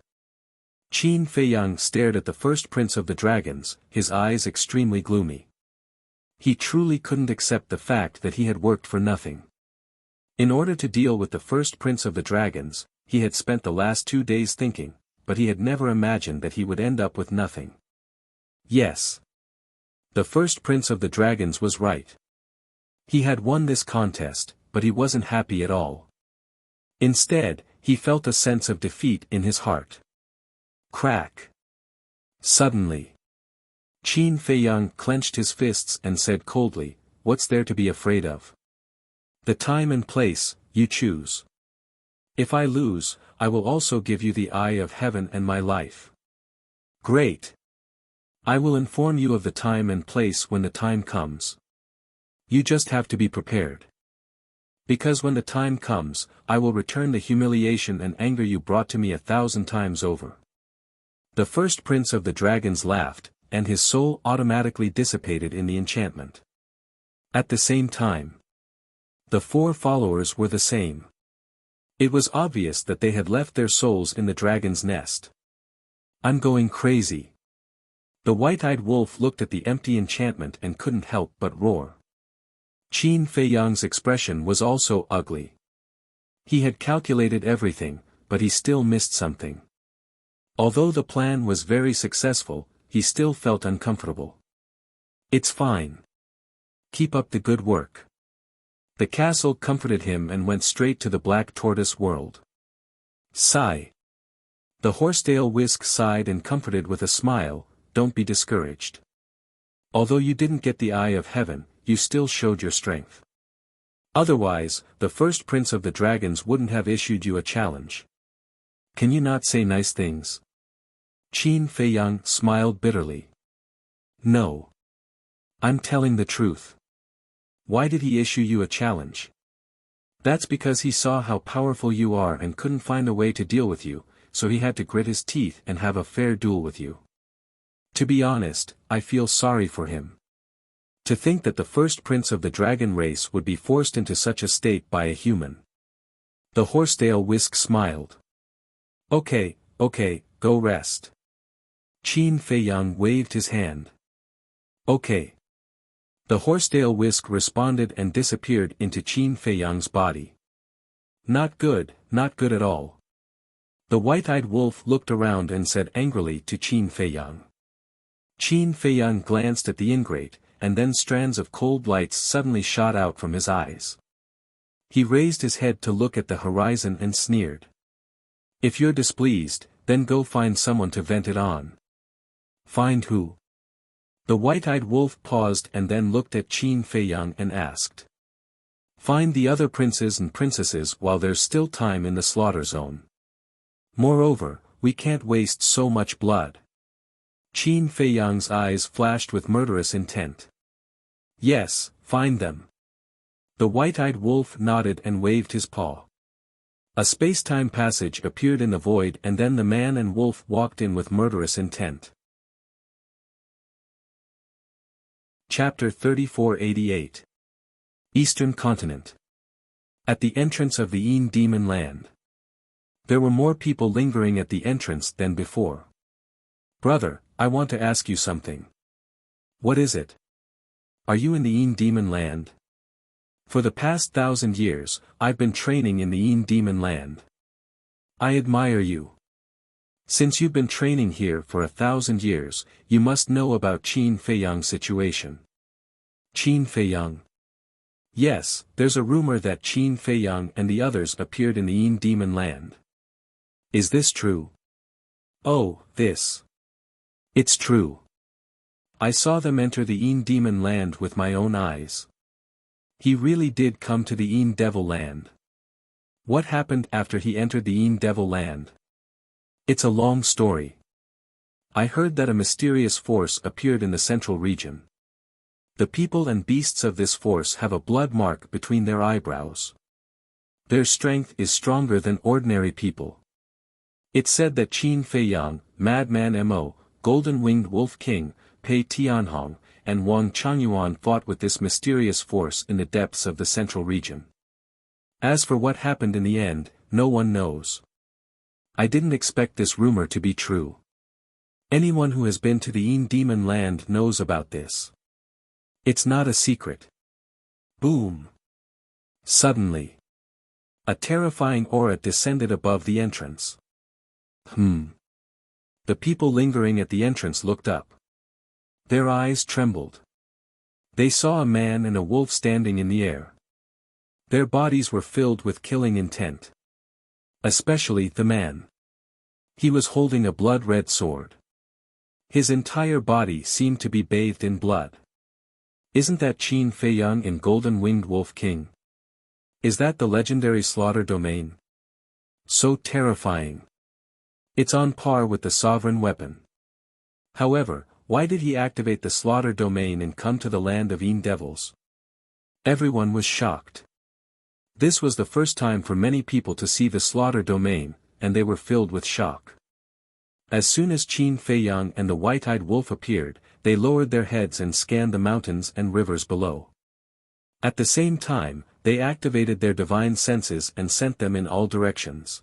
Speaker 1: Qin Feiyang stared at the first prince of the dragons, his eyes extremely gloomy. He truly couldn't accept the fact that he had worked for nothing. In order to deal with the first prince of the dragons, he had spent the last 2 days thinking, but he had never imagined that he would end up with nothing. Yes. The first prince of the dragons was right. He had won this contest, but he wasn't happy at all. Instead, he felt a sense of defeat in his heart. Crack. Suddenly, Qin Feiyang clenched his fists and said coldly, "What's there to be afraid of? The time and place, you choose. If I lose, I will also give you the eye of heaven and my life." Great. I will inform you of the time and place when the time comes. You just have to be prepared. Because when the time comes, I will return the humiliation and anger you brought to me 1,000 times over. The first prince of the dragons laughed, and his soul automatically dissipated in the enchantment. At the same time, the 4 followers were the same. It was obvious that they had left their souls in the dragon's nest. I'm going crazy. The white-eyed wolf looked at the empty enchantment and couldn't help but roar. Qin Feiyang's expression was also ugly. He had calculated everything, but he still missed something. Although the plan was very successful, he still felt uncomfortable. It's fine. Keep up the good work. The castle comforted him and went straight to the black tortoise world. Sigh. The horsetail whisk sighed and comforted with a smile, "Don't be discouraged. Although you didn't get the eye of heaven, you still showed your strength. Otherwise, the first prince of the dragons wouldn't have issued you a challenge. Can you not say nice things?" Qin Feiyang smiled bitterly. "No. I'm telling the truth. Why did he issue you a challenge? That's because he saw how powerful you are and couldn't find a way to deal with you, so he had to grit his teeth and have a fair duel with you. To be honest, I feel sorry for him. To think that the first prince of the dragon race would be forced into such a state by a human." The horsetail whisk smiled. Okay, go rest." Qin Feiyang waved his hand. "Okay." The horsetail whisk responded and disappeared into Qin Feiyang's body. Not good at all. The white-eyed wolf looked around and said angrily to Qin Feiyang. Qin Feiyang glanced at the ingrate, and then strands of cold lights suddenly shot out from his eyes. He raised his head to look at the horizon and sneered. If you're displeased, then go find someone to vent it on. Find who? The white-eyed wolf paused and then looked at Qin Feiyang and asked. Find the other princes and princesses while there's still time in the slaughter zone. Moreover, we can't waste so much blood. Qin Feiyang's eyes flashed with murderous intent. Yes, find them. The white-eyed wolf nodded and waved his paw. A space-time passage appeared in the void and then the man and wolf walked in with murderous intent. Chapter 3488. Eastern Continent. At the entrance of the Yin Demon Land. There were more people lingering at the entrance than before. Brother, I want to ask you something. What is it? Are you in the Yin Demon Land? For the past 1,000 years, I've been training in the Yin Demon Land. I admire you. Since you've been training here for 1,000 years, you must know about Qin Feiyang's situation. Qin Feiyang. Yes, there's a rumor that Qin Feiyang and the others appeared in the Yin Demon Land. Is this true? Oh, this. It's true. I saw them enter the Yin Demon Land with my own eyes. He really did come to the Yin Devil Land. What happened after he entered the Yin Devil Land? It's a long story. I heard that a mysterious force appeared in the central region. The people and beasts of this force have a blood mark between their eyebrows. Their strength is stronger than ordinary people. It's said that Qin Feiyang, Madman Mo, Golden-Winged Wolf King, Pei Tianhong, and Wang Changyuan fought with this mysterious force in the depths of the central region. As for what happened in the end, no one knows. I didn't expect this rumor to be true. Anyone who has been to the Yin Demon Land knows about this. It's not a secret. Boom! Suddenly, a terrifying aura descended above the entrance. The people lingering at the entrance looked up. Their eyes trembled. They saw a man and a wolf standing in the air. Their bodies were filled with killing intent. Especially the man. He was holding a blood-red sword. His entire body seemed to be bathed in blood. Isn't that Qin Feiyang in Golden-Winged Wolf King? Is that the legendary slaughter domain? So terrifying. It's on par with the sovereign weapon. However, why did he activate the slaughter domain and come to the land of Yin Devils? Everyone was shocked. This was the first time for many people to see the slaughter domain, and they were filled with shock. As soon as Qin Feiyang and the white-eyed wolf appeared, they lowered their heads and scanned the mountains and rivers below. At the same time, they activated their divine senses and sent them in all directions.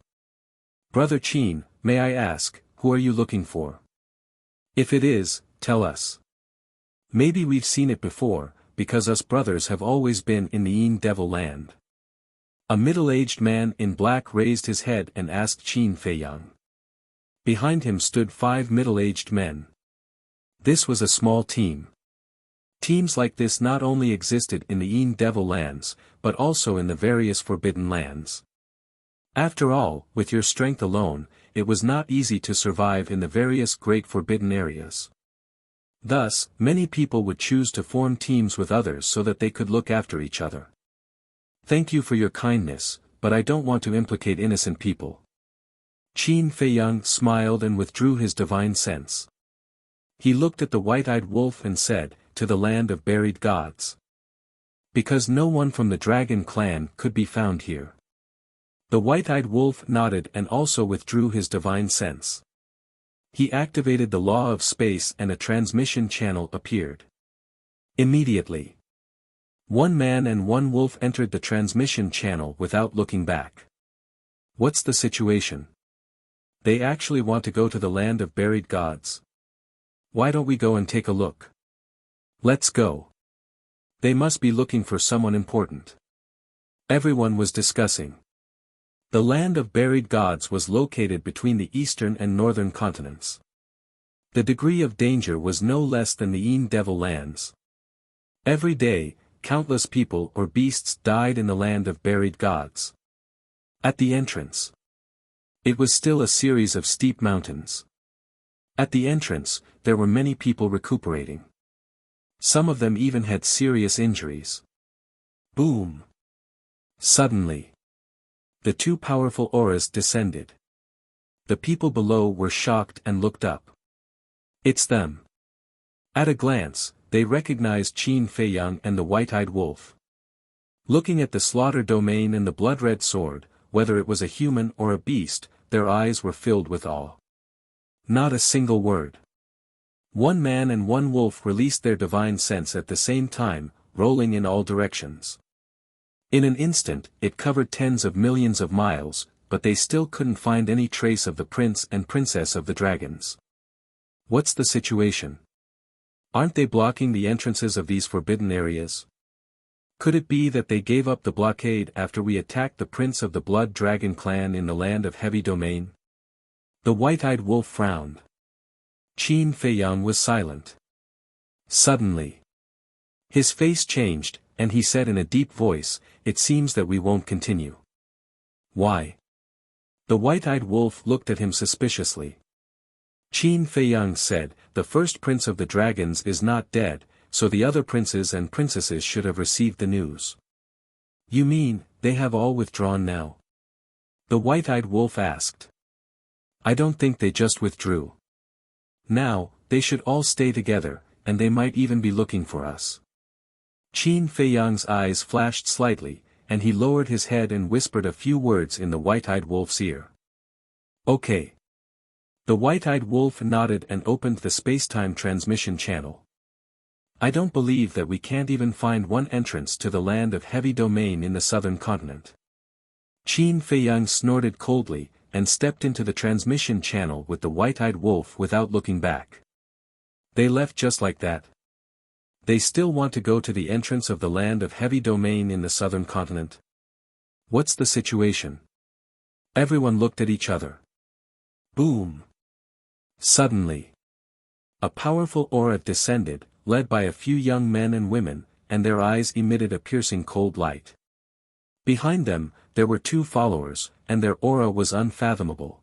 Speaker 1: Brother Qin, may I ask, who are you looking for? If it is, tell us. Maybe we've seen it before, because us brothers have always been in the Yin Devil Land. A middle-aged man in black raised his head and asked Qin Feiyang. Behind him stood 5 middle-aged men. This was a small team. Teams like this not only existed in the Yin Devil Lands, but also in the various Forbidden Lands. After all, with your strength alone, it was not easy to survive in the various great forbidden areas. Thus, many people would choose to form teams with others so that they could look after each other. Thank you for your kindness, but I don't want to implicate innocent people. Qin Feiyang smiled and withdrew his divine sense. He looked at the white-eyed wolf and said, "To the land of buried gods." Because no one from the dragon clan could be found here. The white-eyed wolf nodded and also withdrew his divine sense. He activated the law of space and a transmission channel appeared. Immediately, 1 man and 1 wolf entered the transmission channel without looking back. What's the situation? They actually want to go to the land of buried gods. Why don't we go and take a look? Let's go. They must be looking for someone important. Everyone was discussing. The land of buried gods was located between the eastern and northern continents. The degree of danger was no less than the Devil lands. Every day, countless people or beasts died in the land of buried gods. At the entrance, it was still a series of steep mountains. At the entrance, there were many people recuperating. Some of them even had serious injuries. Boom! Suddenly, the two powerful auras descended. The people below were shocked and looked up. It's them. At a glance, they recognized Qin Feiyang and the white-eyed wolf. Looking at the slaughter domain and the blood-red sword, whether it was a human or a beast, their eyes were filled with awe. Not a single word. One man and one wolf released their divine sense at the same time, rolling in all directions. In an instant, it covered tens of millions of miles, but they still couldn't find any trace of the prince and princess of the dragons. What's the situation? Aren't they blocking the entrances of these forbidden areas? Could it be that they gave up the blockade after we attacked the prince of the Blood Dragon clan in the land of Heavy Domain? The white-eyed wolf frowned. Qin Feiyang was silent. Suddenly, his face changed, and he said in a deep voice, "It seems that we won't continue." Why? The white-eyed wolf looked at him suspiciously. Qin Feiyang said, "The first prince of the dragons is not dead, so the other princes and princesses should have received the news." "You mean, they have all withdrawn now?" The white-eyed wolf asked. "I don't think they just withdrew. Now, they should all stay together, and they might even be looking for us." Qin Feiyang's eyes flashed slightly, and he lowered his head and whispered a few words in the white-eyed wolf's ear. "Okay." The white-eyed wolf nodded and opened the space-time transmission channel. "I don't believe that we can't even find one entrance to the land of Heavy Domain in the southern continent." Qin Feiyang snorted coldly, and stepped into the transmission channel with the white-eyed wolf without looking back. They left just like that. They still want to go to the entrance of the land of Heavy Domain in the southern continent. What's the situation? Everyone looked at each other. Boom! Suddenly, a powerful aura descended, led by a few young men and women, and their eyes emitted a piercing cold light. Behind them, there were two followers, and their aura was unfathomable.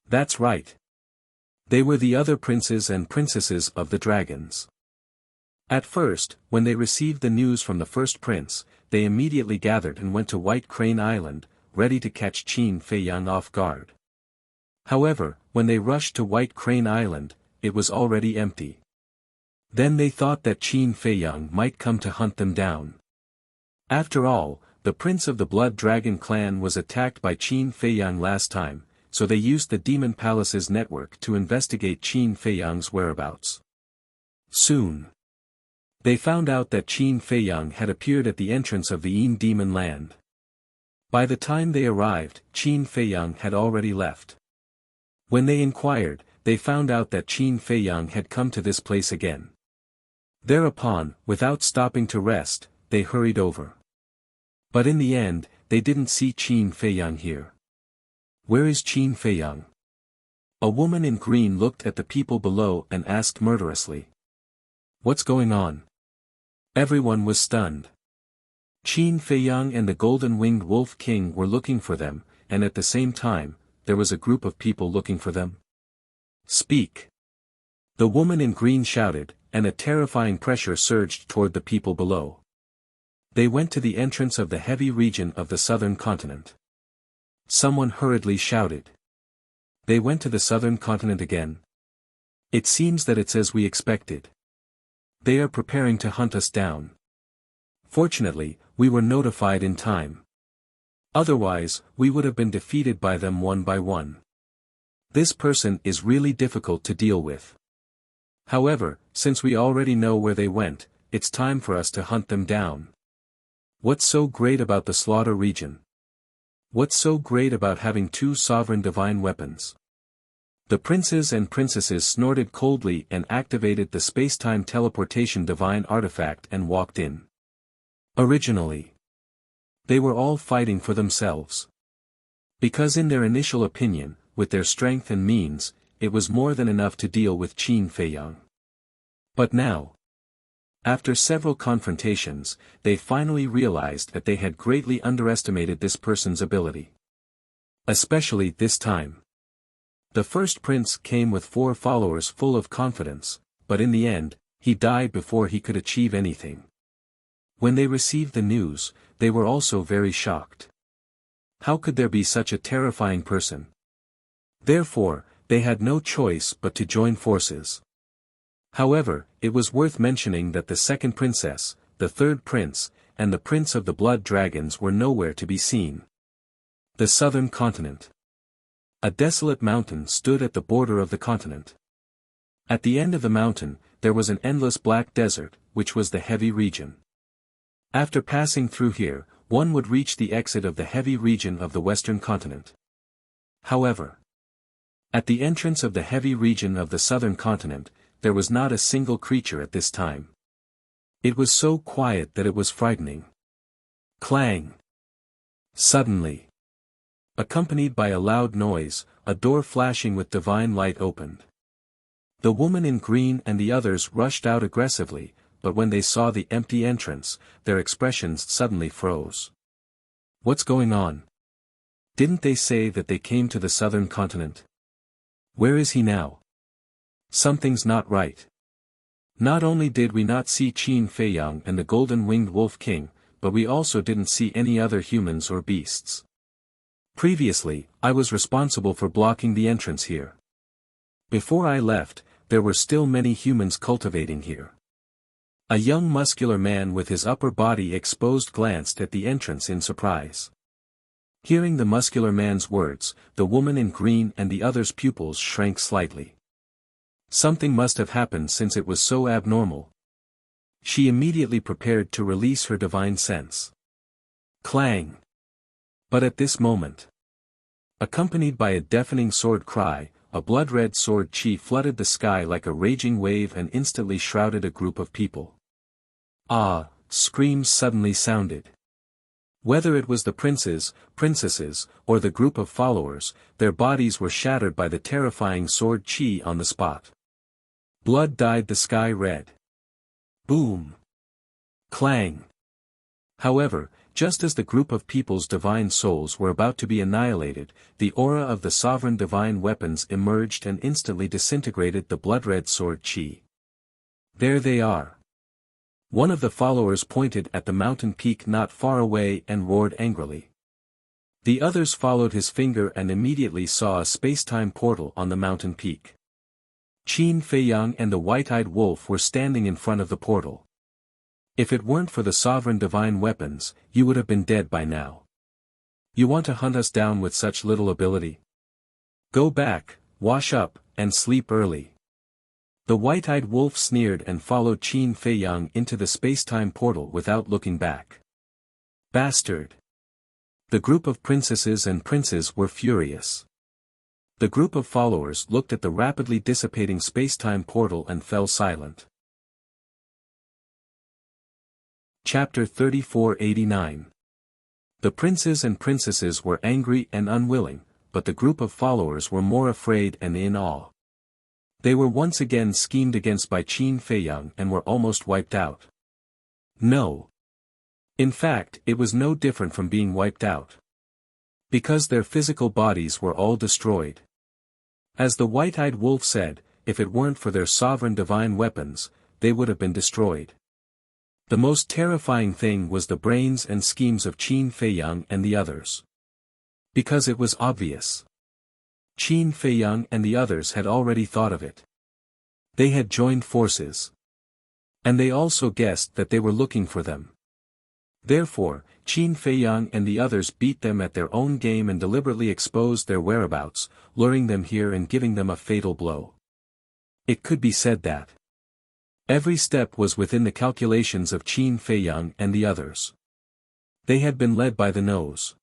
Speaker 1: That's right. They were the other princes and princesses of the dragons. At first, when they received the news from the first prince, they immediately gathered and went to White Crane Island, ready to catch Qin Feiyang off guard. However, when they rushed to White Crane Island, it was already empty. Then they thought that Qin Feiyang might come to hunt them down. After all, the prince of the Blood Dragon clan was attacked by Qin Feiyang last time, so they used the Demon Palace's network to investigate Qin Feiyang's whereabouts. Soon, they found out that Qin Feiyang had appeared at the entrance of the Demon Land. By the time they arrived, Qin Feiyang had already left. When they inquired, they found out that Qin Feiyang had come to this place again. Thereupon, without stopping to rest, they hurried over. But in the end, they didn't see Qin Feiyang here. Where is Qin Feiyang? A woman in green looked at the people below and asked murderously. What's going on? Everyone was stunned. Qin Feiyang and the Golden-Winged Wolf King were looking for them, and at the same time, there was a group of people looking for them. Speak! The woman in green shouted, and a terrifying pressure surged toward the people below. They went to the entrance of the heavy region of the southern continent. Someone hurriedly shouted. They went to the southern continent again. It seems that it's as we expected. They are preparing to hunt us down. Fortunately, we were notified in time. Otherwise, we would have been defeated by them one by one. This person is really difficult to deal with. However, since we already know where they went, it's time for us to hunt them down. What's so great about the slaughter region? What's so great about having two sovereign divine weapons? The princes and princesses snorted coldly and activated the space-time teleportation divine artifact and walked in. Originally, they were all fighting for themselves. Because in their initial opinion, with their strength and means, it was more than enough to deal with Qin Feiyang. But now, after several confrontations, they finally realized that they had greatly underestimated this person's ability. Especially this time. The first prince came with 4 followers full of confidence, but in the end, he died before he could achieve anything. When they received the news, they were also very shocked. How could there be such a terrifying person? Therefore, they had no choice but to join forces. However, it was worth mentioning that the second princess, the third prince, and the prince of the blood dragons were nowhere to be seen. The southern continent. A desolate mountain stood at the border of the continent. At the end of the mountain, there was an endless black desert, which was the heavy region. After passing through here, one would reach the exit of the heavy region of the western continent. However, at the entrance of the heavy region of the southern continent, there was not a single creature at this time. It was so quiet that it was frightening. Clang! Suddenly, accompanied by a loud noise, a door flashing with divine light opened. The woman in green and the others rushed out aggressively, but when they saw the empty entrance, their expressions suddenly froze. What's going on? Didn't they say that they came to the southern continent? Where is he now? Something's not right. Not only did we not see Qin Feiyang and the golden-winged wolf king, but we also didn't see any other humans or beasts. Previously, I was responsible for blocking the entrance here. Before I left, there were still many humans cultivating here. A young muscular man with his upper body exposed glanced at the entrance in surprise. Hearing the muscular man's words, the woman in green and the others' pupils shrank slightly. Something must have happened since it was so abnormal. She immediately prepared to release her divine sense. Clang! But at this moment, accompanied by a deafening sword cry, a blood-red sword chi flooded the sky like a raging wave and instantly shrouded a group of people. Ah! Screams suddenly sounded. Whether it was the princes, princesses, or the group of followers, their bodies were shattered by the terrifying sword chi on the spot. Blood dyed the sky red. Boom! Clang! However, just as the group of people's divine souls were about to be annihilated, the aura of the sovereign divine weapons emerged and instantly disintegrated the blood-red sword chi. There they are. One of the followers pointed at the mountain peak not far away and roared angrily. The others followed his finger and immediately saw a space-time portal on the mountain peak. Qin Feiyang and the white-eyed wolf were standing in front of the portal. If it weren't for the sovereign divine weapons, you would have been dead by now. You want to hunt us down with such little ability? Go back, wash up, and sleep early. The white-eyed wolf sneered and followed Qin Feiyang into the space-time portal without looking back. Bastard! The group of princesses and princes were furious. The group of followers looked at the rapidly dissipating space-time portal and fell silent. Chapter 3489. The princes and princesses were angry and unwilling, but the group of followers were more afraid and in awe. They were once again schemed against by Qin Feiyang and were almost wiped out. No. In fact, it was no different from being wiped out. Because their physical bodies were all destroyed. As the white-eyed wolf said, if it weren't for their sovereign divine weapons, they would have been destroyed. The most terrifying thing was the brains and schemes of Qin Feiyang and the others. Because it was obvious. Qin Feiyang and the others had already thought of it. They had joined forces. And they also guessed that they were looking for them. Therefore, Qin Feiyang and the others beat them at their own game and deliberately exposed their whereabouts, luring them here and giving them a fatal blow. It could be said that every step was within the calculations of Qin Feiyang and the others. They had been led by the nose.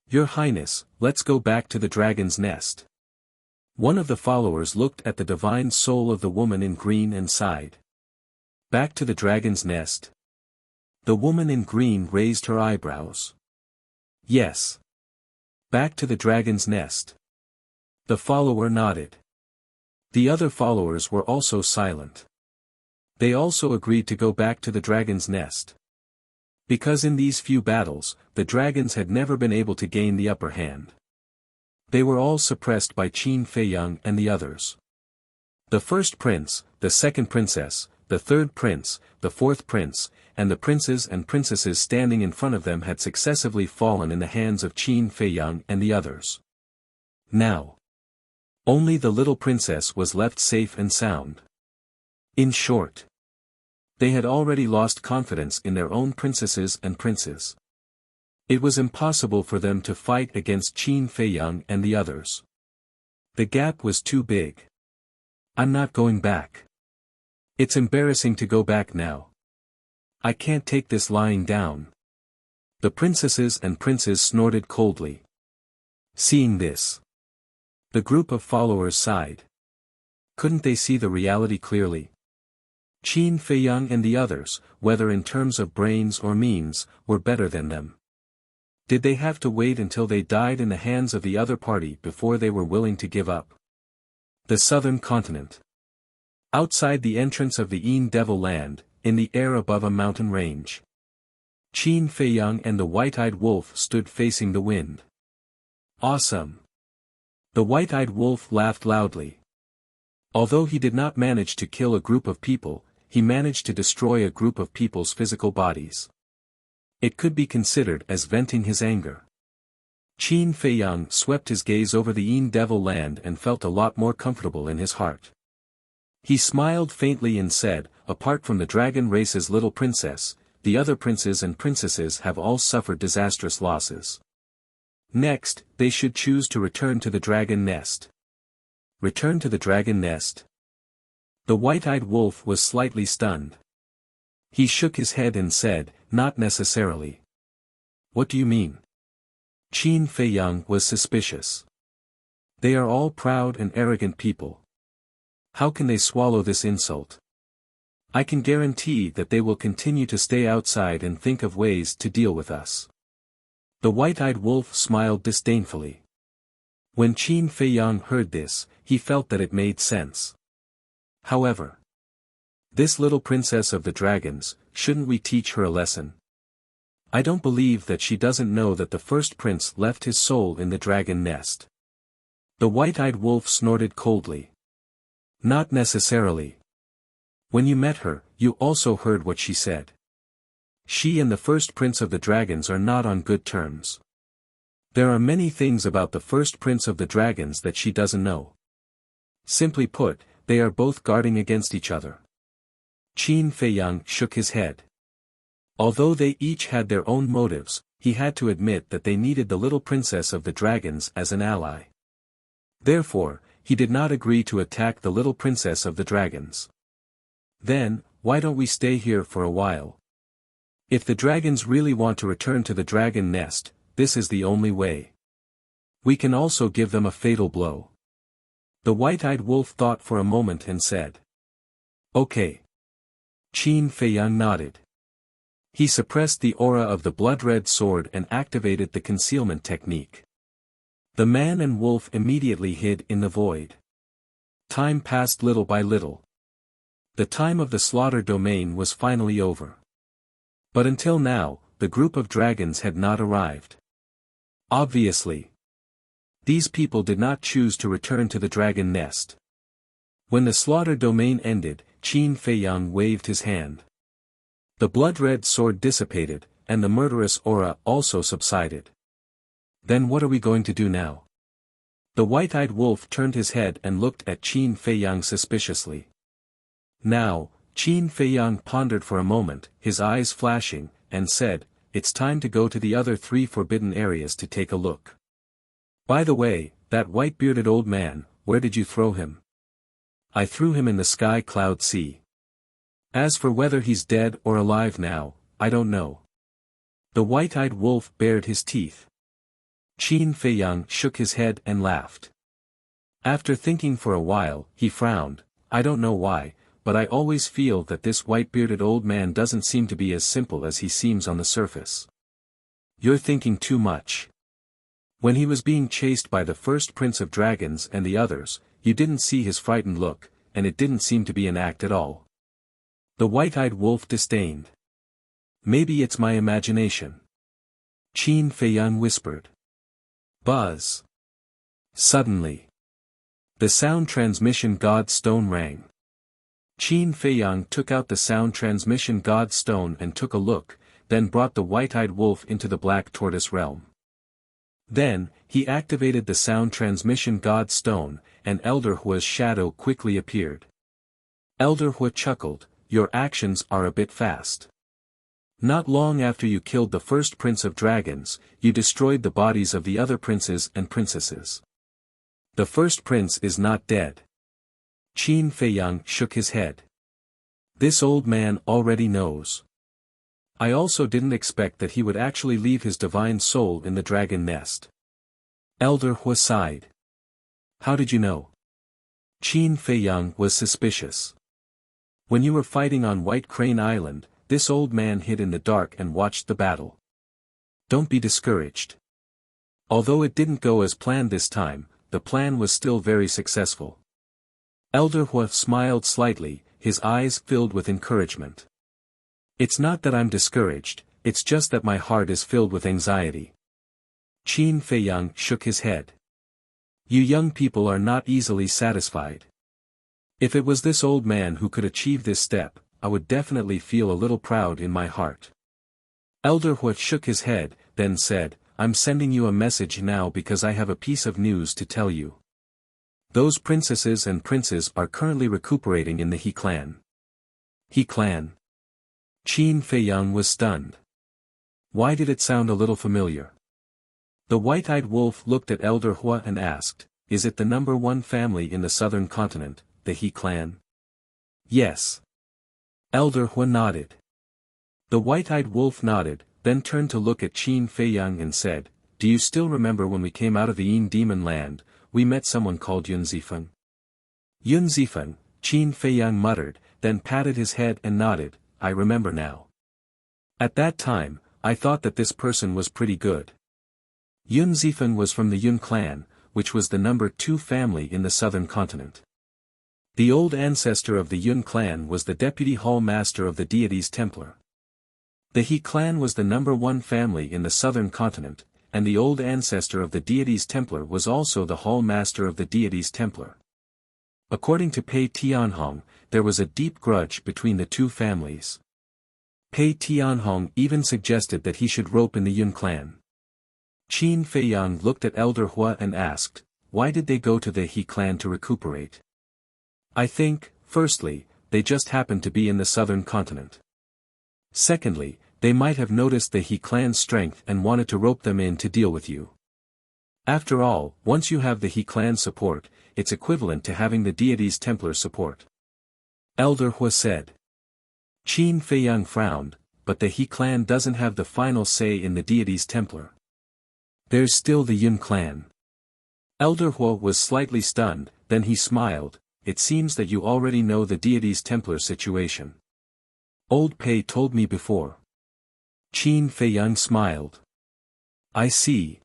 Speaker 1: Your Highness, let's go back to the dragon's nest. One of the followers looked at the divine soul of the woman in green and sighed. Back to the dragon's nest? The woman in green raised her eyebrows. Yes. Back to the dragon's nest. The follower nodded. The other followers were also silent. They also agreed to go back to the dragon's nest. Because in these few battles, the dragons had never been able to gain the upper hand. They were all suppressed by Qin Feiyang and the others. The first prince, the second princess, the third prince, the fourth prince, and the princes and princesses standing in front of them had successively fallen in the hands of Qin Feiyang and the others. Now, only the little princess was left safe and sound. In short, they had already lost confidence in their own princesses and princes. It was impossible for them to fight against Qin Feiyang and the others. The gap was too big. I'm not going back. It's embarrassing to go back now. I can't take this lying down. The princesses and princes snorted coldly. Seeing this, the group of followers sighed. Couldn't they see the reality clearly? Qin Feiyang and the others, whether in terms of brains or means, were better than them. Did they have to wait until they died in the hands of the other party before they were willing to give up? The southern continent. Outside the entrance of the Yin Devil Land, in the air above a mountain range. Qin Feiyang and the white-eyed wolf stood facing the wind. Awesome! The white-eyed wolf laughed loudly. Although he did not manage to kill a group of people, he managed to destroy a group of people's physical bodies. It could be considered as venting his anger. Qin Feiyang swept his gaze over the Yin Devil Land and felt a lot more comfortable in his heart. He smiled faintly and said, apart from the dragon race's little princess, the other princes and princesses have all suffered disastrous losses. Next, they should choose to return to the dragon nest. Return to the dragon nest? The white-eyed wolf was slightly stunned. He shook his head and said, not necessarily. What do you mean? Qin Feiyang was suspicious. They are all proud and arrogant people. How can they swallow this insult? I can guarantee that they will continue to stay outside and think of ways to deal with us. The white-eyed wolf smiled disdainfully. When Qin Feiyang heard this, he felt that it made sense. However, this little princess of the dragons, shouldn't we teach her a lesson? I don't believe that she doesn't know that the first prince left his soul in the dragon nest. The white-eyed wolf snorted coldly. Not necessarily. When you met her, you also heard what she said. She and the first prince of the dragons are not on good terms. There are many things about the first prince of the dragons that she doesn't know. Simply put, they are both guarding against each other. Qin Feiyang shook his head. Although they each had their own motives, he had to admit that they needed the little princess of the dragons as an ally. Therefore, he did not agree to attack the little princess of the dragons. Then, why don't we stay here for a while? If the dragons really want to return to the dragon nest, this is the only way. We can also give them a fatal blow. The white-eyed wolf thought for a moment and said. Okay. Qin Feiyang nodded. He suppressed the aura of the blood-red sword and activated the concealment technique. The man and wolf immediately hid in the void. Time passed little by little. The time of the slaughter domain was finally over. But until now, the group of dragons had not arrived. Obviously, these people did not choose to return to the dragon nest. When the slaughter domain ended, Qin Feiyang waved his hand. The blood-red sword dissipated, and the murderous aura also subsided. Then what are we going to do now? The white-eyed wolf turned his head and looked at Qin Feiyang suspiciously. Now, Qin Feiyang pondered for a moment, his eyes flashing, and said, it's time to go to the other 3 forbidden areas to take a look. By the way, that white-bearded old man, where did you throw him? I threw him in the sky cloud sea. As for whether he's dead or alive now, I don't know. The white-eyed wolf bared his teeth. Qin Feiyang shook his head and laughed. After thinking for a while, he frowned. I don't know why, but I always feel that this white-bearded old man doesn't seem to be as simple as he seems on the surface. You're thinking too much. When he was being chased by the first prince of dragons and the others, you didn't see his frightened look, and it didn't seem to be an act at all. The white-eyed wolf disdained. Maybe it's my imagination. Qin Feiyang whispered. Buzz. Suddenly. The sound transmission god stone rang. Qin Feiyang took out the sound transmission god stone and took a look, then brought the white-eyed wolf into the black tortoise realm. Then, he activated the sound transmission god stone, and Elder Hua's shadow quickly appeared. Elder Hua chuckled, "Your actions are a bit fast. Not long after you killed the first prince of dragons, you destroyed the bodies of the other princes and princesses. The first prince is not dead." Qin Feiyang shook his head. This old man already knows. I also didn't expect that he would actually leave his divine soul in the dragon nest. Elder Hua sighed. How did you know? Qin Feiyang was suspicious. When you were fighting on White Crane Island, this old man hid in the dark and watched the battle. Don't be discouraged. Although it didn't go as planned this time, the plan was still very successful. Elder Hua smiled slightly, his eyes filled with encouragement. It's not that I'm discouraged, it's just that my heart is filled with anxiety. Qin Feiyang shook his head. You young people are not easily satisfied. If it was this old man who could achieve this step, I would definitely feel a little proud in my heart. Elder Hua shook his head, then said, I'm sending you a message now because I have a piece of news to tell you. Those princesses and princes are currently recuperating in the He clan. He clan? Qin Feiyang was stunned. Why did it sound a little familiar? The white-eyed wolf looked at Elder Hua and asked, is it the number one family in the southern continent, the He clan? Yes. Elder Hua nodded. The white-eyed wolf nodded, then turned to look at Qin Feiyang and said, do you still remember when we came out of the Yin Demon Land, we met someone called Yun Zifeng? Yun Zifeng, Qin Feiyang muttered, then patted his head and nodded, I remember now. At that time, I thought that this person was pretty good. Yun Zifeng was from the Yun clan, which was the number 2 family in the southern continent. The old ancestor of the Yun clan was the deputy hall master of the deities Templar. The He clan was the number 1 family in the southern continent, and the old ancestor of the deities Templar was also the hall master of the deities Templar. According to Pei Tianhong, there was a deep grudge between the 2 families. Pei Tianhong even suggested that he should rope in the Yun clan. Qin Feiyang looked at Elder Hua and asked, why did they go to the He clan to recuperate? I think, firstly, they just happened to be in the southern continent. Secondly, they might have noticed the He clan's strength and wanted to rope them in to deal with you. After all, once you have the He clan's support, it's equivalent to having the deities Templar support. Elder Hua said. Qin Feiyang frowned, but the He clan doesn't have the final say in the deities Templar. There's still the Yun clan. Elder Hua was slightly stunned, then he smiled, it seems that you already know the deities Templar situation. Old Pei told me before. Qin Feiyang smiled. I see.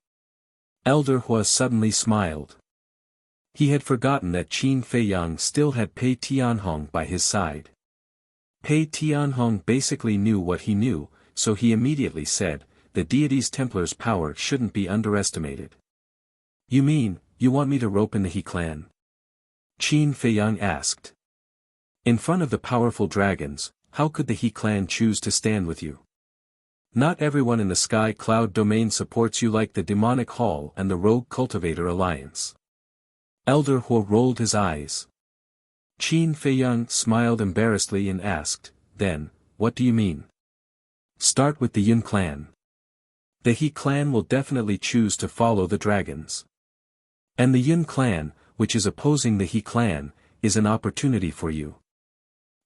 Speaker 1: Elder Hua suddenly smiled. He had forgotten that Qin Feiyang still had Pei Tianhong by his side. Pei Tianhong basically knew what he knew, so he immediately said, the deities Templar's power shouldn't be underestimated. You mean, you want me to rope in the He clan? Qin Feiyang asked. In front of the powerful dragons, how could the He clan choose to stand with you? Not everyone in the Sky Cloud domain supports you like the Demonic Hall and the Rogue Cultivator Alliance. Elder Hua rolled his eyes. Qin Feiyang smiled embarrassedly and asked, then, what do you mean? Start with the Yun clan. The He clan will definitely choose to follow the dragons. And the Yun clan, which is opposing the He clan, is an opportunity for you.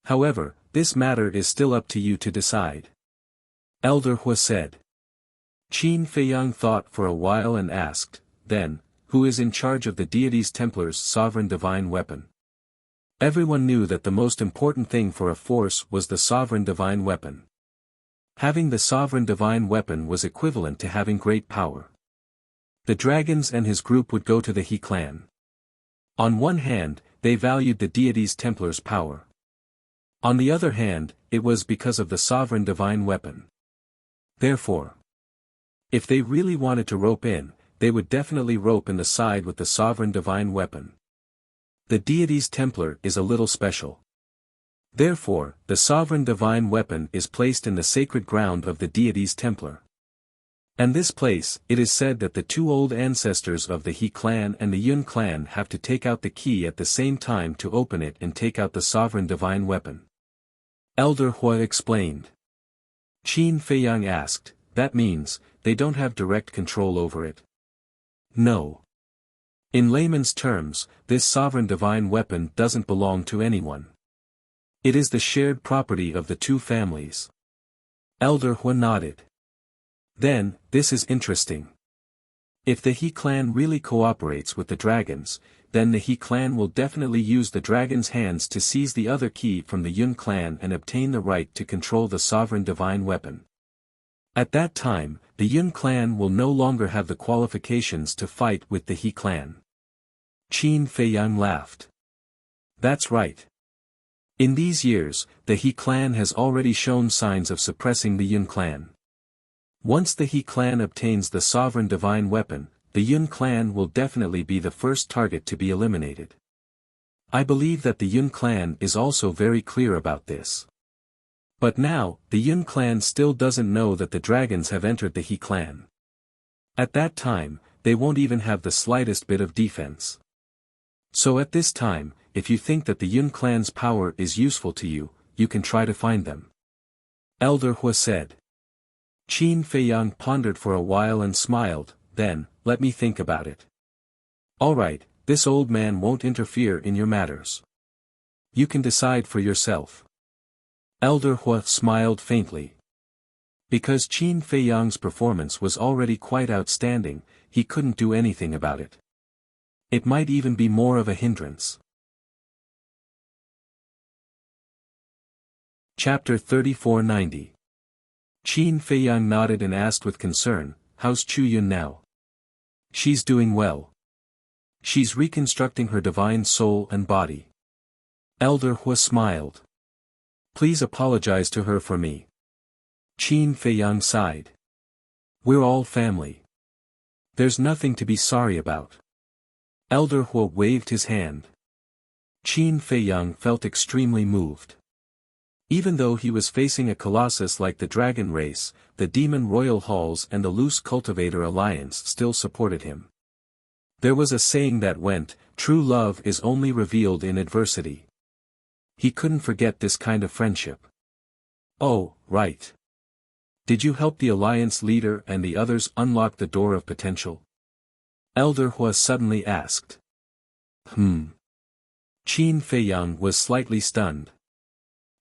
Speaker 1: However, this matter is still up to you to decide. Elder Hua said. Qin Feiyang thought for a while and asked, then, who is in charge of the deities Templar's sovereign divine weapon? Everyone knew that the most important thing for a force was the sovereign divine weapon. Having the sovereign divine weapon was equivalent to having great power. The dragons and his group would go to the He clan. On one hand, they valued the deity's Templar's power. On the other hand, it was because of the sovereign divine weapon. Therefore, if they really wanted to rope in, they would definitely rope in the side with the sovereign divine weapon. The deity's Templar is a little special. Therefore, the sovereign divine weapon is placed in the sacred ground of the deity's Templar. And this place, it is said that the two old ancestors of the He clan and the Yun clan have to take out the key at the same time to open it and take out the sovereign divine weapon. Elder Hua explained. Qin Feiyang asked, that means, they don't have direct control over it? No. In layman's terms, this sovereign divine weapon doesn't belong to anyone. It is the shared property of the two families. Elder Hua nodded. Then, this is interesting. If the He clan really cooperates with the dragons, then the He clan will definitely use the dragon's hands to seize the other key from the Yun clan and obtain the right to control the sovereign divine weapon. At that time, the Yun clan will no longer have the qualifications to fight with the He clan. Qin Feiyang laughed. That's right. In these years, the He clan has already shown signs of suppressing the Yun clan. Once the He clan obtains the sovereign divine weapon, the Yun clan will definitely be the first target to be eliminated. I believe that the Yun clan is also very clear about this. But now, the Yun clan still doesn't know that the dragons have entered the He clan. At that time, they won't even have the slightest bit of defense. So at this time, if you think that the Yun clan's power is useful to you, you can try to find them. Elder Hua said. Qin Feiyang pondered for a while and smiled, then, let me think about it. Alright, this old man won't interfere in your matters. You can decide for yourself. Elder Hua smiled faintly. Because Qin Feiyang's performance was already quite outstanding, he couldn't do anything about it. It might even be more of a hindrance. Chapter 3490. Qin Feiyang nodded and asked with concern, how's Chu Yun now? She's doing well. She's reconstructing her divine soul and body. Elder Hua smiled. Please apologize to her for me. Qin Feiyang sighed. We're all family. There's nothing to be sorry about. Elder Hua waved his hand. Qin Feiyang felt extremely moved. Even though he was facing a colossus like the dragon race, the demon royal halls and the loose cultivator alliance still supported him. There was a saying that went, true love is only revealed in adversity. He couldn't forget this kind of friendship. Oh, right. Did you help the alliance leader and the others unlock the door of potential? Elder Hua suddenly asked. Qin Feiyang was slightly stunned.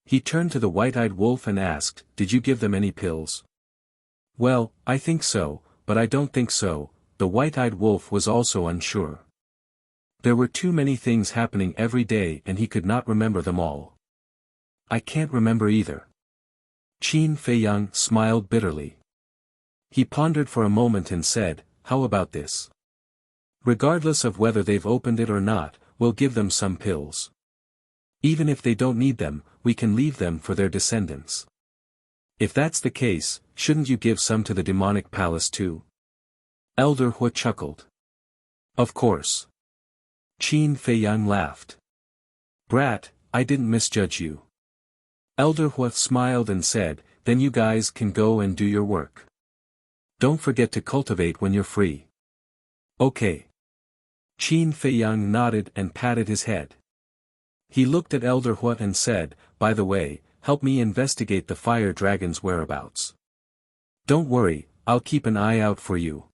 Speaker 1: He turned to the white-eyed wolf and asked, did you give them any pills? Well, I think so, but I don't think so. The white-eyed wolf was also unsure. There were too many things happening every day and he could not remember them all. I can't remember either. Qin Feiyang smiled bitterly. He pondered for a moment and said, how about this? Regardless of whether they've opened it or not, we'll give them some pills. Even if they don't need them, we can leave them for their descendants. If that's the case, shouldn't you give some to the demonic palace too? Elder Hua chuckled. Of course. Qin Feiyang laughed. Brat, I didn't misjudge you. Elder Hua smiled and said, then you guys can go and do your work. Don't forget to cultivate when you're free. Okay. Qin Feiyang nodded and patted his head. He looked at Elder Hua and said, by the way, help me investigate the fire dragon's whereabouts. Don't worry, I'll keep an eye out for you.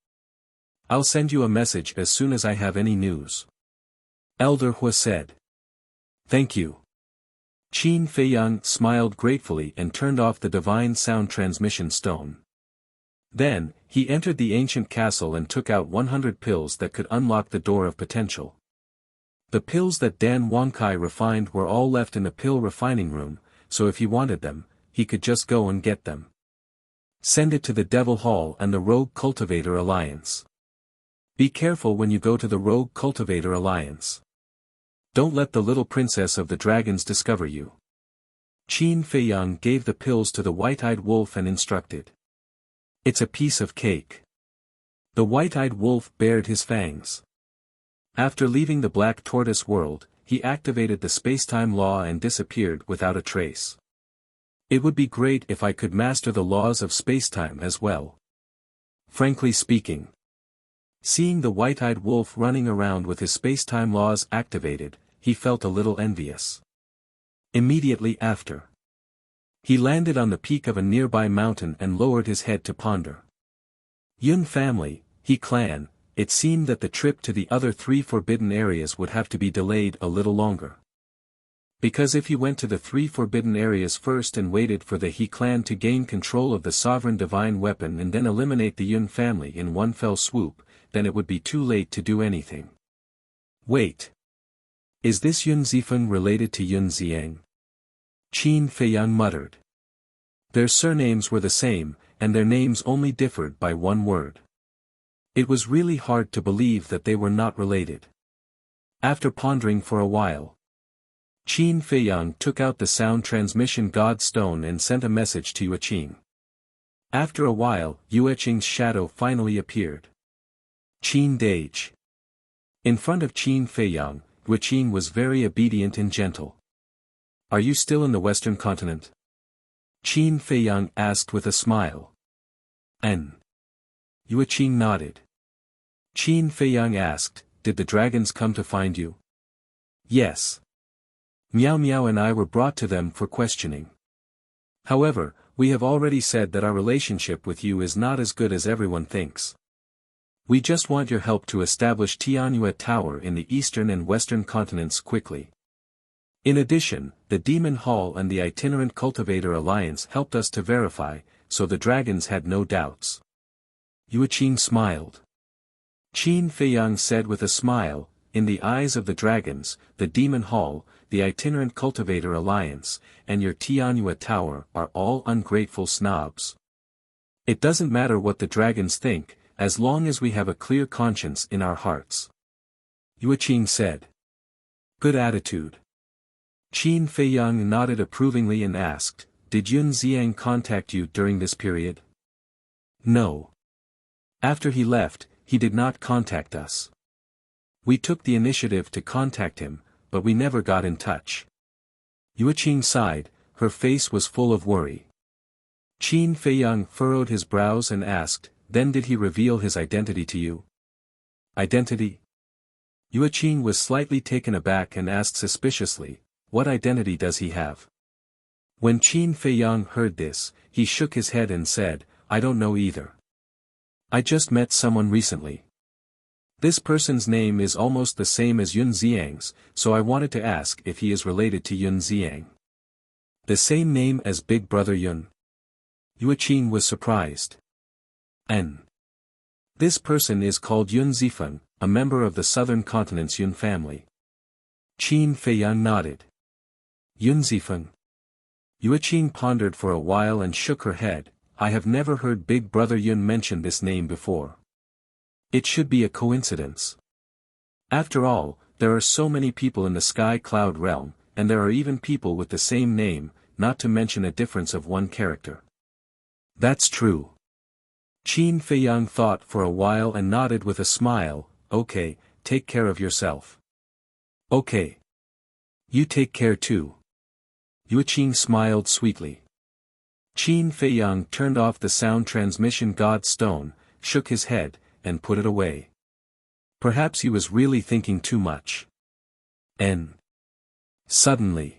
Speaker 1: I'll send you a message as soon as I have any news. Elder Hua said. Thank you. Qin Feiyang smiled gratefully and turned off the divine sound transmission stone. Then, he entered the ancient castle and took out 100 pills that could unlock the door of potential. The pills that Dan Wangkai refined were all left in the pill refining room, so if he wanted them, he could just go and get them. Send it to the Devil Hall and the Rogue Cultivator Alliance. Be careful when you go to the Rogue Cultivator Alliance. Don't let the little princess of the dragons discover you. Qin Feiyang gave the pills to the white-eyed wolf and instructed. It's a piece of cake. The white-eyed wolf bared his fangs. After leaving the Black Tortoise world, he activated the space-time law and disappeared without a trace. It would be great if I could master the laws of space-time as well. Frankly speaking. Seeing the white-eyed wolf running around with his space-time laws activated, he felt a little envious. Immediately after, he landed on the peak of a nearby mountain and lowered his head to ponder. Yun family, He clan, it seemed that the trip to the other 3 forbidden areas would have to be delayed a little longer. Because if he went to the 3 forbidden areas first and waited for the He clan to gain control of the sovereign divine weapon and then eliminate the Yun family in one fell swoop, then it would be too late to do anything. Wait. Is this Yun Zifeng related to Yun Ziang? Qin Feiyang muttered. Their surnames were the same, and their names only differed by one word. It was really hard to believe that they were not related. After pondering for a while, Qin Feiyang took out the sound transmission god stone and sent a message to Yueqing. After a while, Yueqing's shadow finally appeared. Qin Dage. In front of Qin Feiyang, Yueqing was very obedient and gentle. Are you still in the western continent? Qin Feiyang asked with a smile. Yueqing nodded. Qin Feiyang asked, did the dragons come to find you? Yes. Miao Miao and I were brought to them for questioning. However, we have already said that our relationship with you is not as good as everyone thinks. We just want your help to establish Tianyue Tower in the eastern and western continents quickly. In addition, the Demon Hall and the Itinerant Cultivator Alliance helped us to verify, so the dragons had no doubts. Yueqing smiled. Qin Feiyang said with a smile, in the eyes of the dragons, the Demon Hall, the Itinerant Cultivator Alliance, and your Tianyue Tower are all ungrateful snobs. It doesn't matter what the dragons think, as long as we have a clear conscience in our hearts. Yueqing said. Good attitude. Qin Feiyang nodded approvingly and asked, did Yun Ziang contact you during this period? No. After he left, he did not contact us. We took the initiative to contact him, but we never got in touch. Yueqing sighed, her face was full of worry. Qin Feiyang furrowed his brows and asked, then did he reveal his identity to you? Identity? Yueqing was slightly taken aback and asked suspiciously, what identity does he have? When Qin Feiyang heard this, he shook his head and said, I don't know either. I just met someone recently. This person's name is almost the same as Yun Ziang's, so I wanted to ask if he is related to Yun Ziang. The same name as Big Brother Yun? Yueqing was surprised. This person is called Yun Zifeng, a member of the southern continent's Yun family. Qin Feiyang nodded. Yun Zifeng. Yueqing pondered for a while and shook her head. I have never heard Big Brother Yun mention this name before. It should be a coincidence. After all, there are so many people in the Sky Cloud realm, and there are even people with the same name, not to mention a difference of one character. That's true. Qin Feiyang thought for a while and nodded with a smile, okay, take care of yourself. Okay. You take care too. Yueqing smiled sweetly. Qin Feiyang turned off the sound transmission god stone, shook his head, and put it away. Perhaps he was really thinking too much. Suddenly,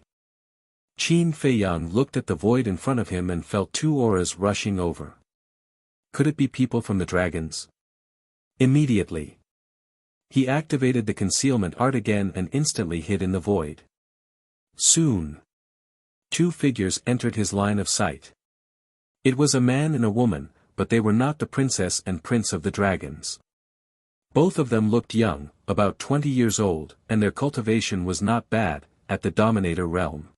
Speaker 1: Qin Feiyang looked at the void in front of him and felt 2 auras rushing over. Could it be people from the dragons? Immediately, he activated the concealment art again and instantly hid in the void. Soon, 2 figures entered his line of sight. It was a man and a woman, but they were not the princess and prince of the dragons. Both of them looked young, about 20 years old, and their cultivation was not bad, at the Dominator realm.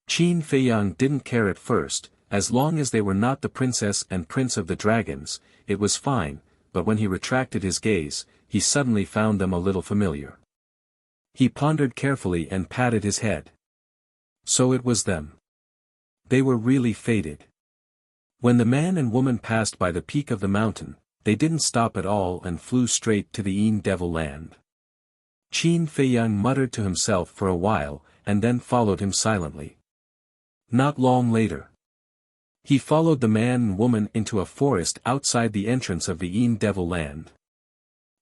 Speaker 1: Qin Feiyang didn't care at first, as long as they were not the princess and prince of the dragons, it was fine, but when he retracted his gaze, he suddenly found them a little familiar. He pondered carefully and patted his head. So it was them. They were really fated. When the man and woman passed by the peak of the mountain, they didn't stop at all and flew straight to the Yin Devil land. Qin Feiyang muttered to himself for a while, and then followed him silently. Not long later, he followed the man and woman into a forest outside the entrance of the Yin Devil land.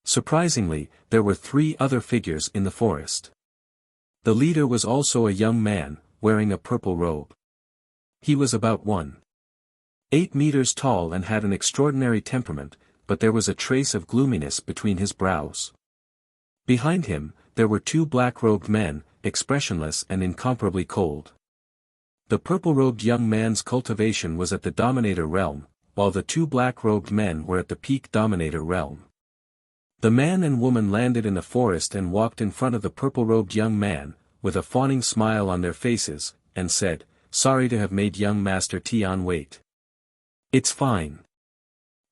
Speaker 1: Surprisingly, there were 3 other figures in the forest. The leader was also a young man, wearing a purple robe. He was about 1.8 meters tall and had an extraordinary temperament, but there was a trace of gloominess between his brows. Behind him, there were 2 black-robed men, expressionless and incomparably cold. The purple-robed young man's cultivation was at the Dominator realm, while the 2 black-robed men were at the peak Dominator realm. The man and woman landed in the forest and walked in front of the purple-robed young man, with a fawning smile on their faces, and said, "Sorry to have made young Master Tian wait." "It's fine."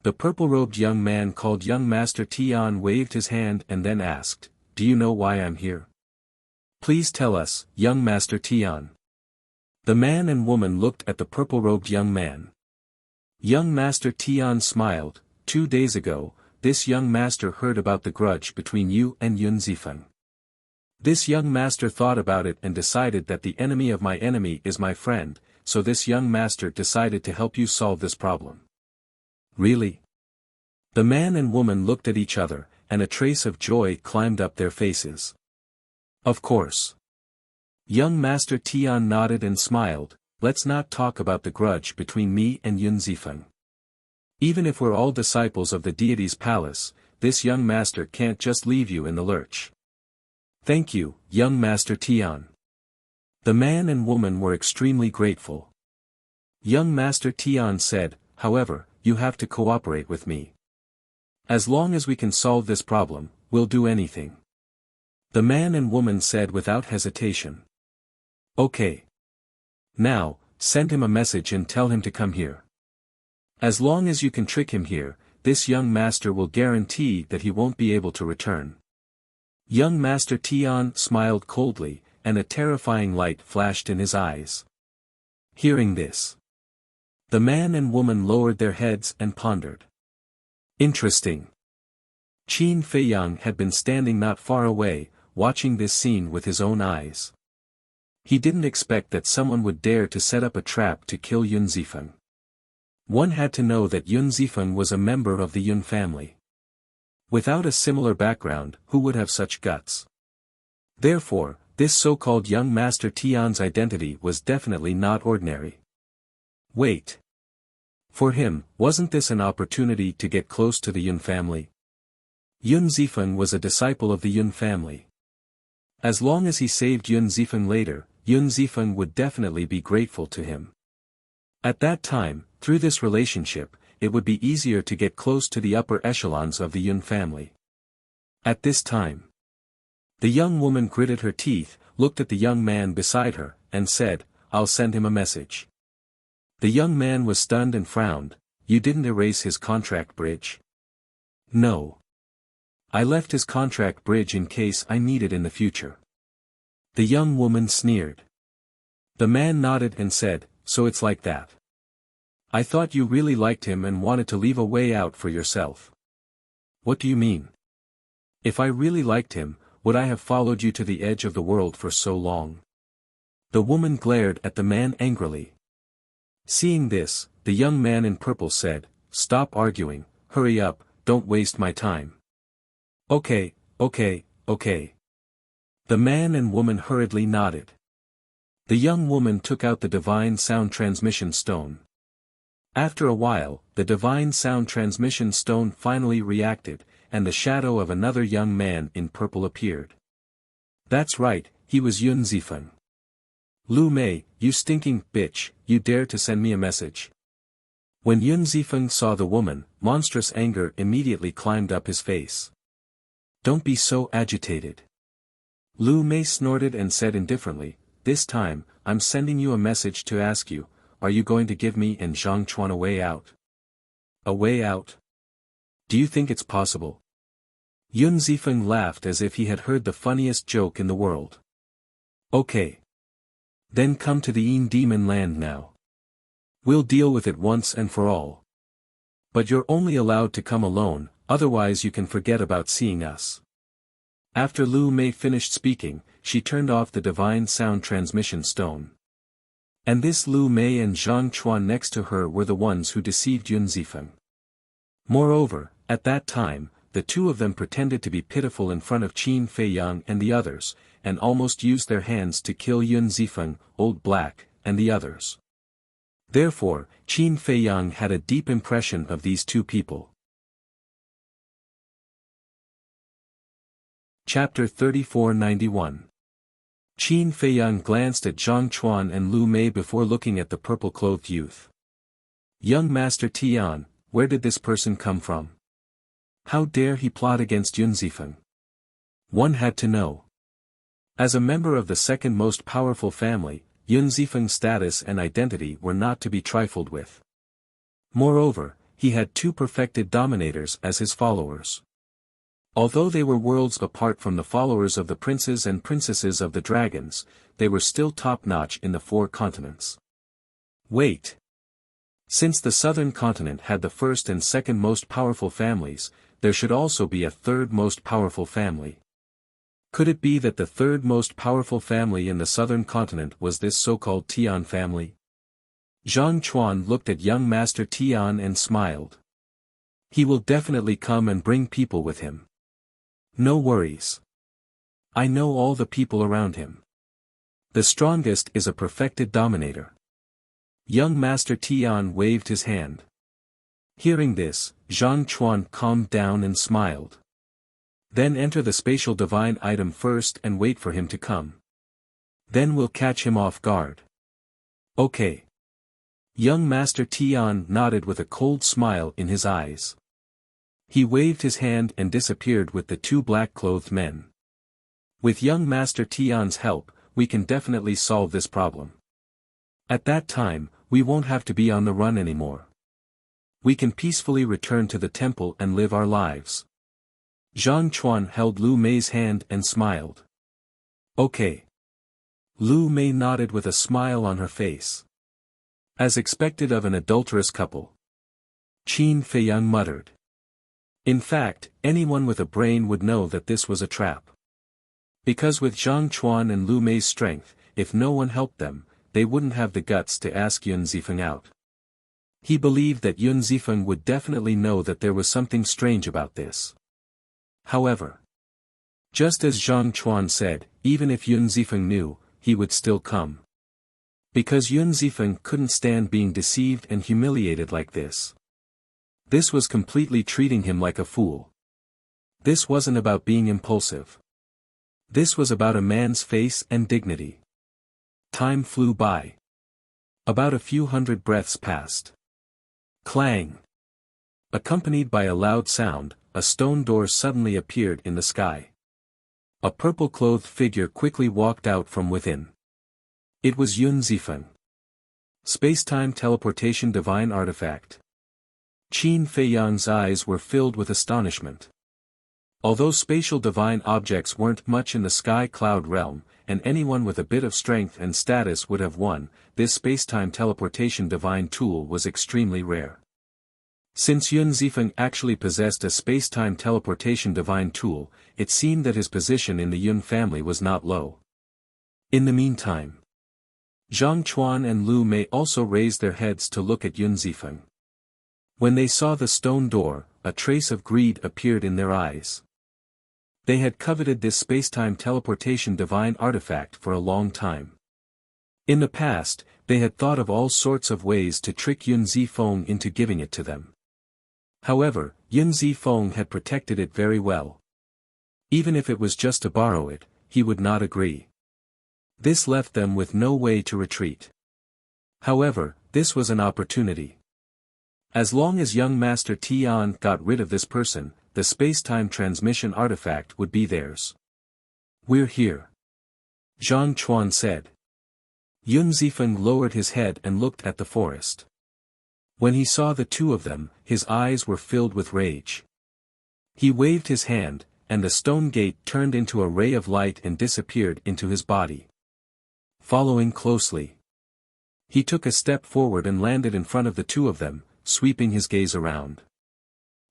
Speaker 1: The purple-robed young man called young Master Tian waved his hand and then asked, "Do you know why I'm here?" "Please tell us, young Master Tian." The man and woman looked at the purple-robed young man. Young Master Tian smiled. 2 days ago, this young master heard about the grudge between you and Yun Zifeng. This young master thought about it and decided that the enemy of my enemy is my friend, so this young master decided to help you solve this problem. Really? The man and woman looked at each other, and a trace of joy climbed up their faces. Of course. Young Master Tian nodded and smiled. "Let's not talk about the grudge between me and Yun Zifeng. Even if we're all disciples of the deity's palace, this young master can't just leave you in the lurch." "Thank you, young Master Tian." The man and woman were extremely grateful. Young Master Tian said, "However, you have to cooperate with me. As long as we can solve this problem, we'll do anything." The man and woman said without hesitation. "Okay. Now, send him a message and tell him to come here. As long as you can trick him here, this young master will guarantee that he won't be able to return." Young Master Tian smiled coldly, and a terrifying light flashed in his eyes. Hearing this, the man and woman lowered their heads and pondered. Interesting. Qin Feiyang had been standing not far away, watching this scene with his own eyes. He didn't expect that someone would dare to set up a trap to kill Yun Zifeng. One had to know that Yun Zifeng was a member of the Yun family. Without a similar background, who would have such guts? Therefore, this so-called young Master Tian's identity was definitely not ordinary. Wait. For him, wasn't this an opportunity to get close to the Yun family? Yun Zifeng was a disciple of the Yun family. As long as he saved Yun Zifeng later, Yun Zifeng would definitely be grateful to him. At that time, through this relationship, it would be easier to get close to the upper echelons of the Yun family. At this time, the young woman gritted her teeth, looked at the young man beside her, and said, "I'll send him a message." The young man was stunned and frowned. "You didn't erase his contract bridge?" "No. I left his contract bridge in case I need it in the future." The young woman sneered. The man nodded and said, "So it's like that. I thought you really liked him and wanted to leave a way out for yourself." "What do you mean? If I really liked him, would I have followed you to the edge of the world for so long?" The woman glared at the man angrily. Seeing this, the young man in purple said, "Stop arguing, hurry up, don't waste my time." Okay. The man and woman hurriedly nodded. The young woman took out the divine sound transmission stone. After a while, the divine sound transmission stone finally reacted, and the shadow of another young man in purple appeared. That's right, he was Yun Zifeng. "Lu Mei, you stinking bitch, you dare to send me a message." When Yun Zifeng saw the woman, monstrous anger immediately climbed up his face. "Don't be so agitated." Lu Mei snorted and said indifferently, "This time, I'm sending you a message to ask you, are you going to give me and Zhang Chuan a way out?" "A way out?" Do you think it's possible? Yun Zifeng laughed as if he had heard the funniest joke in the world. Okay. Then come to the Yin Demon land now. We'll deal with it once and for all. But you're only allowed to come alone, otherwise you can forget about seeing us. After Lu Mei finished speaking, she turned off the divine sound transmission stone. And this Lu Mei and Zhang Chuan next to her were the ones who deceived Yun Zifeng. Moreover, at that time, the two of them pretended to be pitiful in front of Qin Feiyang and the others, and almost used their hands to kill Yun Zifeng, Old Black, and the others. Therefore, Qin Feiyang had a deep impression of these two people. Chapter 3491. Qin Feiyang glanced at Zhang Chuan and Lu Mei before looking at the purple-clothed youth. Young Master Tian, where did this person come from? How dare he plot against Yun Zifeng? One had to know. As a member of the second most powerful family, Yun Zifeng's status and identity were not to be trifled with. Moreover, he had two perfected dominators as his followers. Although they were worlds apart from the followers of the princes and princesses of the dragons, they were still top-notch in the four continents. Wait. Since the southern continent had the first and second most powerful families, there should also be a third most powerful family. Could it be that the third most powerful family in the southern continent was this so-called Tian family? Zhang Chuan looked at young Master Tian and smiled. He will definitely come and bring people with him. No worries. I know all the people around him. The strongest is a perfected dominator. Young Master Tian waved his hand. Hearing this, Zhang Chuan calmed down and smiled. Then enter the spatial divine item first and wait for him to come. Then we'll catch him off guard. Okay. Young Master Tian nodded with a cold smile in his eyes. He waved his hand and disappeared with the two black-clothed men. With young Master Tian's help, we can definitely solve this problem. At that time, we won't have to be on the run anymore. We can peacefully return to the temple and live our lives. Zhang Chuan held Lu Mei's hand and smiled. Okay. Lu Mei nodded with a smile on her face. As expected of an adulterous couple. Qin Feiyang muttered. In fact, anyone with a brain would know that this was a trap. Because with Zhang Chuan and Lu Mei's strength, if no one helped them, they wouldn't have the guts to ask Yun Zifeng out. He believed that Yun Zifeng would definitely know that there was something strange about this. However, just as Zhang Chuan said, even if Yun Zifeng knew, he would still come. Because Yun Zifeng couldn't stand being deceived and humiliated like this. This was completely treating him like a fool. This wasn't about being impulsive. This was about a man's face and dignity. Time flew by. About a few hundred breaths passed. Clang! Accompanied by a loud sound, a stone door suddenly appeared in the sky. A purple-clothed figure quickly walked out from within. It was Yun Zifeng. Space-time teleportation divine artifact. Qin Feiyang's eyes were filled with astonishment. Although spatial divine objects weren't much in the sky cloud realm, and anyone with a bit of strength and status would have won, this space-time teleportation divine tool was extremely rare. Since Yun Zifeng actually possessed a space-time teleportation divine tool, it seemed that his position in the Yun family was not low. In the meantime, Zhang Chuan and Lu Mei also raised their heads to look at Yun Zifeng. When they saw the stone door, a trace of greed appeared in their eyes. They had coveted this space-time teleportation divine artifact for a long time. In the past, they had thought of all sorts of ways to trick Yun Zifeng into giving it to them. However, Yun Zifeng had protected it very well. Even if it was just to borrow it, he would not agree. This left them with no way to retreat. However, this was an opportunity. As long as young Master Tian got rid of this person, the space-time transmission artifact would be theirs. We're here. Zhang Chuan said. Yun Zifeng lowered his head and looked at the forest. When he saw the two of them, his eyes were filled with rage. He waved his hand, and the stone gate turned into a ray of light and disappeared into his body. Following closely, he took a step forward and landed in front of the two of them, sweeping his gaze around.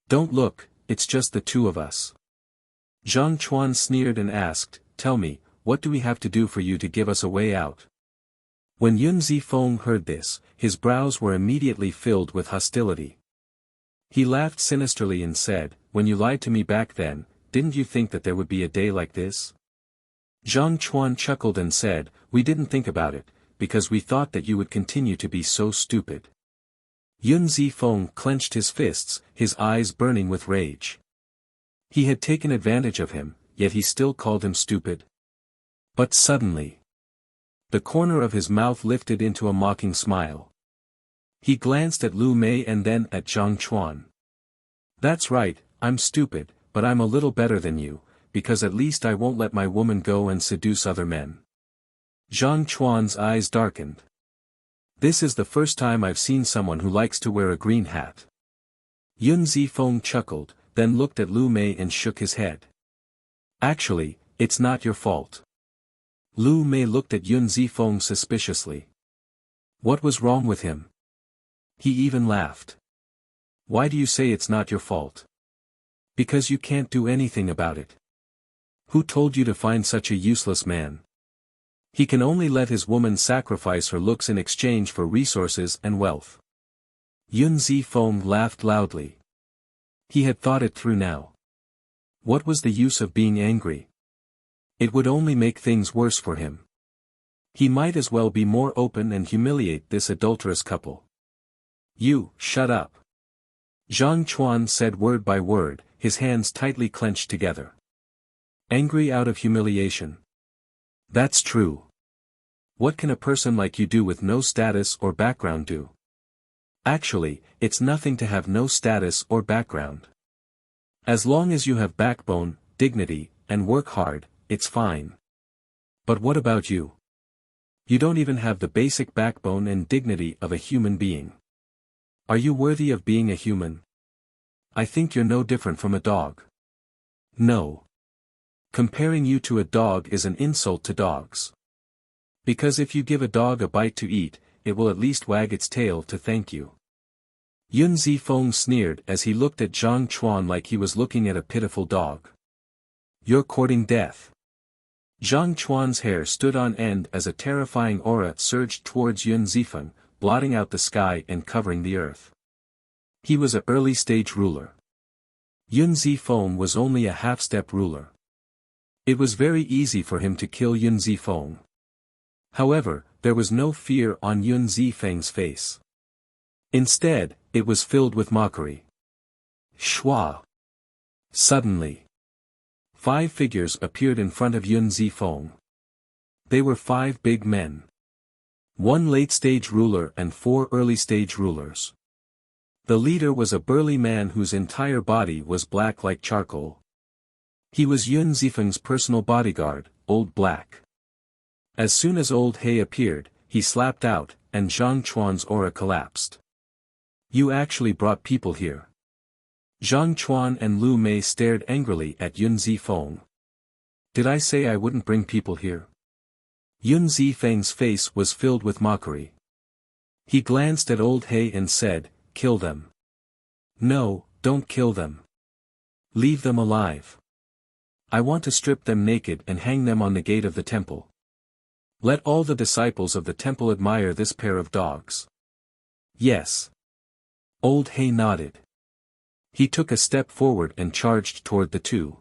Speaker 1: "Don't look, it's just the two of us." Zhang Chuan sneered and asked, "Tell me, what do we have to do for you to give us a way out?" When Yun Zifeng heard this, his brows were immediately filled with hostility. He laughed sinisterly and said, "When you lied to me back then, didn't you think that there would be a day like this?" Zhang Chuan chuckled and said, "We didn't think about it, because we thought that you would continue to be so stupid." Yun Zifeng clenched his fists, his eyes burning with rage. He had taken advantage of him, yet he still called him stupid. But suddenly, the corner of his mouth lifted into a mocking smile. He glanced at Lu Mei and then at Zhang Chuan. "That's right, I'm stupid, but I'm a little better than you, because at least I won't let my woman go and seduce other men." Zhang Chuan's eyes darkened. "This is the first time I've seen someone who likes to wear a green hat." Yun Zifeng chuckled, then looked at Lu Mei and shook his head. "Actually, it's not your fault." Lu Mei looked at Yun Zifeng suspiciously. What was wrong with him? He even laughed. "Why do you say it's not your fault?" "Because you can't do anything about it." "Who told you to find such a useless man? He can only let his woman sacrifice her looks in exchange for resources and wealth." Yun Zifeng laughed loudly. He had thought it through now. What was the use of being angry? It would only make things worse for him. He might as well be more open and humiliate this adulterous couple. "You, shut up." Zhang Chuan said word by word, his hands tightly clenched together. "Angry out of humiliation. That's true. What can a person like you do with no status or background do? Actually, it's nothing to have no status or background. As long as you have backbone, dignity, and work hard, it's fine. But what about you? You don't even have the basic backbone and dignity of a human being. Are you worthy of being a human? I think you're no different from a dog." "No. Comparing you to a dog is an insult to dogs. Because if you give a dog a bite to eat, it will at least wag its tail to thank you." Yun Zifeng sneered as he looked at Zhang Chuan like he was looking at a pitiful dog. "You're courting death." Zhang Chuan's hair stood on end as a terrifying aura surged towards Yun Zifeng, blotting out the sky and covering the earth. He was an early-stage ruler. Yun Zifeng was only a half-step ruler. It was very easy for him to kill Yun Zifeng. However, there was no fear on Yun Zifeng's face. Instead, it was filled with mockery. Shua! Suddenly, 5 figures appeared in front of Yun Zifeng. They were 5 big men. 1 late-stage ruler and 4 early-stage rulers. The leader was a burly man whose entire body was black like charcoal. He was Yun Zifeng's personal bodyguard, Old Black. As soon as Old He appeared, he slapped out, and Zhang Chuan's aura collapsed. "You actually brought people here." Zhang Chuan and Lu Mei stared angrily at Yun Zifeng. "Did I say I wouldn't bring people here?" Yun Zifeng's face was filled with mockery. He glanced at Old He and said, "Kill them." "No, don't kill them. Leave them alive. I want to strip them naked and hang them on the gate of the temple. Let all the disciples of the temple admire this pair of dogs." "Yes." Old He nodded. He took a step forward and charged toward the two.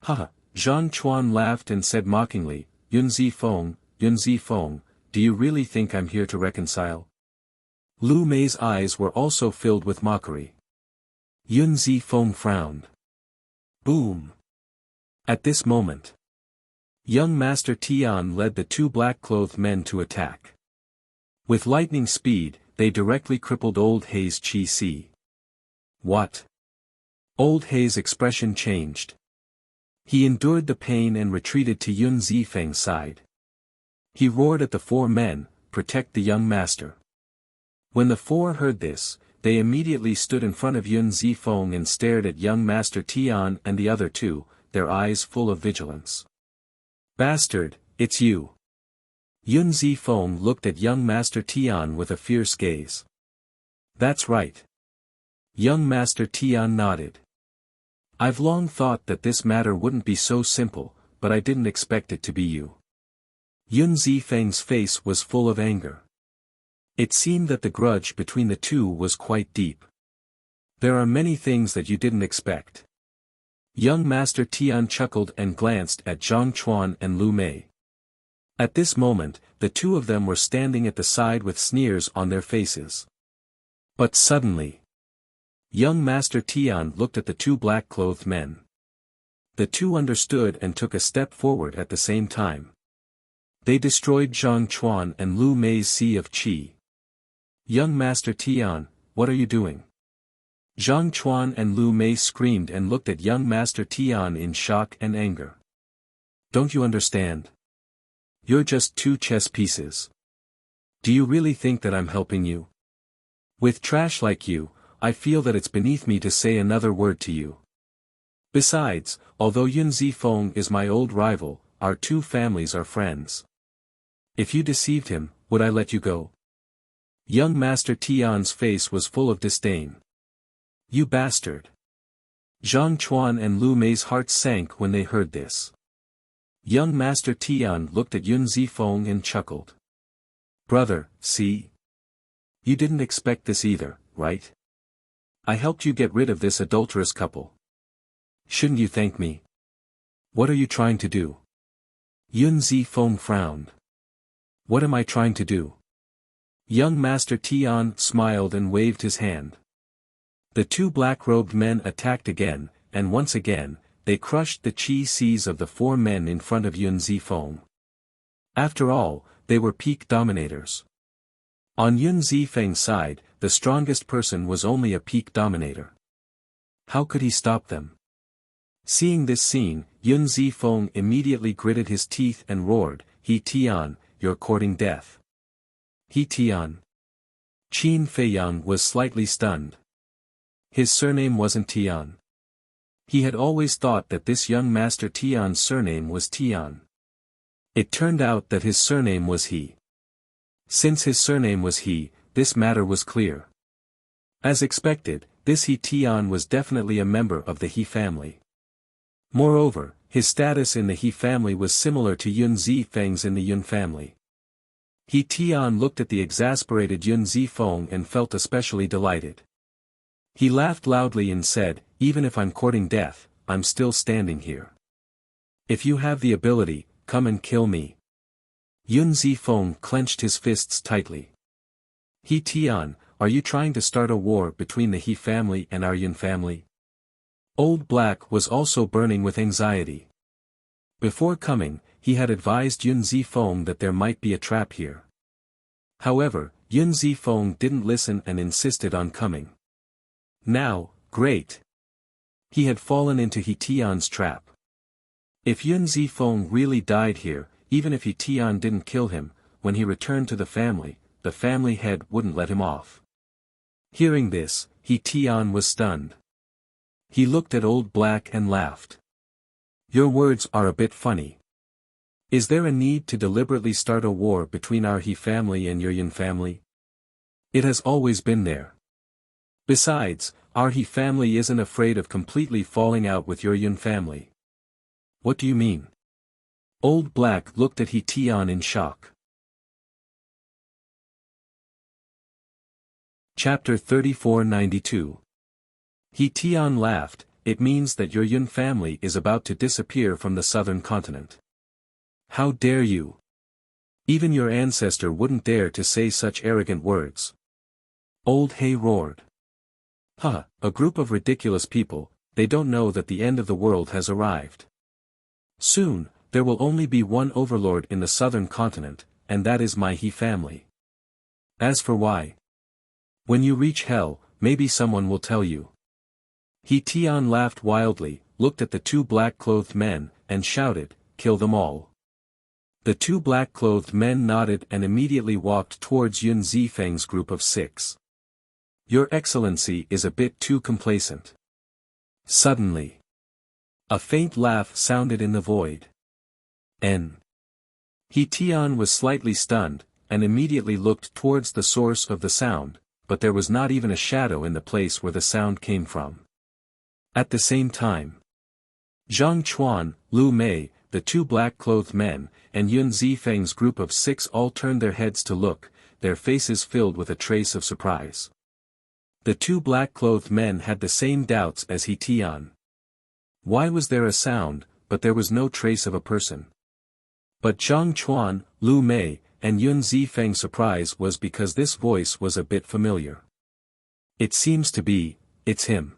Speaker 1: "Ha!" Zhang Chuan laughed and said mockingly, Yun Zifeng, do you really think I'm here to reconcile?" Lu Mei's eyes were also filled with mockery. Yun Zifeng frowned. Boom! At this moment, young Master Tian led the 2 black-clothed men to attack. With lightning speed, they directly crippled Old He's Qi. "What?" Old He's expression changed. He endured the pain and retreated to Yun Zifeng's side. He roared at the 4 men, "Protect the young master." When the 4 heard this, they immediately stood in front of Yun Zifeng and stared at young Master Tian and the other two, their eyes full of vigilance. "Bastard, it's you." Yun Zifeng looked at young Master Tian with a fierce gaze. "That's right." Young Master Tian nodded. "I've long thought that this matter wouldn't be so simple, but I didn't expect it to be you." Yun Zifeng's face was full of anger. It seemed that the grudge between the two was quite deep. "There are many things that you didn't expect." Young Master Tian chuckled and glanced at Zhang Chuan and Lu Mei. At this moment, the two of them were standing at the side with sneers on their faces. But suddenly, young Master Tian looked at the two black-clothed men. The two understood and took a step forward at the same time. They destroyed Zhang Chuan and Lu Mei's sea of qi. "Young Master Tian, what are you doing?" Zhang Chuan and Lu Mei screamed and looked at young Master Tian in shock and anger. "Don't you understand? You're just two chess pieces. Do you really think that I'm helping you? With trash like you, I feel that it's beneath me to say another word to you. Besides, although Yun Zifeng is my old rival, our two families are friends. If you deceived him, would I let you go?" Young Master Tian's face was full of disdain. "You bastard!" Zhang Chuan and Lu Mei's hearts sank when they heard this. Young Master Tian looked at Yun Zifeng and chuckled. "Brother, see? You didn't expect this either, right? I helped you get rid of this adulterous couple. Shouldn't you thank me? What are you trying to do?" Yun Zifeng frowned. "What am I trying to do?" Young Master Tian smiled and waved his hand. The two black-robed men attacked again, and once again, they crushed the qi seas of the four men in front of Yun Zifeng. After all, they were peak dominators. On Yun Zifeng's side, the strongest person was only a peak dominator. How could he stop them? Seeing this scene, Yun Zifeng immediately gritted his teeth and roared, "He Tian, you're courting death." "He Tian." Qin Feiyang was slightly stunned. His surname wasn't Tian. He had always thought that this young Master Tian's surname was Tian. It turned out that his surname was He. Since his surname was He, this matter was clear. As expected, this He Tian was definitely a member of the He family. Moreover, his status in the He family was similar to Yun Zifeng's in the Yun family. He Tian looked at the exasperated Yun Zifeng and felt especially delighted. He laughed loudly and said, "Even if I'm courting death, I'm still standing here. If you have the ability, come and kill me." Yun Zifeng clenched his fists tightly. "He Tian, are you trying to start a war between the He family and our Yun family?" Old Black was also burning with anxiety. Before coming, he had advised Yun Zifeng that there might be a trap here. However, Yun Zifeng didn't listen and insisted on coming. Now, great! He had fallen into He Tian's trap. If Yun Zifeng really died here, even if He Tian didn't kill him, when he returned to the family head wouldn't let him off. Hearing this, He Tian was stunned. He looked at Old Black and laughed. "Your words are a bit funny. Is there a need to deliberately start a war between our He family and your Yun family? It has always been there. Besides, our He family isn't afraid of completely falling out with your Yun family." "What do you mean?" Old Black looked at He Tian in shock. Chapter 3492. He Tian laughed, "It means that your Yun family is about to disappear from the southern continent. How dare you? Even your ancestor wouldn't dare to say such arrogant words." Old He roared. "Huh, a group of ridiculous people, they don't know that the end of the world has arrived. Soon, there will only be one overlord in the southern continent, and that is my He family. As for why, when you reach hell, maybe someone will tell you." He Tian laughed wildly, looked at the two black-clothed men, and shouted, "Kill them all." The two black-clothed men nodded and immediately walked towards Yun Zifeng's group of 6. Your Excellency is a bit too complacent. Suddenly, a faint laugh sounded in the void. He Tian was slightly stunned, and immediately looked towards the source of the sound, but there was not even a shadow in the place where the sound came from. At the same time, Zhang Chuan, Lu Mei, the two black-clothed men, and Yun Zifeng's group of 6 all turned their heads to look, their faces filled with a trace of surprise. The two black-clothed men had the same doubts as He Tian. Why was there a sound, but there was no trace of a person? But Zhang Chuan, Lu Mei, and Yun Zifeng's surprise was because this voice was a bit familiar. It seems to be, it's him.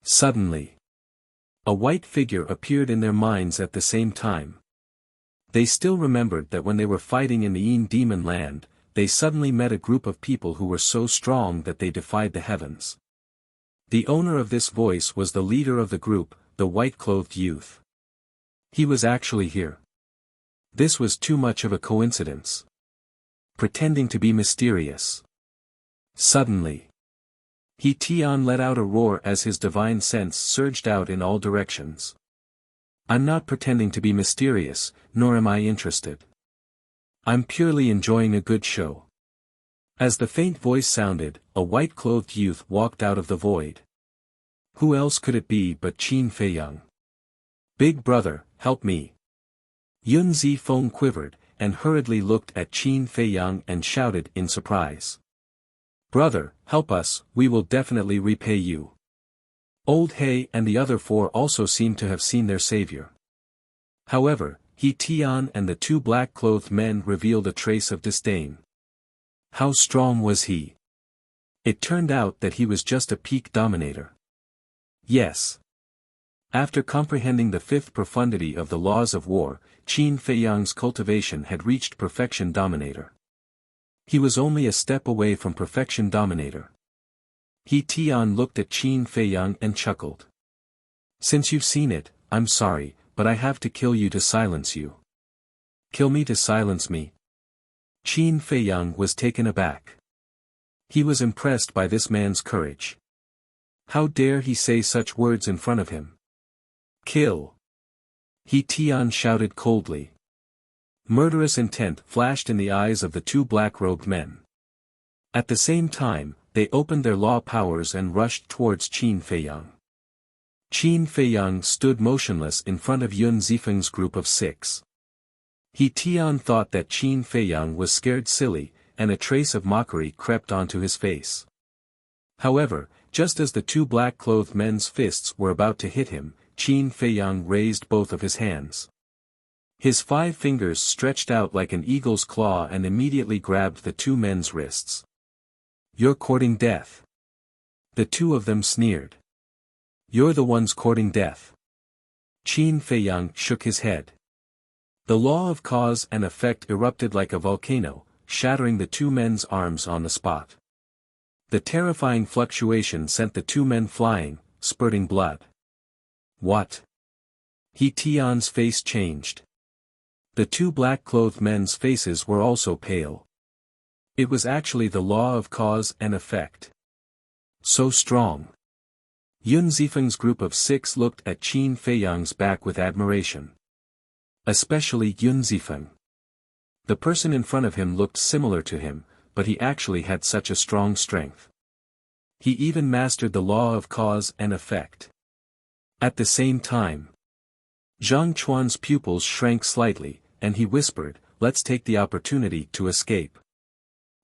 Speaker 1: Suddenly, a white figure appeared in their minds at the same time. They still remembered that when they were fighting in the Yin Demon Land, they suddenly met a group of people who were so strong that they defied the heavens. The owner of this voice was the leader of the group, the white-clothed youth. He was actually here. This was too much of a coincidence. Pretending to be mysterious. Suddenly, He Tian let out a roar as his divine sense surged out in all directions. I'm not pretending to be mysterious, nor am I interested. I'm purely enjoying a good show. As the faint voice sounded, a white-clothed youth walked out of the void. Who else could it be but Qin Feiyang? Big brother, help me. Yun Zifeng quivered, and hurriedly looked at Qin Feiyang and shouted in surprise. Brother, help us, we will definitely repay you. Old He and the other 4 also seemed to have seen their savior. However, He Tian and the two black-clothed men revealed a trace of disdain. How strong was he? It turned out that he was just a peak dominator. Yes. After comprehending the 5th profundity of the laws of war, Qin Feiyang's cultivation had reached perfection dominator. He was only a step away from perfection dominator. He Tian looked at Qin Feiyang and chuckled. Since you've seen it, I'm sorry, but I have to kill you to silence you. Kill me to silence me? Qin Feiyang was taken aback. He was impressed by this man's courage. How dare he say such words in front of him? Kill! He Tian shouted coldly. Murderous intent flashed in the eyes of the two black-robed men. At the same time, they opened their law powers and rushed towards Qin Feiyang. Qin Feiyang stood motionless in front of Yun Zifeng's group of 6. He Tian thought that Qin Feiyang was scared silly, and a trace of mockery crept onto his face. However, just as the two black-clothed men's fists were about to hit him, Qin Feiyang raised both of his hands. His 5 fingers stretched out like an eagle's claw and immediately grabbed the two men's wrists. You're courting death. The two of them sneered. You're the ones courting death. Qin Feiyang shook his head. The law of cause and effect erupted like a volcano, shattering the two men's arms on the spot. The terrifying fluctuation sent the two men flying, spurting blood. What? He Tian's face changed. The two black-clothed men's faces were also pale. It was actually the law of cause and effect. So strong. Yun Zifeng's group of 6 looked at Qin Feiyang's back with admiration. Especially Yun Zifeng. The person in front of him looked similar to him, but he actually had such a strong strength. He even mastered the law of cause and effect. At the same time, Zhang Chuan's pupils shrank slightly, and he whispered, "Let's take the opportunity to escape."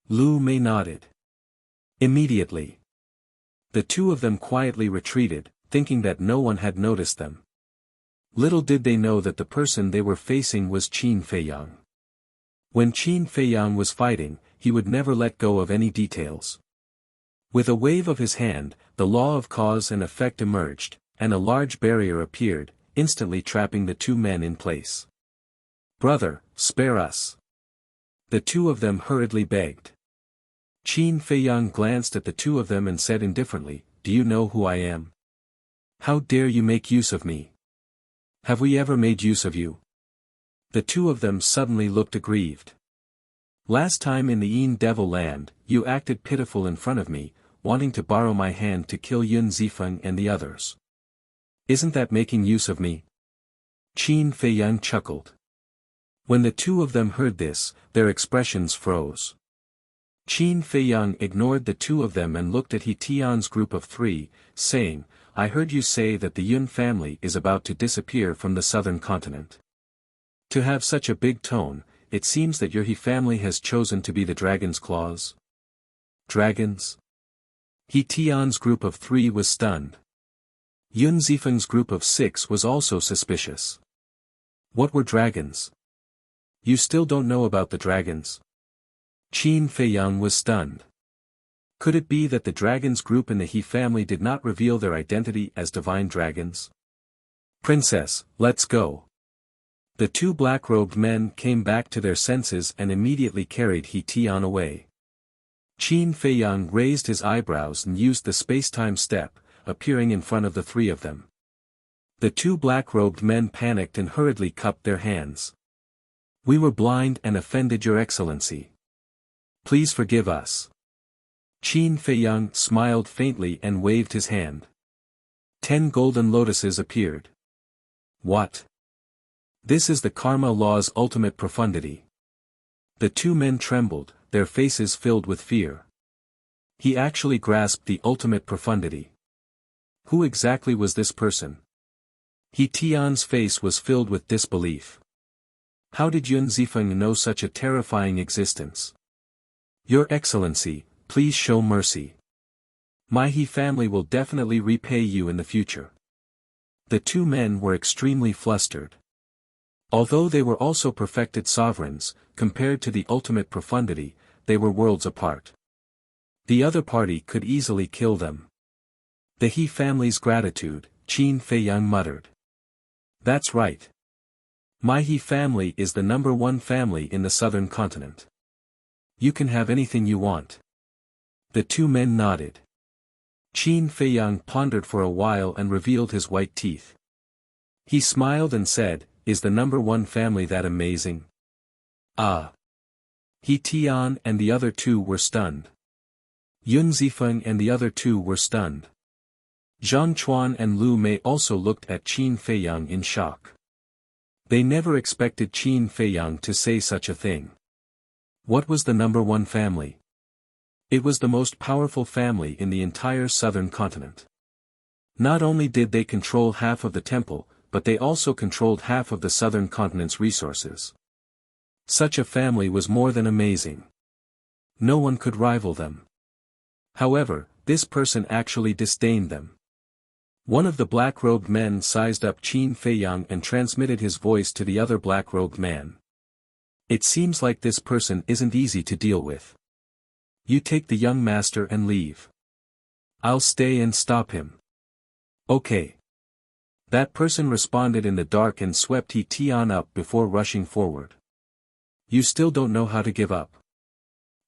Speaker 1: Lu Mei nodded. Immediately, the two of them quietly retreated, thinking that no one had noticed them. Little did they know that the person they were facing was Qin Feiyang. When Qin Feiyang was fighting, he would never let go of any details. With a wave of his hand, the law of cause and effect emerged, and a large barrier appeared, instantly trapping the two men in place. "Brother, spare us." The two of them hurriedly begged. Qin Feiyang glanced at the two of them and said indifferently, "Do you know who I am? How dare you make use of me? Have we ever made use of you?" The two of them suddenly looked aggrieved. "Last time in the Yin Devil Land, you acted pitiful in front of me, wanting to borrow my hand to kill Yun Zifeng and the others. Isn't that making use of me? Qin Feiyang chuckled. When the two of them heard this, their expressions froze. Qin Feiyang ignored the two of them and looked at He Tian's group of three, saying, I heard you say that the Yun family is about to disappear from the southern continent. To have such a big tone, it seems that your He family has chosen to be the dragon's claws. Dragons? He Tian's group of three was stunned. Yun Zifeng's group of 6 was also suspicious. What were dragons? You still don't know about the dragons? Qin Feiyang was stunned. Could it be that the dragons group in the He family did not reveal their identity as divine dragons? Princess, let's go. The two black-robed men came back to their senses and immediately carried He Tian away. Qin Feiyang raised his eyebrows and used the space-time step, appearing in front of the three of them. The two black-robed men panicked and hurriedly cupped their hands. We were blind and offended Your Excellency. Please forgive us. Qin Feiyang smiled faintly and waved his hand. 10 golden lotuses appeared. What? This is the karma law's ultimate profundity. The two men trembled, their faces filled with fear. He actually grasped the ultimate profundity. Who exactly was this person? He Tian's face was filled with disbelief. How did Yun Zifeng know such a terrifying existence? Your Excellency, please show mercy. My He family will definitely repay you in the future. The two men were extremely flustered. Although they were also perfected sovereigns, compared to the ultimate profundity, they were worlds apart. The other party could easily kill them. The He family's gratitude, Qin Feiyang muttered. That's right. My He family is the #1 family in the southern continent. You can have anything you want. The two men nodded. Qin Feiyang pondered for a while and revealed his white teeth. He smiled and said, Is the #1 family that amazing? Ah. He Tian and the other two were stunned. Yun Zifeng and the other two were stunned. Zhang Chuan and Lu Mei also looked at Qin Feiyang in shock. They never expected Qin Feiyang to say such a thing. What was the #1 family? It was the most powerful family in the entire southern continent. Not only did they control half of the temple, but they also controlled half of the southern continent's resources. Such a family was more than amazing. No one could rival them. However, this person actually disdained them. One of the black-robed men sized up Qin Feiyang and transmitted his voice to the other black-robed man. It seems like this person isn't easy to deal with. You take the young master and leave. I'll stay and stop him. Okay. That person responded in the dark and swept He Tian up before rushing forward. You still don't know how to give up.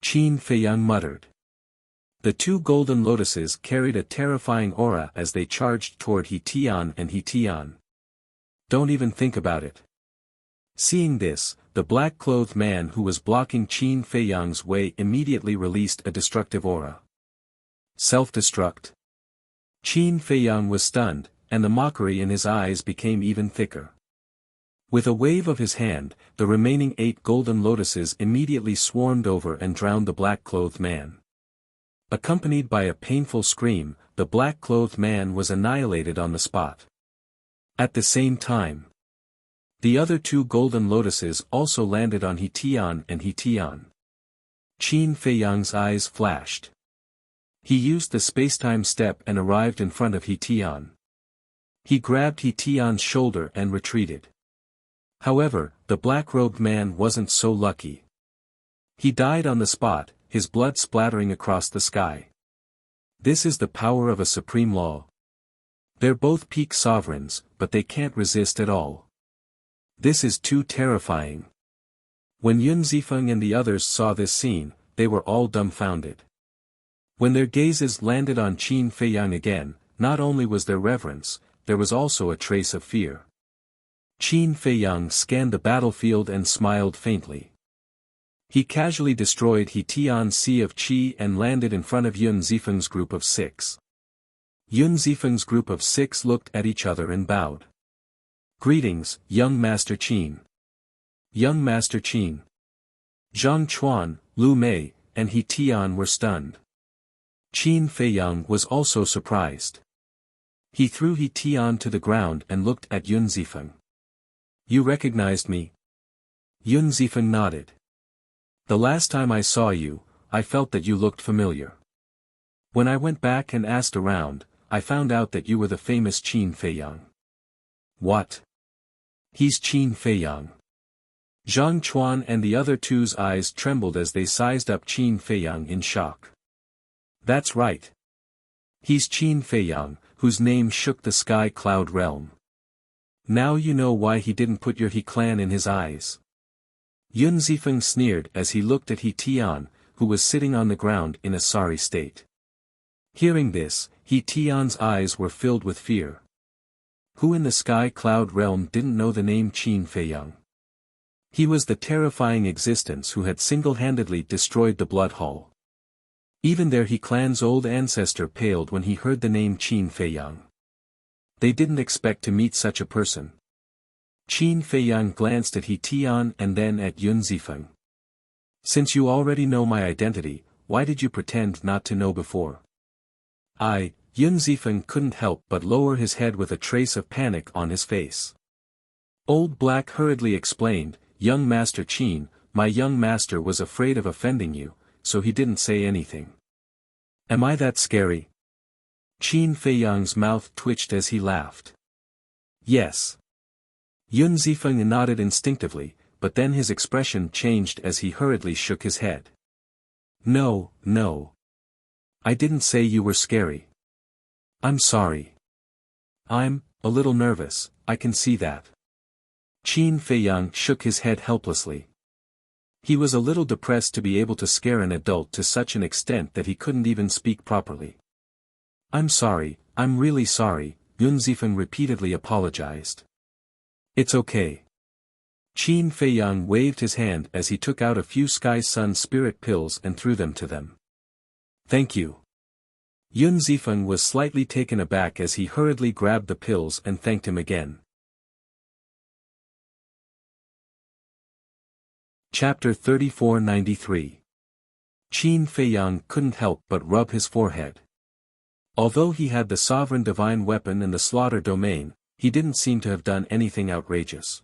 Speaker 1: Qin Feiyang muttered. The two golden lotuses carried a terrifying aura as they charged toward He Tian and He Tian. Don't even think about it. Seeing this, the black-clothed man who was blocking Qin Feiyang's way immediately released a destructive aura. Self-destruct? Qin Feiyang was stunned, and the mockery in his eyes became even thicker. With a wave of his hand, the remaining 8 golden lotuses immediately swarmed over and drowned the black-clothed man. Accompanied by a painful scream, the black-clothed man was annihilated on the spot. At the same time, the other 2 golden lotuses also landed on He Tian and He Tian. Qin Feiyang's eyes flashed. He used the spacetime step and arrived in front of He Tian. He grabbed He Tian's shoulder and retreated. However, the black-robed man wasn't so lucky. He died on the spot, his blood splattering across the sky. This is the power of a supreme law. They're both peak sovereigns, but they can't resist at all. This is too terrifying. When Yun Zifeng and the others saw this scene, they were all dumbfounded. When their gazes landed on Qin Feiyang again, not only was there reverence, there was also a trace of fear. Qin Feiyang scanned the battlefield and smiled faintly. He casually destroyed He Tian's sea of qi and landed in front of Yun Zifeng's group of 6. Yun Zifeng's group of 6 looked at each other and bowed. Greetings, young Master Qin. Young Master Qin. Zhang Chuan, Lu Mei, and He Tian were stunned. Qin Feiyang was also surprised. He threw He Tian to the ground and looked at Yun Zifeng. You recognized me? Yun Zifeng nodded. The last time I saw you, I felt that you looked familiar. When I went back and asked around, I found out that you were the famous Qin Feiyang. What? He's Qin Feiyang. Zhang Chuan and the other two's eyes trembled as they sized up Qin Feiyang in shock. That's right. He's Qin Feiyang, whose name shook the sky cloud realm. Now you know why he didn't put your He clan in his eyes. Yun Zifeng sneered as he looked at He Tian, who was sitting on the ground in a sorry state. Hearing this, He Tian's eyes were filled with fear. Who in the sky cloud realm didn't know the name Qin Feiyang? He was the terrifying existence who had single-handedly destroyed the Blood Hall. Even their He clan's old ancestor paled when he heard the name Qin Feiyang. They didn't expect to meet such a person. Qin Feiyang glanced at He Tian and then at Yun Zifeng. Since you already know my identity, why did you pretend not to know before? Yun Zifeng couldn't help but lower his head with a trace of panic on his face. Old Black hurriedly explained, Young Master Qin, my young master was afraid of offending you, so he didn't say anything. Am I that scary? Qin Feiyang's mouth twitched as he laughed. Yes. Yun Zifeng nodded instinctively, but then his expression changed as he hurriedly shook his head. No. I didn't say you were scary. I'm sorry. I'm a little nervous, I can see that. Qin Feiyang shook his head helplessly. He was a little depressed to be able to scare an adult to such an extent that he couldn't even speak properly. I'm sorry, I'm really sorry, Yun Zifeng repeatedly apologized. It's okay. Qin Feiyang waved his hand as he took out a few Sky Sun spirit pills and threw them to them. Thank you. Yun Zifeng was slightly taken aback as he hurriedly grabbed the pills and thanked him again. Chapter 3493. Qin Feiyang couldn't help but rub his forehead. Although he had the sovereign divine weapon and the slaughter domain, he didn't seem to have done anything outrageous.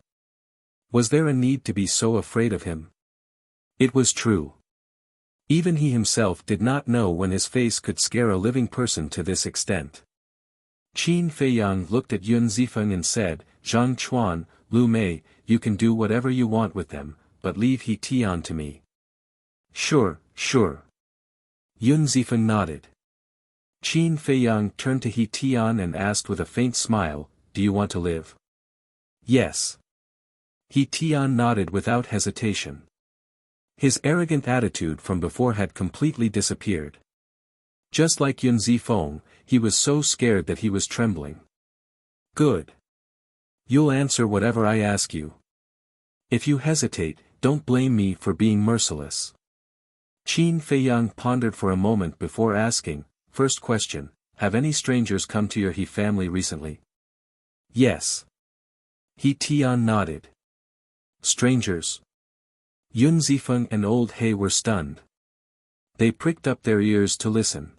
Speaker 1: Was there a need to be so afraid of him? It was true. Even he himself did not know when his face could scare a living person to this extent. Qin Feiyang looked at Yun Zifeng and said, Zhang Chuan, Lu Mei, you can do whatever you want with them, but leave He Tian to me. Sure. Yun Zifeng nodded. Qin Feiyang turned to He Tian and asked with a faint smile, do you want to live? Yes. He Tian nodded without hesitation. His arrogant attitude from before had completely disappeared. Just like Yun Zifeng, he was so scared that he was trembling. Good. You'll answer whatever I ask you. If you hesitate, don't blame me for being merciless. Qin Feiyang pondered for a moment before asking, first question, have any strangers come to your He family recently? Yes. He Tian nodded. Strangers? Yun Zifeng and Old He were stunned. They pricked up their ears to listen.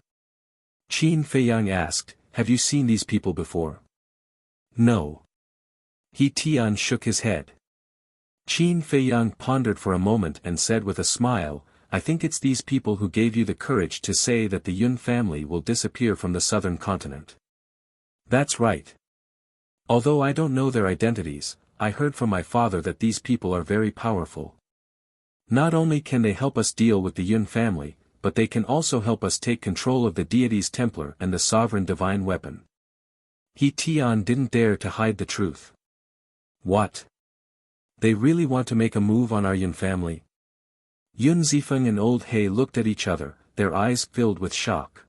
Speaker 1: Qin Feiyang asked, have you seen these people before? No. He Tian shook his head. Qin Feiyang pondered for a moment and said with a smile, I think it's these people who gave you the courage to say that the Yun family will disappear from the southern continent. That's right. Although I don't know their identities, I heard from my father that these people are very powerful. Not only can they help us deal with the Yun family, but they can also help us take control of the deity's Templar and the sovereign divine weapon. He Tian didn't dare to hide the truth. What? They really want to make a move on our Yun family? Yun Zifeng and Old He looked at each other, their eyes filled with shock.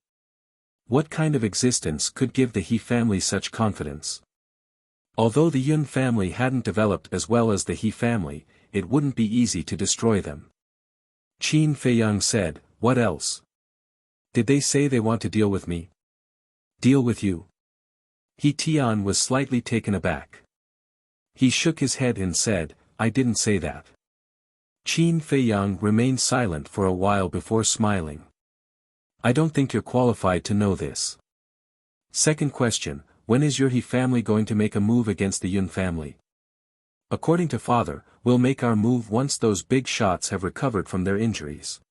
Speaker 1: What kind of existence could give the He family such confidence? Although the Yun family hadn't developed as well as the He family, it wouldn't be easy to destroy them. Qin Feiyang said, "What else? Did they say they want to deal with me?" "Deal with you?" He Tian was slightly taken aback. He shook his head and said, "I didn't say that." Qin Feiyang remained silent for a while before smiling. "I don't think you're qualified to know this. Second question, when is your He family going to make a move against the Yun family?" "According to father, we'll make our move once those big shots have recovered from their injuries."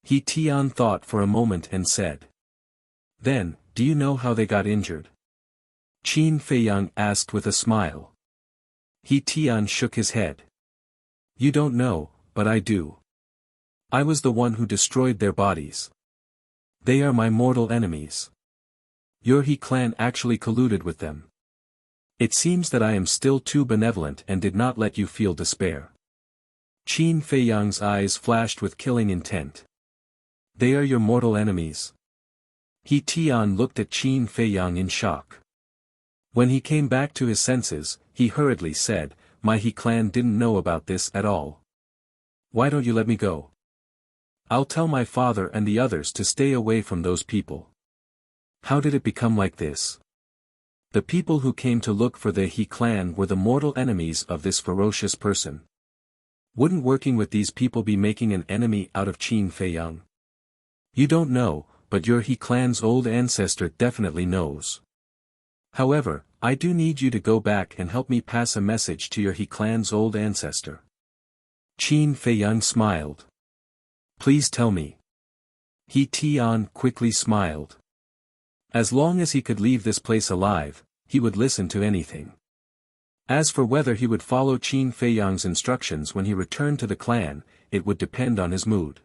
Speaker 1: He Tian thought for a moment and said. "Then, do you know how they got injured?" Qin Feiyang asked with a smile. He Tian shook his head. "You don't know, but I do. I was the one who destroyed their bodies. They are my mortal enemies. Your He clan actually colluded with them. It seems that I am still too benevolent and did not let you feel despair." Qin Feiyang's eyes flashed with killing intent. "They are your mortal enemies?" He Tian looked at Qin Feiyang in shock. When he came back to his senses, he hurriedly said, "My He clan didn't know about this at all. Why don't you let me go? I'll tell my father and the others to stay away from those people." "How did it become like this?" "The people who came to look for the He clan were the mortal enemies of this ferocious person. Wouldn't working with these people be making an enemy out of Qin Feiyang? You don't know, but your He clan's old ancestor definitely knows. However, I do need you to go back and help me pass a message to your He clan's old ancestor." Qin Feiyang smiled. "Please tell me." He Tian quickly smiled. As long as he could leave this place alive, he would listen to anything. As for whether he would follow Qin Feiyang's instructions when he returned to the clan, it would depend on his mood.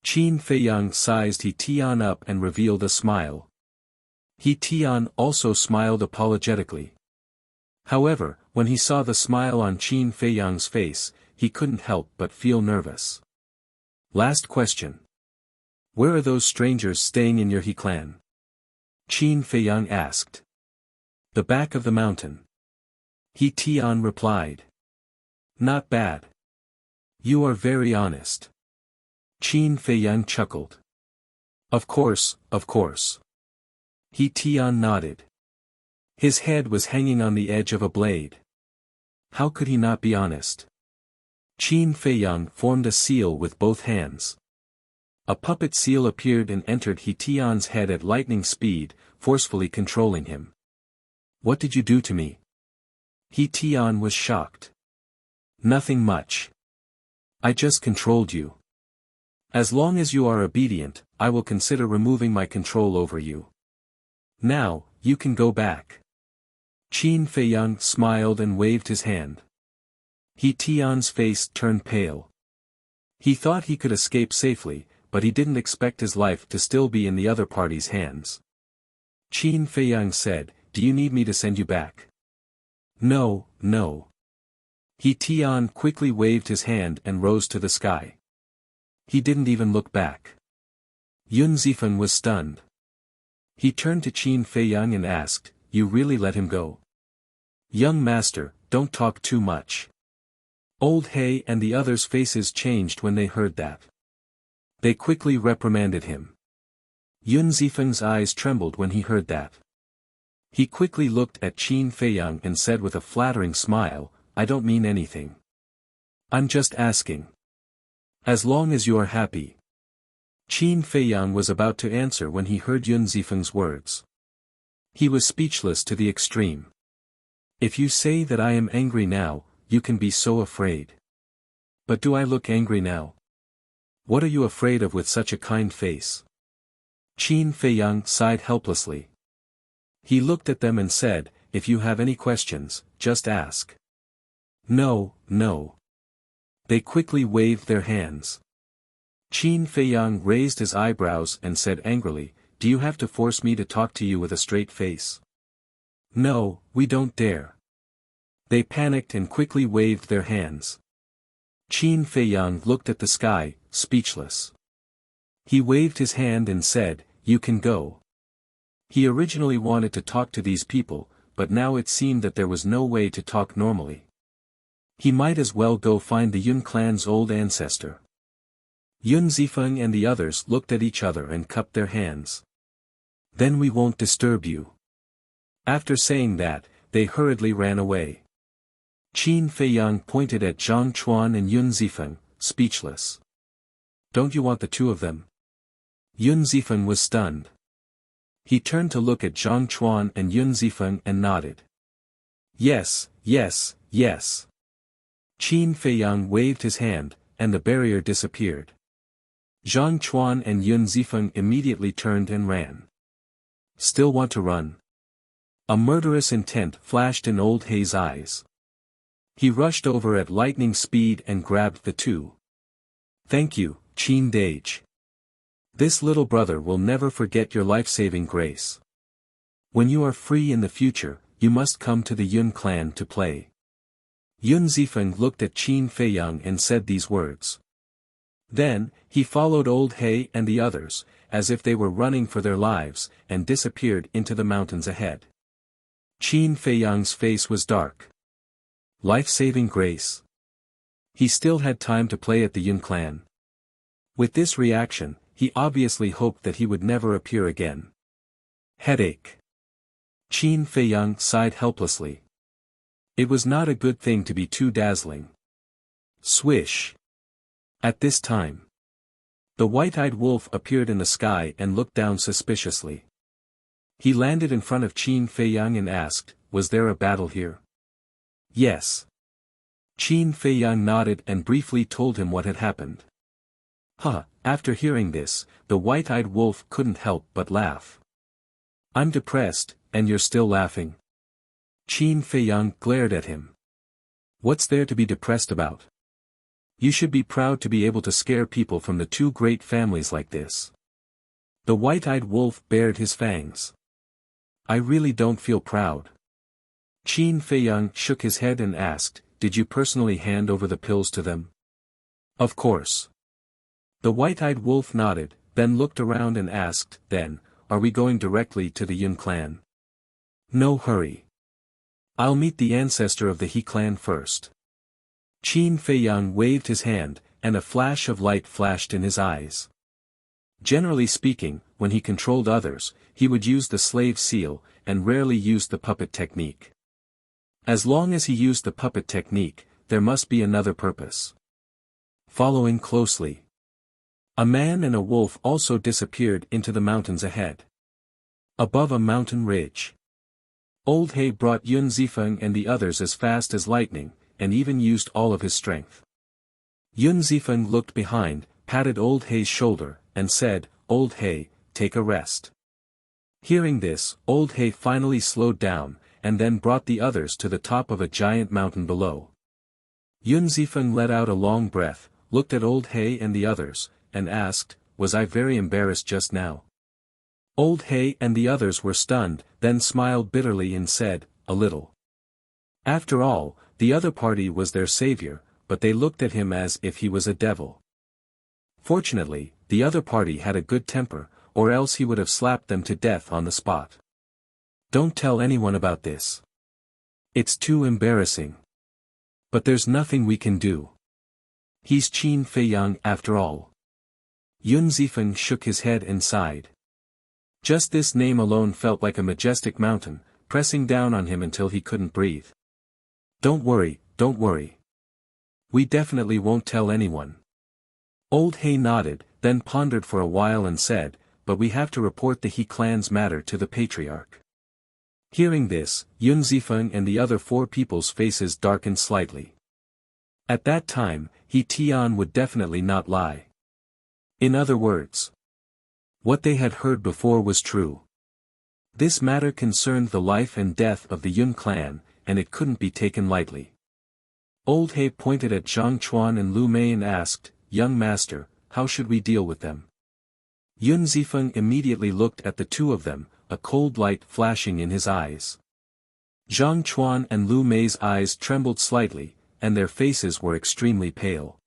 Speaker 1: Qin Feiyang sized He Tian up and revealed a smile. He Tian also smiled apologetically. However, when he saw the smile on Qin Feiyang's face, he couldn't help but feel nervous. Last question. "Where are those strangers staying in your He clan?" Qin Feiyang asked. "The back of the mountain." He Tian replied. "Not bad. You are very honest." Qin Feiyang chuckled. Of course, of course." He Tian nodded. His head was hanging on the edge of a blade. How could he not be honest? Qin Feiyang formed a seal with both hands. A puppet seal appeared and entered He Tian's head at lightning speed, forcefully controlling him. "What did you do to me?" He Tian was shocked. "Nothing much. I just controlled you. As long as you are obedient, I will consider removing my control over you. Now, you can go back." Qin Feiyang smiled and waved his hand. He Tian's face turned pale. He thought he could escape safely, but he didn't expect his life to still be in the other party's hands. Qin Feiyang said, "Do you need me to send you back?" "No, no." He Tian quickly waved his hand and rose to the sky. He didn't even look back. Yun Zifeng was stunned. He turned to Qin Feiyang and asked, "You really let him go?" "Young master, don't talk too much." Old He and the others' faces changed when they heard that. They quickly reprimanded him. Yun Zifeng's eyes trembled when he heard that. He quickly looked at Qin Feiyang and said with a flattering smile, "I don't mean anything. I'm just asking. As long as you are happy." Qin Feiyang was about to answer when he heard Yun Zifeng's words. He was speechless to the extreme. "If you say that I am angry now, you can be so afraid. But do I look angry now? What are you afraid of with such a kind face?" Qin Feiyang sighed helplessly. He looked at them and said, "If you have any questions, just ask." "No, no." They quickly waved their hands. Qin Feiyang raised his eyebrows and said angrily, "Do you have to force me to talk to you with a straight face?" "No, we don't dare." They panicked and quickly waved their hands. Qin Feiyang looked at the sky, speechless. He waved his hand and said, "You can go." He originally wanted to talk to these people, but now it seemed that there was no way to talk normally. He might as well go find the Yun clan's old ancestor. Yun Zifeng and the others looked at each other and cupped their hands. Then we won't disturb you. After saying that, they hurriedly ran away. Qin Feiyang pointed at Zhang Chuan and Yun Zifeng, speechless. Don't you want the two of them? Yun Zifeng was stunned. He turned to look at Zhang Chuan and Yun Zifeng and nodded. Yes, yes, yes. Qin Feiyang waved his hand, and the barrier disappeared. Zhang Chuan and Yun Zifeng immediately turned and ran. Still want to run? A murderous intent flashed in old Hei's eyes. He rushed over at lightning speed and grabbed the two. Thank you, Qin Dage. This little brother will never forget your life-saving grace. When you are free in the future, you must come to the Yun clan to play. Yun Zifeng looked at Qin Feiyang and said these words. Then, he followed old Hei and the others, as if they were running for their lives, and disappeared into the mountains ahead. Qin Feiyang's face was dark. Life-saving grace. He still had time to play at the Yun clan. With this reaction, he obviously hoped that he would never appear again. Headache. Qin Feiyang sighed helplessly. It was not a good thing to be too dazzling. Swish. At this time, the white-eyed wolf appeared in the sky and looked down suspiciously. He landed in front of Qin Feiyang and asked, "Was there a battle here?" "Yes." Qin Feiyang nodded and briefly told him what had happened. After hearing this, the white-eyed wolf couldn't help but laugh. "I'm depressed, and you're still laughing?" Qin Feiyang glared at him. "What's there to be depressed about? You should be proud to be able to scare people from the two great families like this." The white-eyed wolf bared his fangs. "I really don't feel proud." Qin Feiyang shook his head and asked, "Did you personally hand over the pills to them?" "Of course." The white-eyed wolf nodded, then looked around and asked, "Then, are we going directly to the Yun clan?" "No hurry. I'll meet the ancestor of the He clan first." Qin Feiyang waved his hand, and a flash of light flashed in his eyes. Generally speaking, when he controlled others, he would use the slave seal, and rarely used the puppet technique. As long as he used the puppet technique, there must be another purpose. Following closely, a man and a wolf also disappeared into the mountains ahead. Above a mountain ridge, old Hei brought Yun Zifeng and the others as fast as lightning, and even used all of his strength. Yun Zifeng looked behind, patted old Hei's shoulder, and said, "Old Hei, take a rest." Hearing this, old Hei finally slowed down, and then brought the others to the top of a giant mountain below. Yun Zifeng let out a long breath, looked at old Hei and the others, and asked, "Was I very embarrassed just now?" Old Hei and the others were stunned, then smiled bitterly and said, "A little." After all, the other party was their savior, but they looked at him as if he was a devil. Fortunately, the other party had a good temper, or else he would have slapped them to death on the spot. "Don't tell anyone about this. It's too embarrassing. But there's nothing we can do. He's Qin Feiyang after all." Yun Zifeng shook his head and sighed. Just this name alone felt like a majestic mountain, pressing down on him until he couldn't breathe. Don't worry. We definitely won't tell anyone." Old Hei nodded, then pondered for a while and said, "But we have to report the He clan's matter to the patriarch." Hearing this, Yun Zifeng and the other four people's faces darkened slightly. At that time, He Tian would definitely not lie. In other words, what they had heard before was true. This matter concerned the life and death of the Yun clan, and it couldn't be taken lightly. Old Hei pointed at Zhang Chuan and Lu Mei and asked, "Young master, how should we deal with them?" Yun Zifeng immediately looked at the two of them, a cold light flashing in his eyes. Zhang Chuan and Lu Mei's eyes trembled slightly, and their faces were extremely pale.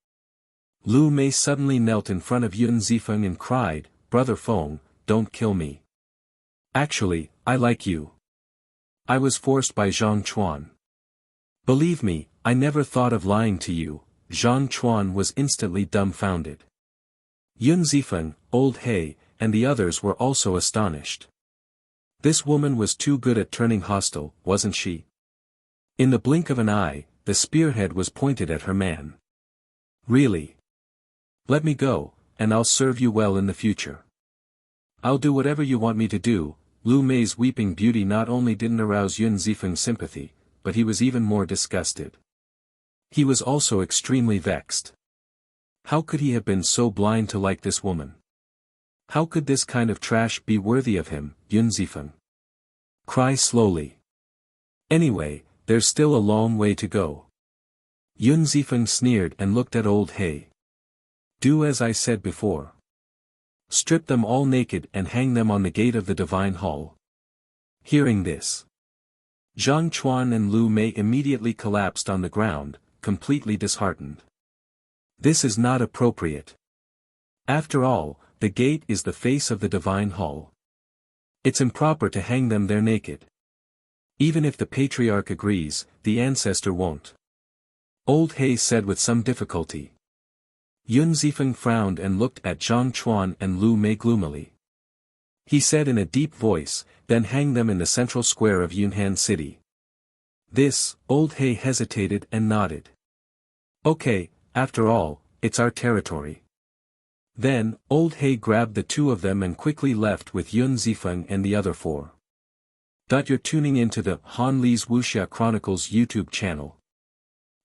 Speaker 1: Lu Mei suddenly knelt in front of Yun Zifeng and cried, "Brother Feng, don't kill me. Actually, I like you. I was forced by Zhang Chuan. Believe me, I never thought of lying to you." Zhang Chuan was instantly dumbfounded. Yun Zifeng, Old He, and the others were also astonished. This woman was too good at turning hostile, wasn't she? In the blink of an eye, the spearhead was pointed at her man. Really? Let me go, and I'll serve you well in the future. I'll do whatever you want me to do. Lu Mei's weeping beauty not only didn't arouse Yun Zifeng's sympathy, but he was even more disgusted. He was also extremely vexed. How could he have been so blind to like this woman? How could this kind of trash be worthy of him, Yun Zifeng? Cry slowly. Anyway, there's still a long way to go. Yun Zifeng sneered and looked at Old He. Do as I said before. Strip them all naked and hang them on the gate of the divine hall. Hearing this, Zhang Chuan and Lu Mei immediately collapsed on the ground, completely disheartened. This is not appropriate. After all, the gate is the face of the divine hall. It's improper to hang them there naked. Even if the patriarch agrees, the ancestor won't. Old He said with some difficulty. Yun Zifeng frowned and looked at Zhang Chuan and Lu Mei gloomily. He said in a deep voice, then hang them in the central square of Yunhan City. This, Old He hesitated and nodded. Okay, after all, it's our territory. Then, Old He grabbed the two of them and quickly left with Yun Zifeng and the other four. You're tuning into the Han Li's Wuxia Chronicles YouTube channel.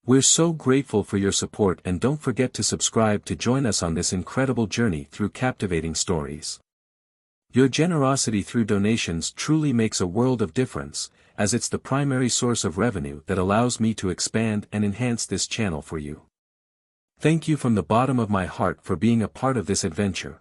Speaker 1: We're so grateful for your support, and don't forget to subscribe to join us on this incredible journey through captivating stories. Your generosity through donations truly makes a world of difference, as it's the primary source of revenue that allows me to expand and enhance this channel for you. Thank you from the bottom of my heart for being a part of this adventure.